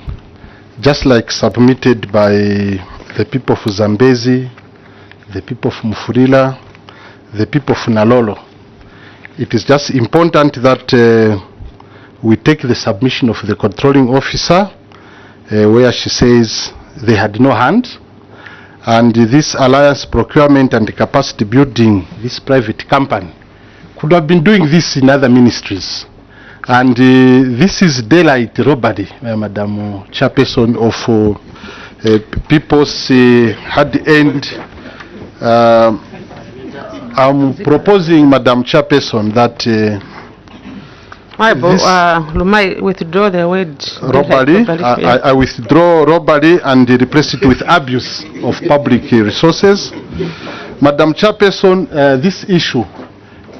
Just like submitted by the people of Zambezi, the people of Mufurila, the people of Nalolo, it is just important that we take the submission of the controlling officer where she says they had no hand, and this alliance procurement and capacity building, this private company could have been doing this in other ministries. And this is daylight robbery, Madam Chairperson, of people's hard end. I'm proposing, Madam Chairperson, that Lumai withdraw the word robbery. I withdraw robbery and replace it with abuse of public resources. Madam Chairperson, this issue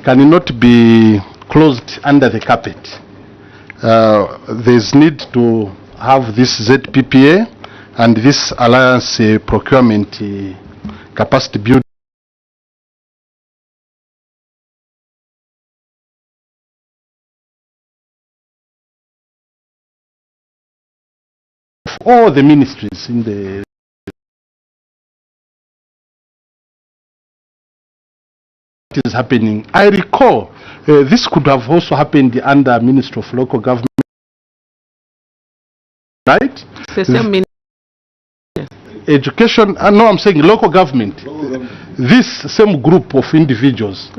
cannot be closed under the carpet. There's need to have this ZPPA and this alliance procurement capacity building. All the ministries in the is happening. I recall this could have also happened under Ministry of Local Government, right? Education, no, I'm saying local government. This same group of individuals,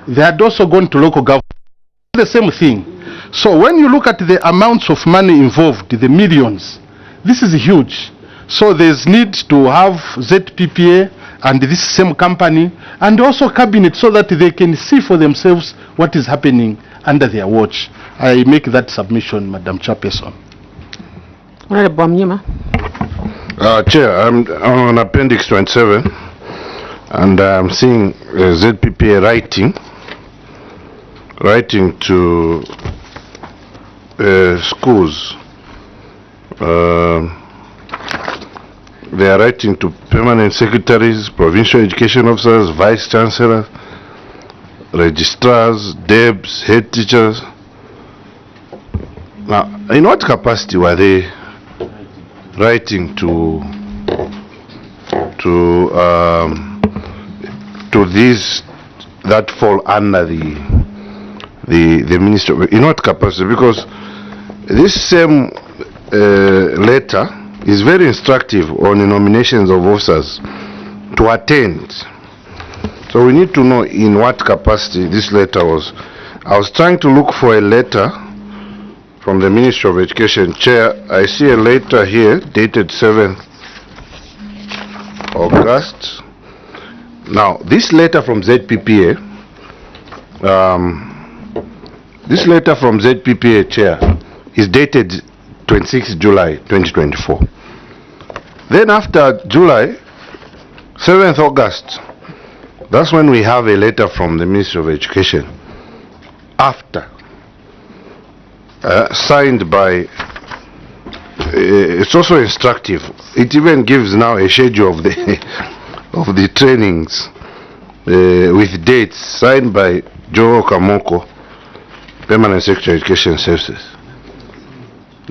they had also gone to local government. The same thing. So when you look at the amounts of money involved, the millions, this is huge. So there's need to have ZPPA and this same company and also cabinet so that they can see for themselves what is happening under their watch. I make that submission, Madam Chairperson. Chair, I'm on Appendix 27 and I'm seeing ZPPA writing to schools. They are writing to permanent secretaries, provincial education officers, vice chancellors, registrars, DEBs, head teachers. Now, in what capacity were they writing to these that fall under the Ministry of, in what capacity? Because this same letter is very instructive on the nominations of officers to attend. So we need to know in what capacity this letter was. I was trying to look for a letter from the Ministry of Education. Chair, I see a letter here dated 7th August. Now, this letter from ZPPA, Chair, is dated 26 July 2024. Then after July, 7th August, that's when we have a letter from the Ministry of Education, after, signed by, it's also instructive. It even gives now a schedule of the of the trainings with dates, signed by Joe Kamoko, Permanent Secretary of Education Services.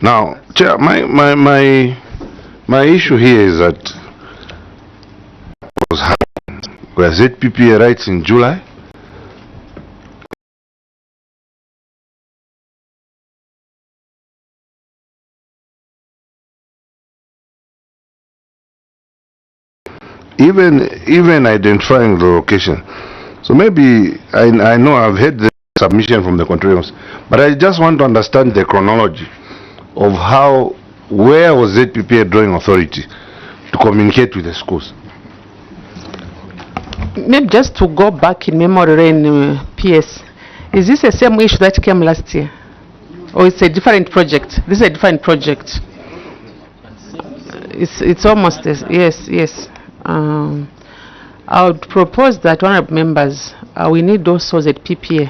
Now, Chair, my issue here is that was happening where ZPPA writes in July, even identifying the location. So maybe I know I've heard the submission from the controllers, but I just want to understand the chronology of how, where was ZPPA drawing authority to communicate with the schools? Maybe just to go back in memory lane, PS, is this the same issue that came last year? Or it's a different project? This is a different project. It's almost this, yes. I would propose that one of members, we need also ZPPA,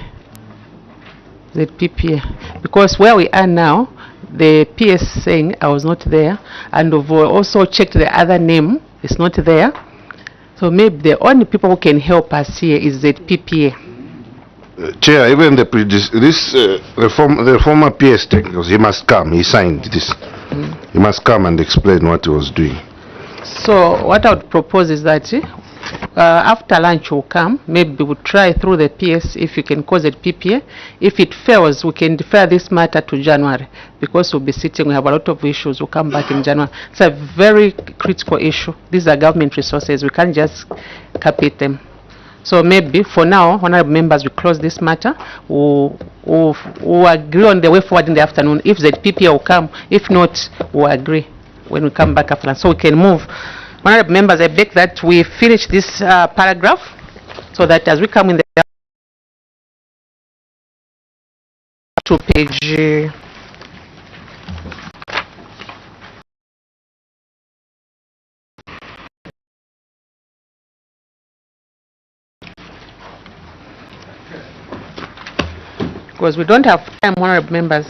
because where we are now, the PS saying I was not there, and we've also checked the other name, it's not there. So maybe the only people who can help us here is ZPPA. Chair, even the former PS technicals, he must come, he signed this. He must come and explain what he was doing. So what I would propose is that after lunch we'll come, maybe we'll try through the PS if you can cause it PPA. If it fails, we can defer this matter to January, because we'll be sitting, we have a lot of issues, we'll come back in January. It's a very critical issue. These are government resources, we can't just capit them. So maybe for now, honorable members, we close this matter. We'll agree on the way forward in the afternoon. If the PPA will come, if not, we'll agree when we come back after lunch, so we can move. Honorable members, I beg that we finish this paragraph, so that as we come in the to page because we don't have time, honorable members.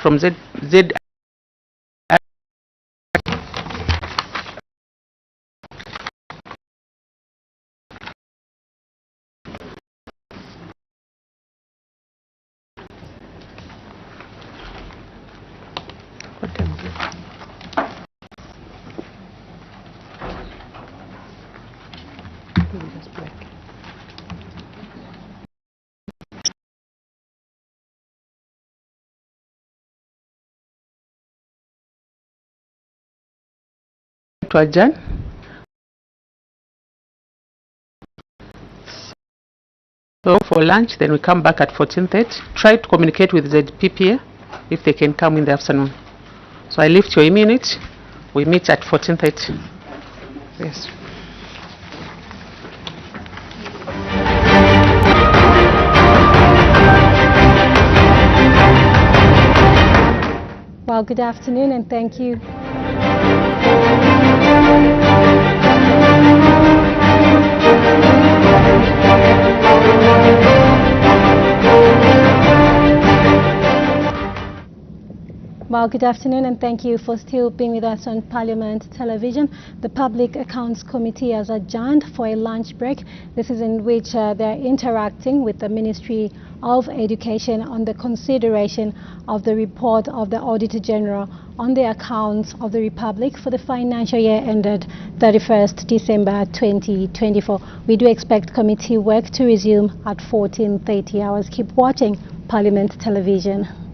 From Z to adjourn. So for lunch, then we come back at 14:30. Try to communicate with the PPA if they can come in the afternoon. So I lift your minute. We meet at 14:30. Yes. Well, good afternoon and thank you. Well, good afternoon, and thank you for still being with us on Parliament Television. The Public Accounts Committee has adjourned for a lunch break. This is in which they're interacting with the Ministry of Education on the consideration of the report of the Auditor General on the accounts of the Republic for the financial year ended 31st December 2024. We do expect committee work to resume at 14:30 hours. Keep watching Parliament Television.